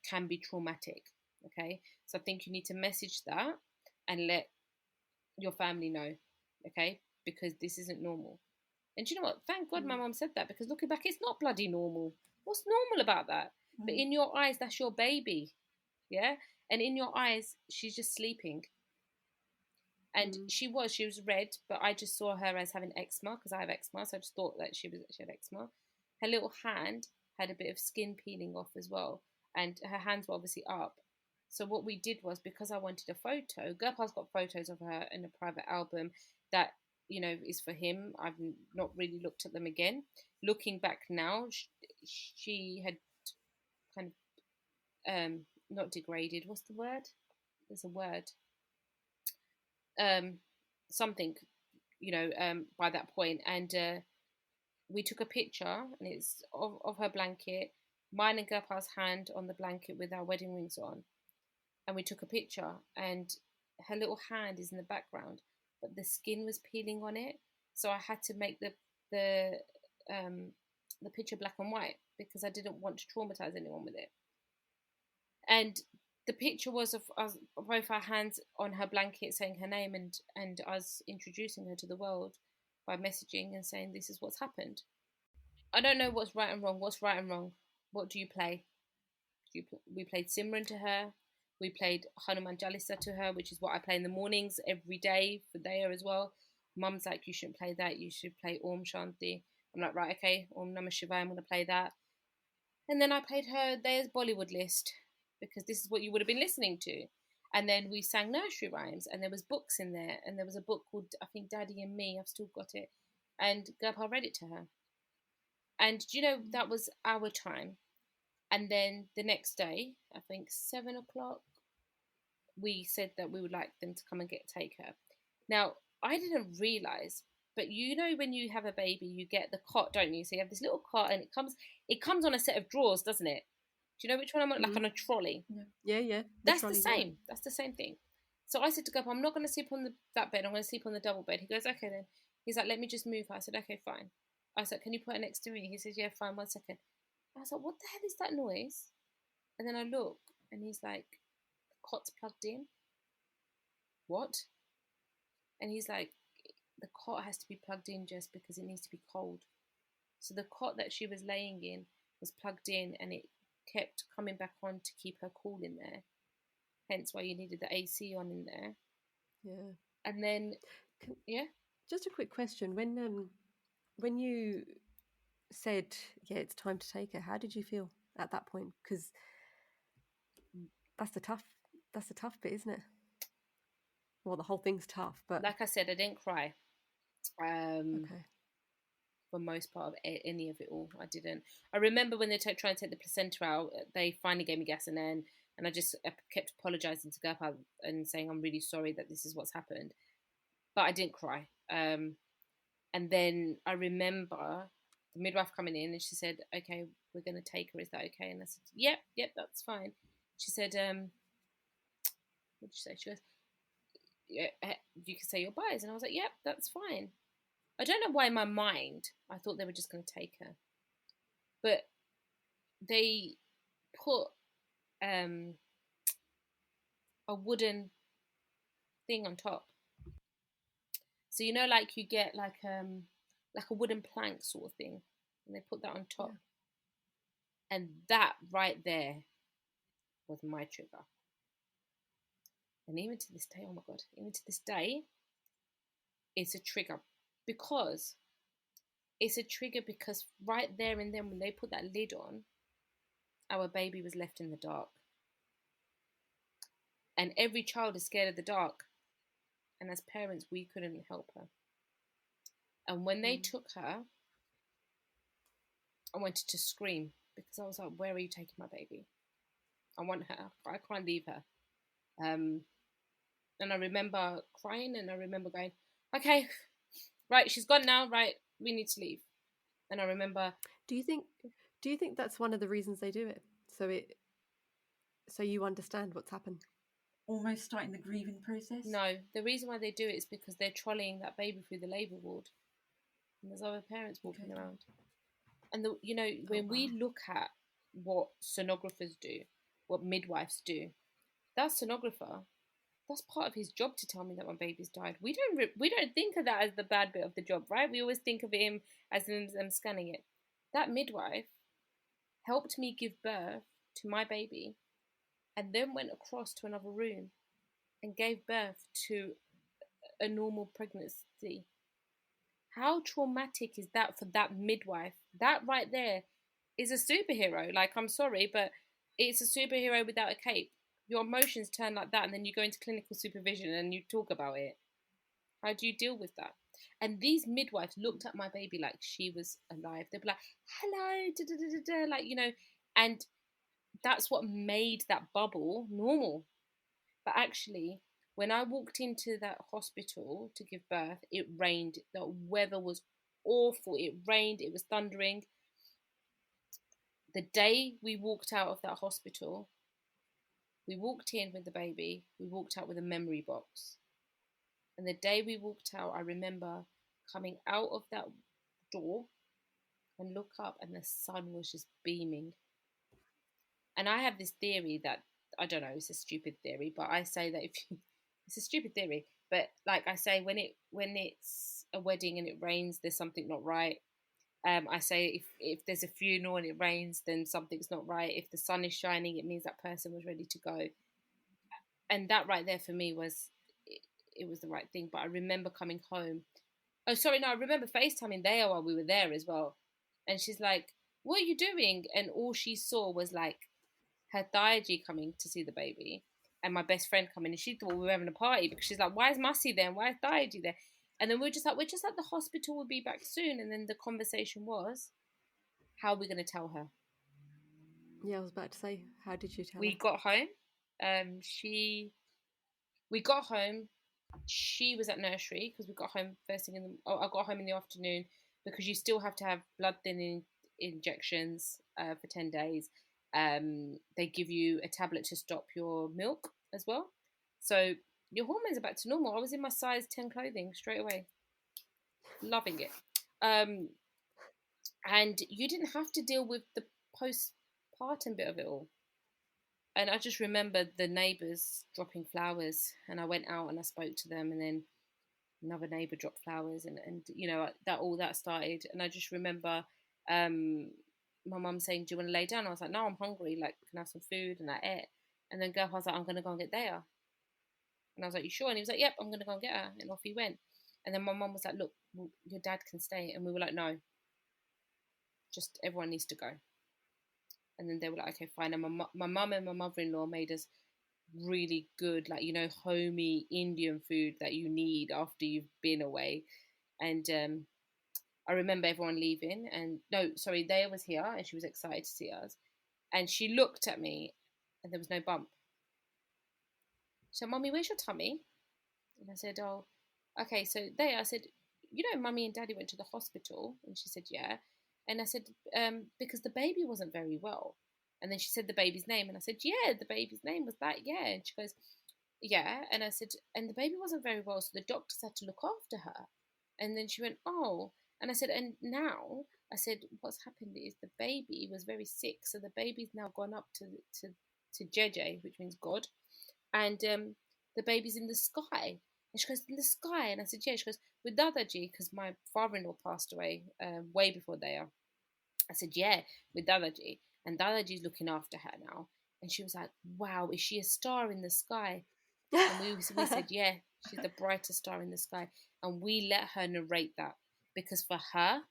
can be traumatic, okay? So I think you need to message that and let your family know, okay? Because this isn't normal. And do you know what? Thank God my mum said that, because looking back, it's not bloody normal. What's normal about that? But in your eyes, that's your baby, yeah? And in your eyes, she's just sleeping. And she was red, but I just saw her as having eczema, because I have eczema, so I just thought that she had eczema. Her little hand had a bit of skin peeling off as well, and her hands were obviously up. So what we did was, because I wanted a photo, Gurpal's got photos of her in a private album that, you know, is for him. I've not really looked at them again. Looking back now, she had kind of not degraded. What's the word? There's a word. Something, you know, by that point. And we took a picture, and it's of her blanket, mine and Gurpal's hand on the blanket with our wedding rings on. And we took a picture, and her little hand is in the background, but the skin was peeling on it. So I had to make the picture black and white, because I didn't want to traumatize anyone with it. And the picture was of both our hands on her blanket saying her name, and us introducing her to the world by messaging and saying, this is what's happened. I don't know what's right and wrong. What's right and wrong? What do you play? We played Simran to her. We played Hanuman Jalisa to her, which is what I play in the mornings every day for Daya as well. Mum's like, you shouldn't play that. You should play Om Shanti. I'm like, right, okay, Om Namah Shivaya, I'm going to play that. And then I played her Daya's Bollywood list, because this is what you would have been listening to. And then we sang nursery rhymes, and there was books in there, and there was a book called, I think, Daddy and Me. I've still got it. And Gurpal read it to her. And you know, that was our time. And then the next day, I think 7 o'clock, we said that we would like them to come and take her. Now, I didn't realise, but you know, when you have a baby, you get the cot, don't you? So you have this little cot, and it comes on a set of drawers, doesn't it? Do you know which one I'm on? Like on a trolley. Yeah. That's the same. Yeah. That's the same thing. So I said to Gub, I'm not going to sleep on that bed. I'm going to sleep on the double bed. He goes, okay then. He's like, let me just move her. I said, okay, fine. I was like, can you put her next to me? He says, yeah, fine, 1 second. I was like, what the hell is that noise? And then I look, and he's like, the cot's plugged in. What? And he's like, the cot has to be plugged in just because it needs to be cold. So the cot that she was laying in was plugged in, and it kept coming back on to keep her cool in there. Hence why you needed the AC on in there. Yeah. And then, yeah. Just a quick question: when you said, "Yeah, it's time to take her," how did you feel at that point? Because that's the tough bit, isn't it? Well, the whole thing's tough, but like I said, I didn't cry. okay. For most part of any of it all, I didn't. I remember when they trying to take the placenta out, they finally gave me gas, and I just kept apologising to Gerpa and saying I'm really sorry that this is what's happened, but I didn't cry. And then I remember the midwife coming in, and she said, "Okay, we're going to take her. Is that okay?" And I said, "Yep, that's fine." She said, "What did she say?" She goes, "Yeah, you can say your byes," and I was like, "Yep, that's fine." I don't know why in my mind I thought they were just going to take her, but they put a wooden thing on top. So you know, like you get like a wooden plank sort of thing, and they put that on top, and that right there was my trigger. And even to this day, oh my god, even to this day, it's a trigger because right there and then when they put that lid on, our baby was left in the dark. And every child is scared of the dark. And as parents, we couldn't help her. And when they took her, I wanted to scream because I was like, where are you taking my baby? I want her. I can't leave her. And I remember crying, and I remember going, okay, right, she's gone now, right, we need to leave. And I remember... Do you think that's one of the reasons they do it? So you understand what's happened? Almost starting the grieving process? No, the reason why they do it is because they're trolleying that baby through the labour ward. And there's other parents walking around. And, when we look at what sonographers do, what midwives do, that sonographer, that's part of his job to tell me that my baby's died. We don't think of that as the bad bit of the job, right? We always think of him as them scanning it. That midwife helped me give birth to my baby and then went across to another room and gave birth to a normal pregnancy. How traumatic is that for that midwife? That right there is a superhero. Like, I'm sorry, but it's a superhero without a cape. Your emotions turn like that, and then you go into clinical supervision and you talk about it. How do you deal with that? And these midwives looked at my baby like she was alive. They'd be like, hello, da, da, da, da, da, like, and that's what made that bubble normal. But actually, when I walked into that hospital to give birth, it rained. The weather was awful. It rained. It was thundering. The day we walked out of that hospital, we walked in with the baby. We walked out with a memory box. And the day we walked out, I remember coming out of that door and look up, and the sun was just beaming. And I have this theory that, I don't know, it's a stupid theory, but I say that it's a stupid theory, but like I say, when it's a wedding and it rains, there's something not right. I say if there's a funeral and it rains, then something's not right. If the sun is shining, it means that person was ready to go. And that right there for me it was the right thing. But I remember coming home. Oh, sorry, no, I remember FaceTiming there while we were there as well. And she's like, what are you doing? And all she saw was like her Diagy coming to see the baby and my best friend coming, and she thought we were having a party because she's like, why is Massey there? And why is Diagy there? And then we're just at the hospital, we'll be back soon. And then the conversation was, how are we going to tell her? Yeah, I was about to say, how did you tell her? We got home. We got home. She was at nursery because we got home first thing I got home in the afternoon because you still have to have blood thinning injections for 10 days. They give you a tablet to stop your milk as well. So your hormones are back to normal. I was in my size 10 clothing straight away. Loving it. And you didn't have to deal with the postpartum bit of it all. And I just remember the neighbours dropping flowers, and I went out and I spoke to them, and then another neighbour dropped flowers, and that all that started. And I just remember my mum saying, "Do you want to lay down?" I was like, "No, I'm hungry. Like, can I have some food?" And I ate. And then Girl was like, "I'm gonna go and get Daya." And I was like, "You sure?" And he was like, "Yep, I'm gonna go and get her." And off he went. And then my mum was like, "Look, your dad can stay." And we were like, "No, just everyone needs to go." And then they were like, "Okay, fine." And my mum and my mother-in-law made us really good, like, homey Indian food that you need after you've been away. And I remember everyone leaving, and no, sorry, Daya was here and she was excited to see us. And she looked at me and there was no bump. So, "Mummy, where's your tummy?" And I said, "Oh, okay." So Daya, I said, Mummy and Daddy went to the hospital. And she said, "Yeah." And I said, because the baby wasn't very well. And then she said the baby's name. And I said, "Yeah, the baby's name was that, yeah." And she goes, "Yeah." And I said, "And the baby wasn't very well, so the doctors had to look after her." And then she went, "Oh." And I said, "And now," I said, "what's happened is the baby was very sick, so the baby's now gone up to Jeje, which means God, and the baby's in the sky." And she goes, "In the sky?" And I said, "Yeah." She goes, "With Dadaji," because my father-in-law passed away way before they are. I said, "Yeah, with Dadaji." And Dadaji's looking after her now. And she was like, "Wow, is she a star in the sky?" And we said, "Yeah, she's the brightest star in the sky." And we let her narrate that, because for her,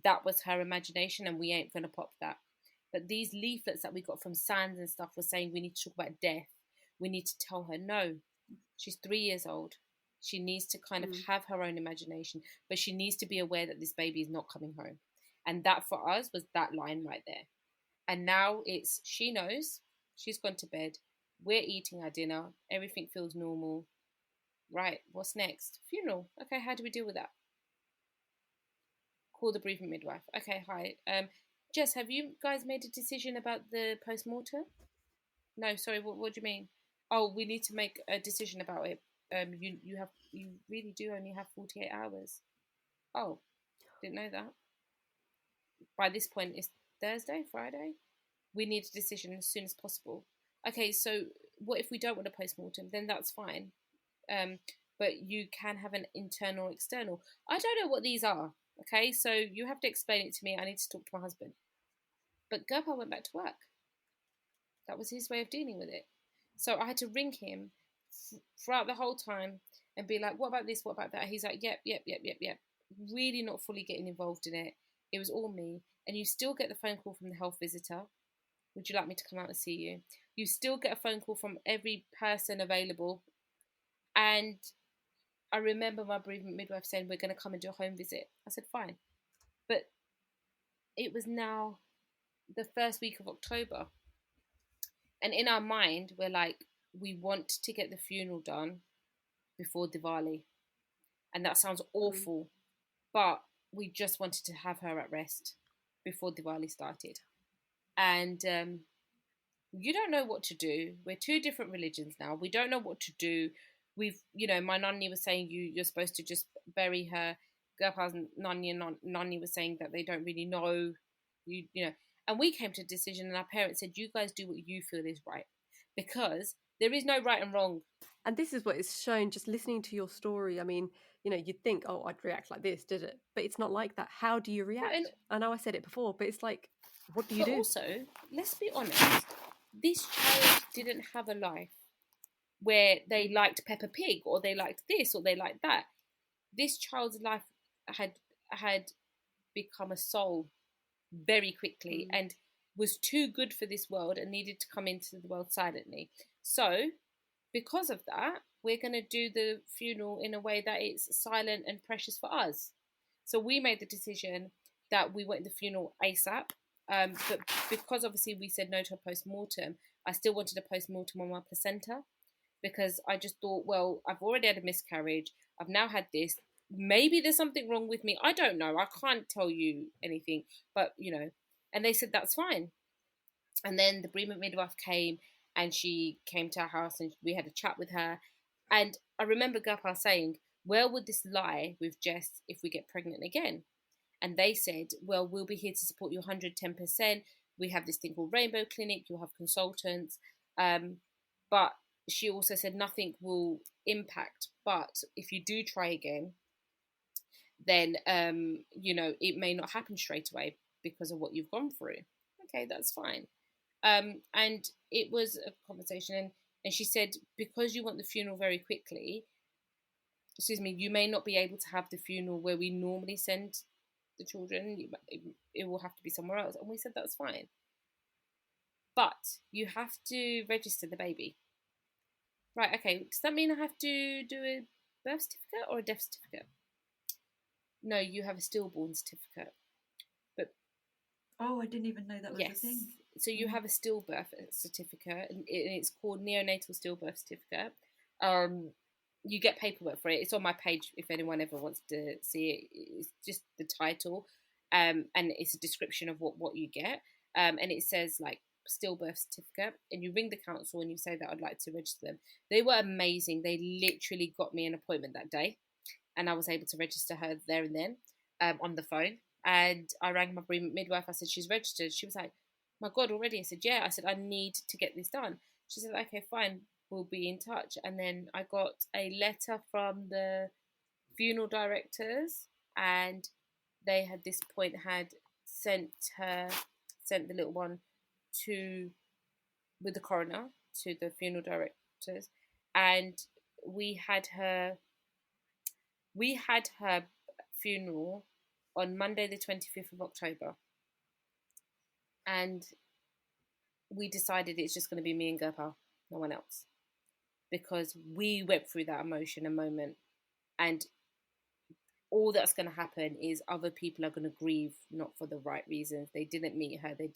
that was her imagination, and we ain't going to pop that. But these leaflets that we got from Sands and stuff were saying we need to talk about death. We need to tell her, no, she's 3 years old. She needs to kind of have her own imagination, but she needs to be aware that this baby is not coming home. And that for us was that line right there. And now it's, she knows, she's gone to bed, we're eating our dinner, everything feels normal. Right, what's next? Funeral. Okay, how do we deal with that? Call the bereavement midwife. Okay, hi. Jess, have you guys made a decision about the post-mortem? No, sorry, what do you mean? Oh, we need to make a decision about it. You really do only have 48 hours. Oh, didn't know that. By this point, it's Thursday, Friday. We need a decision as soon as possible. Okay, so what if we don't want a post-mortem? Then that's fine. But you can have an internal or external. I don't know what these are. Okay, so you have to explain it to me. I need to talk to my husband. But Gurpa went back to work. That was his way of dealing with it. So I had to ring him throughout the whole time and be like, "What about this? What about that?" He's like, "Yep, yep, yep, yep, yep." Really not fully getting involved in it. It was all me. And you still get the phone call from the health visitor. "Would you like me to come out and see you?" You still get a phone call from every person available. And I remember my bereavement midwife saying, "We're going to come and do a home visit." I said, "Fine." But it was now the first week of October. And in our mind, we're like, we want to get the funeral done before Diwali. And that sounds awful, but we just wanted to have her at rest before Diwali started. And you don't know what to do. We're two different religions now. We don't know what to do. My nanny was saying you're supposed to just bury her. Gopal's nanny was saying that they don't really know. And we came to a decision, and our parents said, "You guys do what you feel is right," because there is no right and wrong. And this is what it's shown just listening to your story. I mean, you'd think, "Oh, I'd react like this," did it? But it's not like that. How do you react? And I know I said it before, but it's like, what do you But do? also, let's be honest, this child didn't have a life where they liked Peppa Pig, or they liked this, or they liked that. This child's life had become a soul very quickly and was too good for this world and needed to come into the world silently. So, because of that, we're going to do the funeral in a way that it's silent and precious for us. So we made the decision that we went the funeral ASAP. But because obviously we said no to a post-mortem, I still wanted a post-mortem on my placenta, because I just thought, well, I've already had a miscarriage. I've now had this. Maybe there's something wrong with me. I don't know. I can't tell you anything. But, and they said that's fine. And then the bereavement midwife came, and she came to our house, and we had a chat with her. And I remember Gopal saying, "Where would this lie with Jess if we get pregnant again?" And they said, well, we'll be here to support you 110%. We have this thing called Rainbow Clinic. You'll have consultants. But she also said nothing will impact. But if you do try again, then, it may not happen straight away because of what you've gone through. Okay, that's fine. And it was a conversation. And she said, because you want the funeral very quickly, you may not be able to have the funeral where we normally send the children. It will have to be somewhere else. And we said, that's fine. But you have to register the baby. Right, okay. Does that mean I have to do a birth certificate or a death certificate? No, you have a stillborn certificate. But I didn't even know that was a thing. So you have a stillbirth certificate, and it's called neonatal stillbirth certificate. You get paperwork for it. It's on my page if anyone ever wants to see it. It's just the title, and it's a description of what you get. And it says like stillbirth certificate, and you ring the council and you say that I'd like to register them. They were amazing. They literally got me an appointment that day, and I was able to register her there and then on the phone. And I rang my midwife. I said, she's registered. She was like, my God, already? I said, yeah. I said, I need to get this done. She said, okay, fine, we'll be in touch. And then I got a letter from the funeral directors, and they had sent the little one with the coroner to the funeral directors, and we had her funeral on Monday the 25th of October, and we decided it's just going to be me and Gopal, no one else, because we went through that emotion and moment, and all that's going to happen is other people are going to grieve not for the right reasons. They didn't meet her. They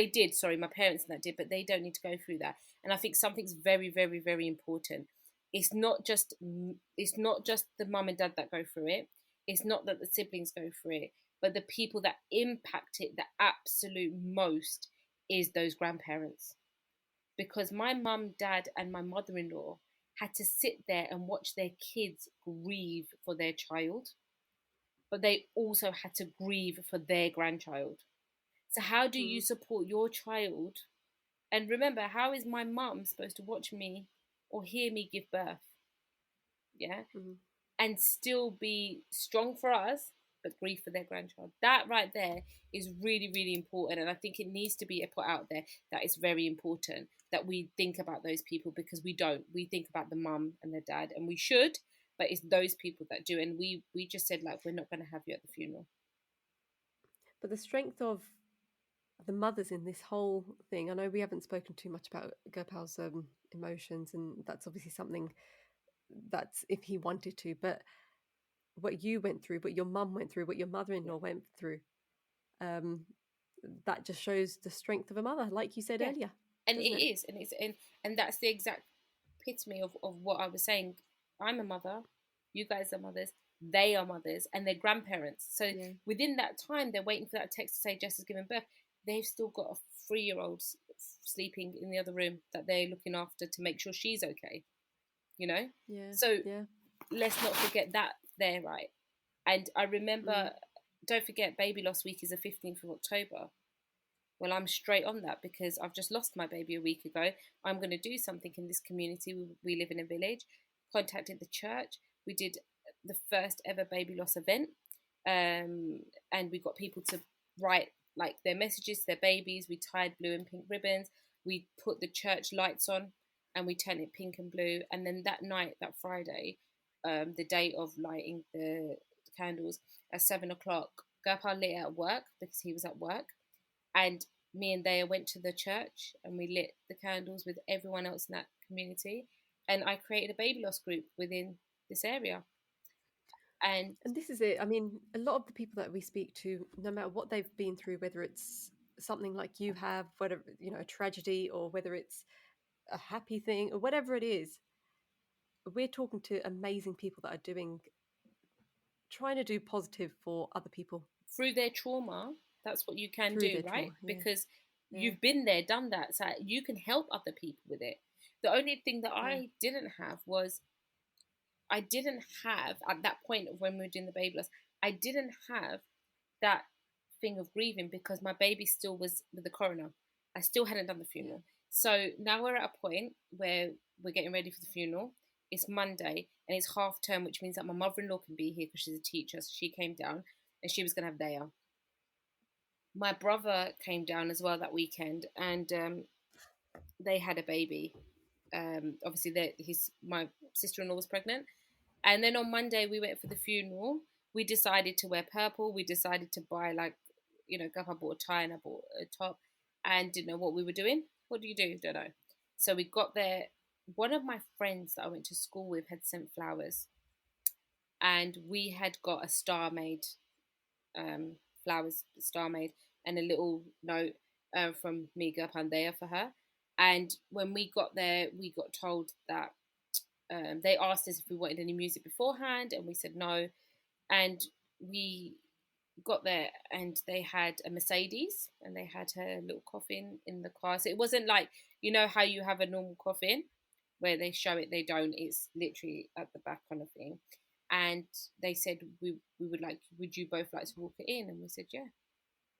did. Sorry, my parents and that did, but they don't need to go through that. And I think something's very, very, very important. It's not just the mum and dad that go through it. It's not that the siblings go through it, but the people that impact it the absolute most is those grandparents. Because my mum, dad, and my mother-in-law had to sit there and watch their kids grieve for their child, but they also had to grieve for their grandchild. So how do you support your child? And remember, how is my mum supposed to watch me or hear me give birth? Yeah. Mm-hmm. And still be strong for us, but grieve for their grandchild. That right there is really, really important. And I think it needs to be put out there that it's very important that we think about those people, because we don't. We think about the mum and the dad, and we should, but it's those people that do. And we just said, like, we're not going to have you at the funeral. But the strength of the mothers in this whole thing, I know we haven't spoken too much about Gopal's emotions, and that's obviously something that's if he wanted to, but what you went through, what your mum went through, what your mother-in-law went through, that just shows the strength of a mother, like you said earlier. And and that's the exact epitome of what I was saying. I'm a mother, you guys are mothers, they are mothers, and they're grandparents. So within that time, they're waiting for that text to say Jess has given birth. They've still got a 3-year-old sleeping in the other room that they're looking after to make sure she's okay. Let's not forget that there, right? And I remember, don't forget, baby loss week is the 15th of October. Well, I'm straight on that because I've just lost my baby a week ago. I'm going to do something in this community. We live in a village. Contacted the church. We did the first ever baby loss event, and we got people to write like their messages to their babies. We tied blue and pink ribbons. We put the church lights on, and we turned it pink and blue. And then that night, that Friday, the day of lighting the candles at 7 o'clock, Gopal lit at work because he was at work. And me and Daya went to the church and we lit the candles with everyone else in that community. And I created a baby loss group within this area. And this is it. I mean, a lot of the people that we speak to, no matter what they've been through, whether it's something like you have, whether, a tragedy, or whether it's a happy thing, or whatever it is, we're talking to amazing people that are trying to do positive for other people. Through their trauma. That's what you can do, right? Because you've been there, done that. So you can help other people with it. The only thing that I didn't have was, at that point of when we were doing the baby loss, I didn't have that thing of grieving because my baby still was with the coroner. I still hadn't done the funeral. So now we're at a point where we're getting ready for the funeral. It's Monday and it's half term, which means that my mother-in-law can be here because she's a teacher. So she came down and she was going to have day out. My brother came down as well that weekend, and they had a baby. Obviously, my sister-in-law was pregnant. And then on Monday, we went for the funeral. We decided to wear purple. We decided to buy, I bought a tie and I bought a top and didn't know what we were doing. What do you do? Don't know. So we got there. One of my friends that I went to school with had sent flowers. And we had got a star made, flowers, star made, and a little note from Miga Pandea for her. And when we got there, we got told that they asked us if we wanted any music beforehand, and we said no. And we got there, and they had a Mercedes, and they had her little coffin in the car. So it wasn't like, you know how you have a normal coffin where they show it, they don't. It's literally at the back kind of thing. And they said, would you both like to walk it in? And we said, yeah.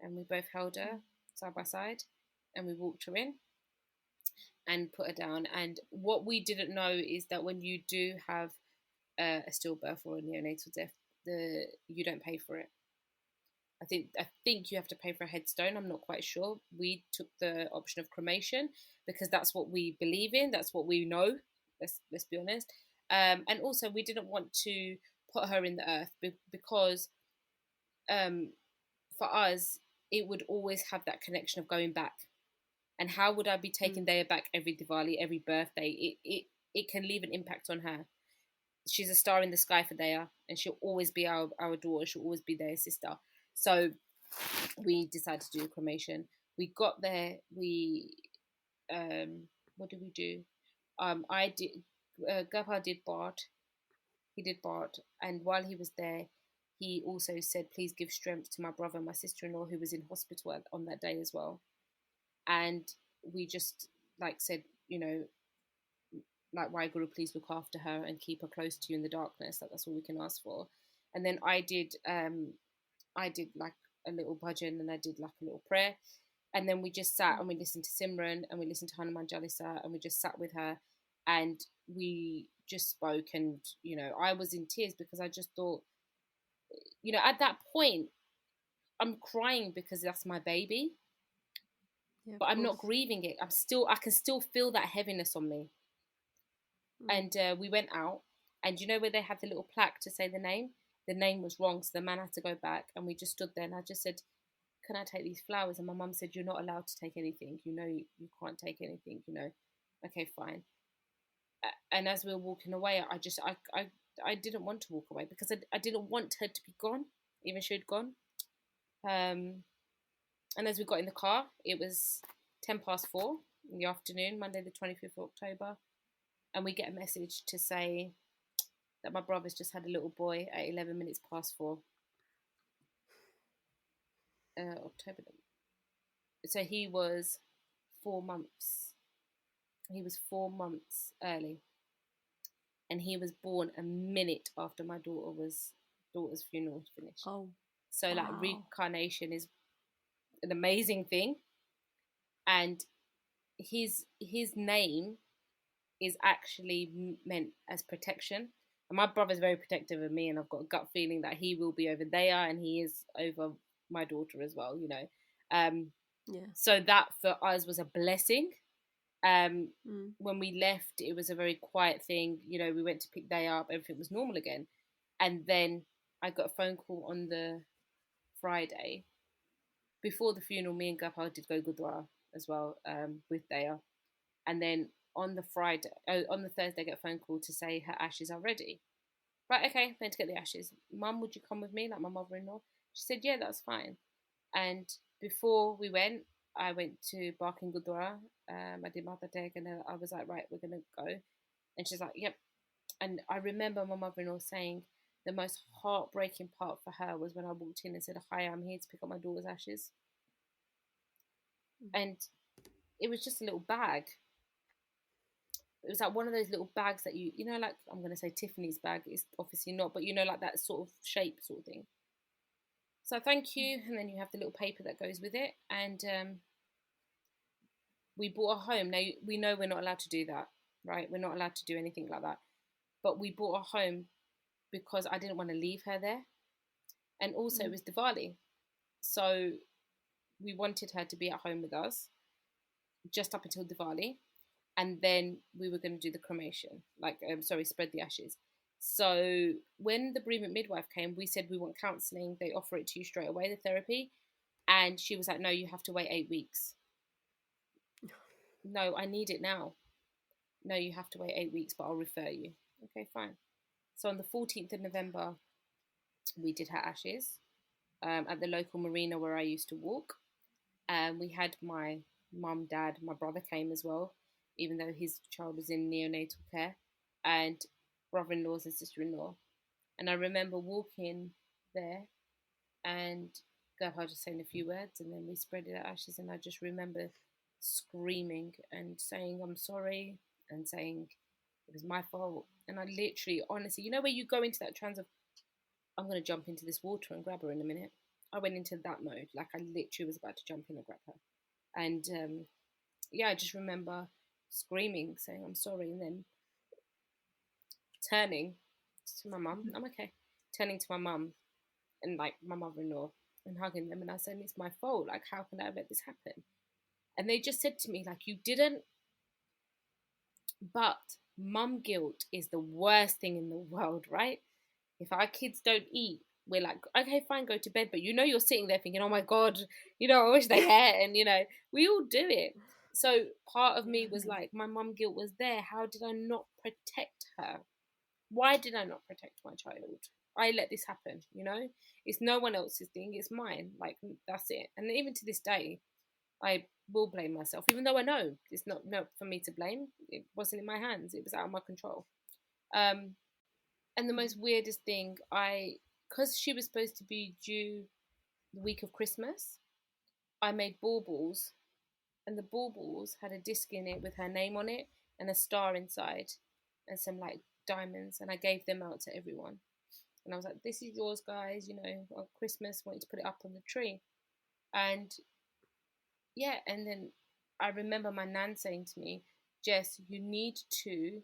And we both held her side by side, and we walked her in and put her down. And what we didn't know is that when you do have a stillbirth or a neonatal death, you don't pay for it. I think you have to pay for a headstone. I'm not quite sure. We took the option of cremation because that's what we believe in. That's what we know. Let's be honest. And also, we didn't want to put her in the earth because for us, it would always have that connection of going back. And how would I be taking Daya back every Diwali, every birthday? It can leave an impact on her. She's a star in the sky for Daya, and she'll always be our daughter. She'll always be Daya's sister. So we decided to do a cremation. We got there. What did we do? I did. Gabha did Bart. He did Bart, and while he was there, he also said, "Please give strength to my brother and my sister-in-law who was in hospital on that day as well." And we just said, Waheguru, please look after her and keep her close to you in the darkness. That's all we can ask for. And then I did like a little bhajan, and I did like a little prayer. And then we just sat and we listened to Simran and we listened to Hanuman Jalisa, and we just sat with her and we just spoke. And, I was in tears because I just thought, at that point, I'm crying because that's my baby. Yeah, but I'm not grieving it. I can still feel that heaviness on me. And we went out, and where they had the little plaque to say the name? The name was wrong, so the man had to go back, and we just stood there, and I just said, "Can I take these flowers?" And my mum said, "You're not allowed to take anything. You can't take anything. Okay, fine." And as we were walking away, I didn't want to walk away because I didn't want her to be gone, even she had gone. And as we got in the car, it was 4:10 in the afternoon, Monday the 25th of October. And we get a message to say that my brother's just had a little boy at 4:11. October. So he was 4 months. He was 4 months early. And he was born a minute after my daughter's funeral finished. Oh. So wow. Reincarnation is an amazing thing. And his name is actually meant as protection. And my brother's very protective of me, and I've got a gut feeling that he will be over there, and he is over my daughter as well, So that for us was a blessing. When we left, it was a very quiet thing. We went to pick Day up, everything was normal again. And then I got a phone call on the Friday. Before the funeral, me and Gopal did go Gurdwara as well, with Daya. And then on the Thursday, I get a phone call to say her ashes are ready. Right, okay, going to get the ashes. Mum, would you come with me, like my mother-in-law? She said, yeah, that's fine. And before we went, I went to Barking Gurdwara. I did Mother Deg, and then I was like, right, we're going to go. And she's like, yep. And I remember my mother-in-law saying the most heartbreaking part for her was when I walked in and said, hi, I'm here to pick up my daughter's ashes. And it was just a little bag. It was like one of those little bags that like, I'm going to say Tiffany's bag. It's obviously not, but like that sort of shape sort of thing. So thank you, and then you have the little paper that goes with it, and we bought a home. Now we know we're not allowed to do that, right? We're not allowed to do anything like that. But we bought a home because I didn't want to leave her there, and also it was Diwali, so we wanted her to be at home with us just up until Diwali, and then we were going to do the cremation, spread the ashes. So when the bereavement midwife came, we said we want counselling. They offer it to you straight away, the therapy, and she was like, "No, you have to wait 8 weeks." No, I need it now. No, you have to wait 8 weeks, but I'll refer you. Okay, fine. So on the 14th of November, we did her ashes at the local marina where I used to walk. We had my mum, dad, my brother came as well, even though his child was in neonatal care, and brother-in-laws and sister-in-law. And I remember walking there and Gerhard just saying a few words, and then we spread it at ashes, and I just remember screaming and saying I'm sorry and saying it was my fault. And I literally, honestly, you know where you go into that trance of I'm going to jump into this water and grab her in a minute. I went into that mode, like I literally was about to jump in and grab her. And I just remember screaming, saying I'm sorry, and then turning to my mum. I'm okay. Turning to my mum and like my mother-in-law and hugging them, and I said, "It's my fault. Like, how can I let this happen?" And they just said to me, like, "You didn't." But mum guilt is the worst thing in the world, right? If our kids don't eat, we're like, okay, fine, go to bed. But you're sitting there thinking, oh my God, I wish they had. And, we all do it. So part of me was like, my mum guilt was there. How did I not protect her? Why did I not protect my child? I let this happen, It's no one else's thing. It's mine. Like, that's it. And even to this day, I will blame myself, even though I know it's not for me to blame. It wasn't in my hands. It was out of my control. And the most weirdest thing, because she was supposed to be due the week of Christmas, I made baubles, and the baubles had a disc in it with her name on it and a star inside and some like diamonds, and I gave them out to everyone. And I was like, this is yours, guys, on Christmas, I wanted to put it up on the tree. And yeah, and then I remember my nan saying to me, Jess, you need to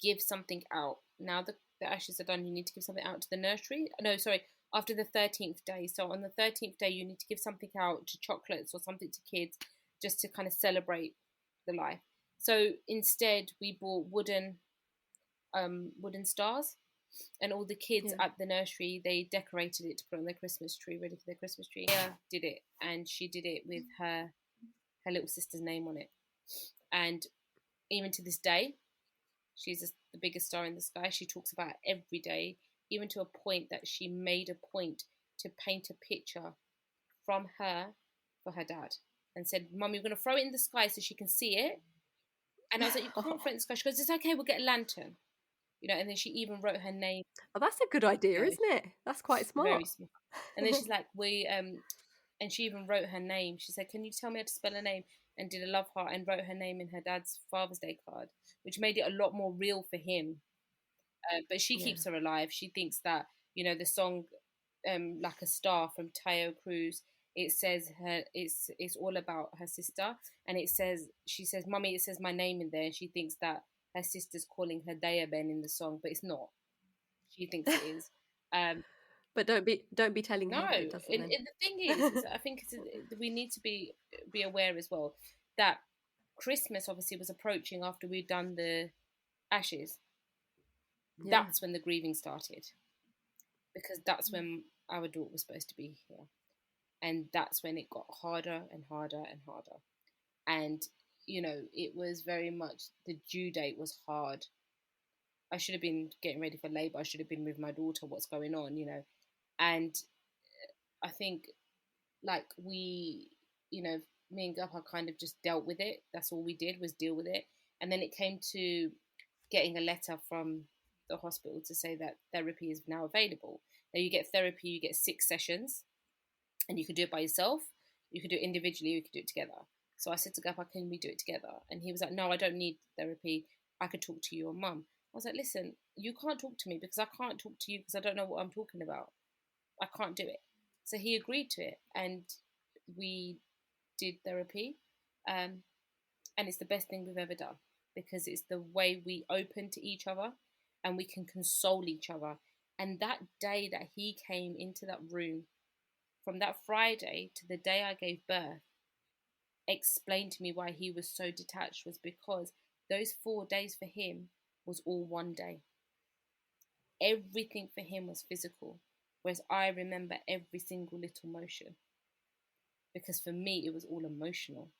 give something out. Now the ashes are done, you need to give something out to the nursery. No, sorry, after the 13th day. So on the 13th day, you need to give something out to chocolates or something to kids just to kind of celebrate the life. So instead, we bought wooden stars, and all the kids at the nursery, they decorated it to put on their Christmas tree, ready for their Christmas tree. Yeah, did it, and she did it with her little sister's name on it. And even to this day, she's the biggest star in the sky. She talks about it every day, even to a point that she made a point to paint a picture from her for her dad and said, Mum, you're going to throw it in the sky so she can see it. And I was like, you can't throw it in the sky. She goes, it's okay, we'll get a lantern. And then she even wrote her name. Oh, that's a good idea, isn't it? That's quite smart. Very smart. And then she's like, and she even wrote her name. She said, can you tell me how to spell her name? And did a love heart and wrote her name in her dad's Father's Day card, which made it a lot more real for him. But she keeps her alive. She thinks that, the song Like a Star from Tayo Cruz, it says it's all about her sister. And she says, Mummy, it says my name in there. And she thinks that her sister's calling her Daya Ben in the song, but it's not. She thinks it is. But don't be telling her that it doesn't. And the thing is I think we need to be aware as well that Christmas obviously was approaching after we'd done the ashes. Yeah. That's when the grieving started, because that's when our daughter was supposed to be here, and that's when it got harder and harder and harder. And it was very much, the due date was hard. I should have been getting ready for labour. I should have been with my daughter. What's going on, And I think, like, we, me and Guppa kind of just dealt with it. That's all we did, was deal with it. And then it came to getting a letter from the hospital to say that therapy is now available. Now, you get therapy, you get 6 sessions, and you can do it by yourself, you can do it individually, you can do it together. So I said to Guppa, can we do it together? And he was like, no, I don't need therapy. I could talk to your mum. I was like, listen, you can't talk to me because I can't talk to you because I don't know what I'm talking about. I can't do it. So he agreed to it, and we did therapy. And it's the best thing we've ever done, because it's the way we open to each other and we can console each other. And that day that he came into that room, from that Friday to the day I gave birth, explained to me why he was so detached, was because those 4 days for him was all one day. Everything for him was physical, whereas I remember every single little motion, because for me it was all emotional.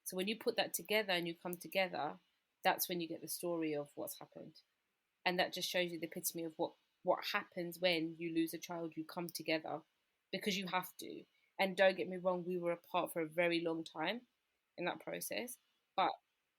So when you put that together and you come together, that's when you get the story of what's happened. And that just shows you the epitome of what happens when you lose a child. You come together because you have to. And don't get me wrong, we were apart for a very long time in that process. But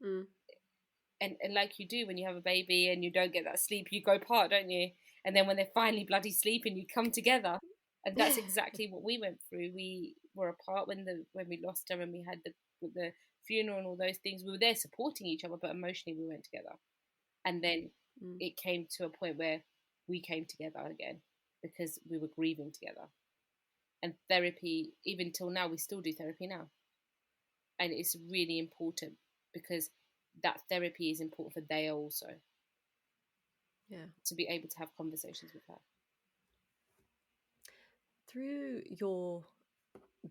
and like you do when you have a baby and you don't get that sleep, you go apart, don't you? And then when they're finally bloody sleeping, you come together. And that's exactly what we went through. We were apart when we lost her, and we had the funeral and all those things. We were there supporting each other, but emotionally we went together. And then it came to a point where we came together again because we were grieving together. And therapy, even till now, we still do therapy now. And it's really important because that therapy is important for Dea also. Yeah. To be able to have conversations with her. Through your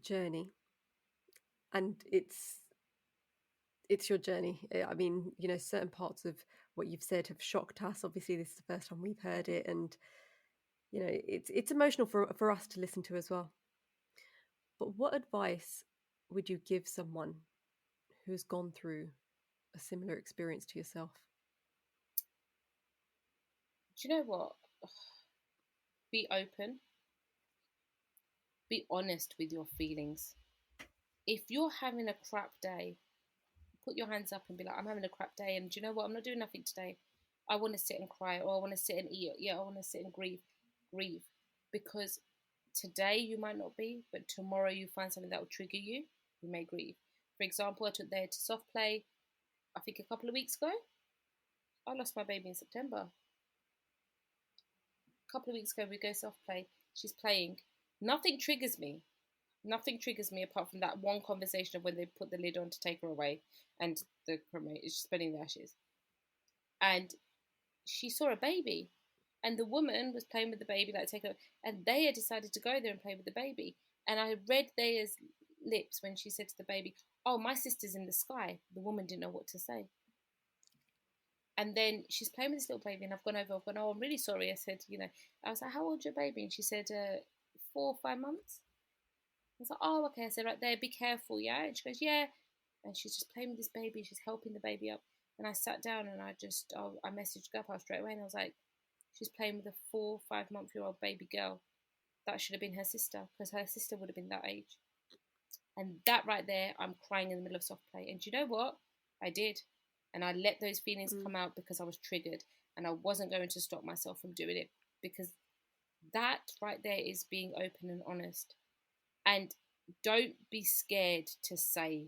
journey, and it's your journey. I mean, you know, certain parts of what you've said have shocked us. Obviously, this is the first time we've heard it, and you know, it's emotional for us to listen to as well. But what advice would you give someone who's gone through a similar experience to yourself? Do you know what? Be open. Be honest with your feelings. If you're having a crap day, put your hands up and be like, I'm having a crap day, and do you know what? I'm not doing nothing today. I want to sit and cry, or I want to sit and eat. Yeah, I want to sit and grieve. Because today you might not be, but tomorrow you find something that will trigger you. You may grieve. For example, I took Dea to soft play, I think a couple of weeks ago. I lost my baby in September. A couple of weeks ago, we go soft play. She's playing. Nothing triggers me. Nothing triggers me apart from that one conversation of when they put the lid on to take her away, and the cremate is spinning the ashes. And she saw a baby, and the woman was playing with the baby, like taking it, and they had decided to go there and play with the baby. And I read Thea's lips when she said to the baby, "Oh, my sister's in the sky." The woman didn't know what to say. And then she's playing with this little baby, and I've gone, "Oh, I'm really sorry." I said, I was like, "How old's your baby?" And she said, 4 or 5 months. I was like, "Oh, okay." I said, "Right there, be careful, yeah?" And she goes, "Yeah." And she's just playing with this baby. She's helping the baby up. And I sat down and I messaged Gapa straight away, and I was like, she's playing with a 4 or 5 month old baby girl. That should have been her sister, because her sister would have been that age. And that right there, I'm crying in the middle of soft play. And do you know what? I did. And I let those feelings come out because I was triggered, and I wasn't going to stop myself from doing it, because that right there is being open and honest. And don't be scared to say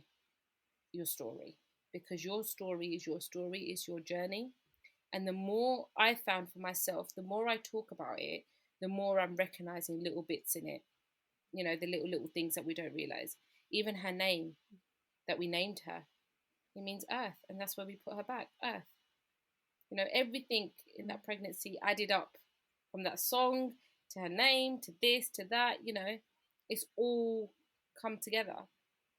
your story, because your story is your story, is your journey. And the more I found for myself, the more I talk about it, the more I'm recognizing little bits in it, the little things that we don't realize. Even her name that we named her, it means earth, and that's where we put her back, earth. Everything in that pregnancy added up, from that song to her name to this to that. It's all come together.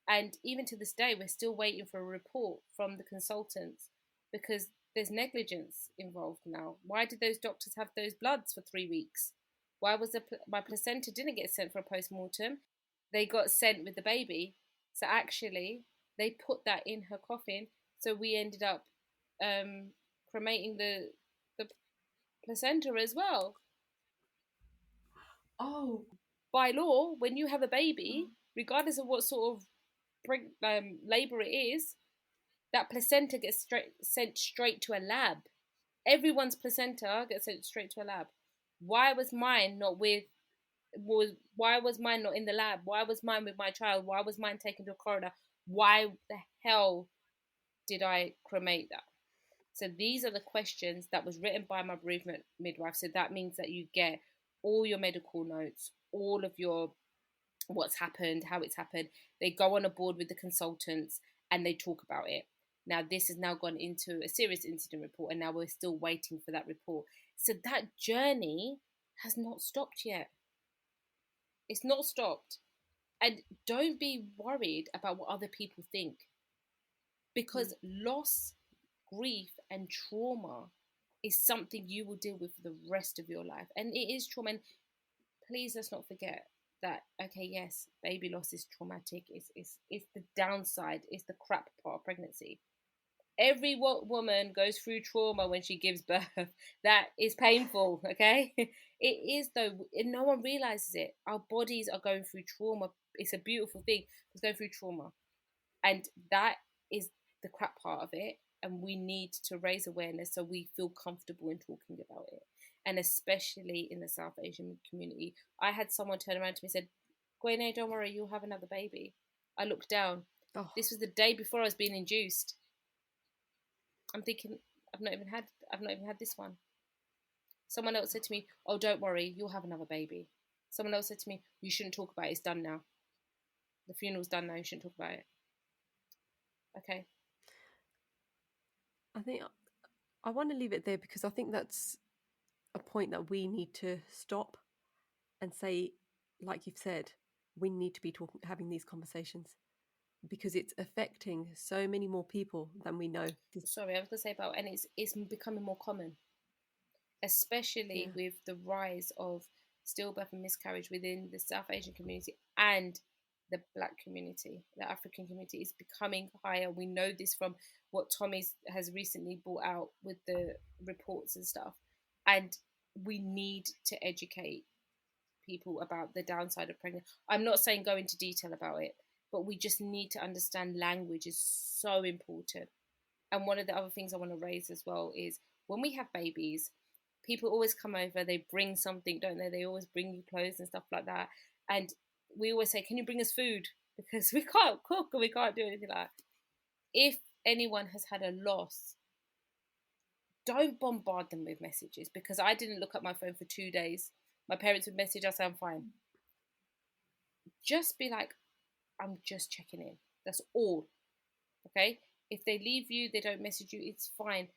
And even to this day, we're still waiting for a report from the consultants, because there's negligence involved now. Why did those doctors have those bloods for 3 weeks? Why was my placenta didn't get sent for a post-mortem? They got sent with the baby. So actually, they put that in her coffin. So we ended up cremating the placenta as well. Oh. By law, when you have a baby, regardless of what sort of labour it is, that placenta gets sent straight to a lab. Everyone's placenta gets sent straight to a lab. Why was mine not why was mine not in the lab? Why was mine with my child? Why was mine taken to a coroner? Why the hell did I cremate that? So these are the questions that was written by my bereavement midwife. So that means that you get all your medical notes, all of your what's happened, how it's happened. They go on a board with the consultants and they talk about it. Now, this has now gone into a serious incident report, and now we're still waiting for that report. So that journey has not stopped yet. It's not stopped. And don't be worried about what other people think, because loss, grief, and trauma is something you will deal with for the rest of your life. And it is trauma. And please, let's not forget that, okay, yes, baby loss is traumatic. It's the downside. It's the crap part of pregnancy. Every woman goes through trauma when she gives birth. That is painful, okay? It is, though. No one realizes it. Our bodies are going through trauma. It's a beautiful thing. It's going through trauma. And that is the crap part of it. And we need to raise awareness so we feel comfortable in talking about it. And especially in the South Asian community. I had someone turn around to me and said, Gwene, don't worry, you'll have another baby. I looked down. Oh. This was the day before I was being induced. I'm thinking, I've not even had this one. Someone else said to me, oh, don't worry, you'll have another baby. Someone else said to me, you shouldn't talk about it, it's done now. The funeral's done now, you shouldn't talk about it. Okay. I think I want to leave it there, because I think that's a point that we need to stop and say, like you've said, we need to be having these conversations, because it's affecting so many more people than we know. Sorry, I was going to say about, and it's becoming more common, especially with the rise of stillbirth and miscarriage within the South Asian community and the Black community. The African community is becoming higher. We know this from what Tommy has recently brought out with the reports and stuff. And we need to educate people about the downside of pregnancy. I'm not saying go into detail about it, but we just need to understand language is so important. And one of the other things I want to raise as well is when we have babies, people always come over, they bring something, don't they? They always bring you clothes and stuff like that. And we always say, can you bring us food? Because we can't cook and we can't do anything like that. If anyone has had a loss, don't bombard them with messages, because I didn't look at my phone for 2 days. My parents would message us, I'm fine. Just be like, I'm just checking in. That's all. Okay? If they leave you, they don't message you, it's fine.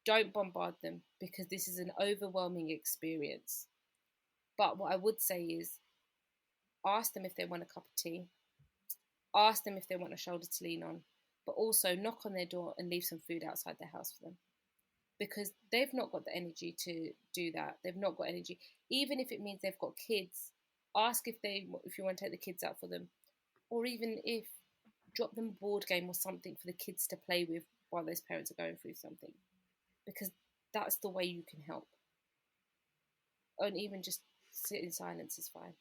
Don't bombard them, because this is an overwhelming experience. But what I would say is, ask them if they want a cup of tea. Ask them if they want a shoulder to lean on. But also knock on their door and leave some food outside their house for them. Because they've not got the energy to do that. They've not got energy. Even if it means they've got kids, ask if you want to take the kids out for them. Or even if, drop them a board game or something for the kids to play with while those parents are going through something. Because that's the way you can help. And even just sit in silence is fine.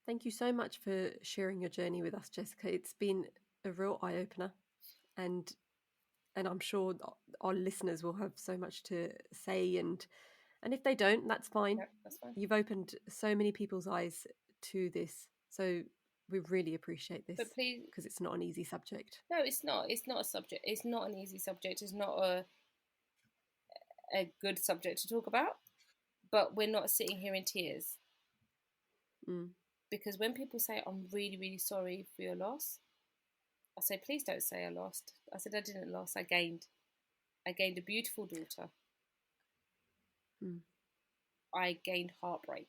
Thank you so much for sharing your journey with us, Jessica. It's been a real eye-opener, and I'm sure our listeners will have so much to say, and if they don't, that's fine. Yep, that's fine. You've opened so many people's eyes to this, so we really appreciate this. But please, because it's not an easy subject. No, it's not. It's not a subject. It's not an easy subject. It's not a good subject to talk about. But we're not sitting here in tears. Because when people say, I'm really, really sorry for your loss, I say, please don't say I lost. I said, I didn't lose, I gained. I gained a beautiful daughter. I gained heartbreak.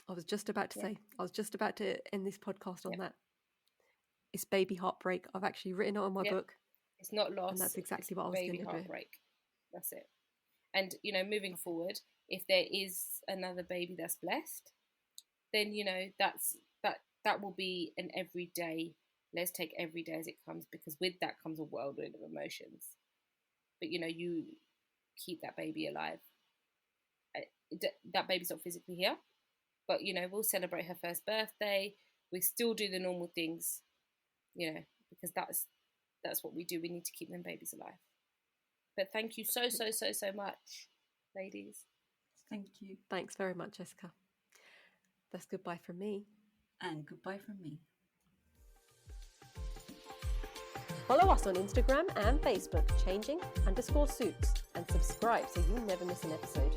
I was just about to say, I was just about to end this podcast on that. It's baby heartbreak. I've actually written it on my book. It's not loss. And that's exactly what I was going to do. Baby heartbreak. That's it. And, moving forward, if there is another baby that's blessed, then, that will be an everyday. Let's take every day as it comes, because with that comes a whirlwind of emotions. But, you keep that baby alive. That baby's not physically here, but, we'll celebrate her first birthday. We still do the normal things, because that's what we do. We need to keep them babies alive. But thank you so much, ladies. Thank you. Thanks very much, Jessica. That's goodbye from me. And goodbye from me. Follow us on Instagram and Facebook, changing_suits, and subscribe so you never miss an episode.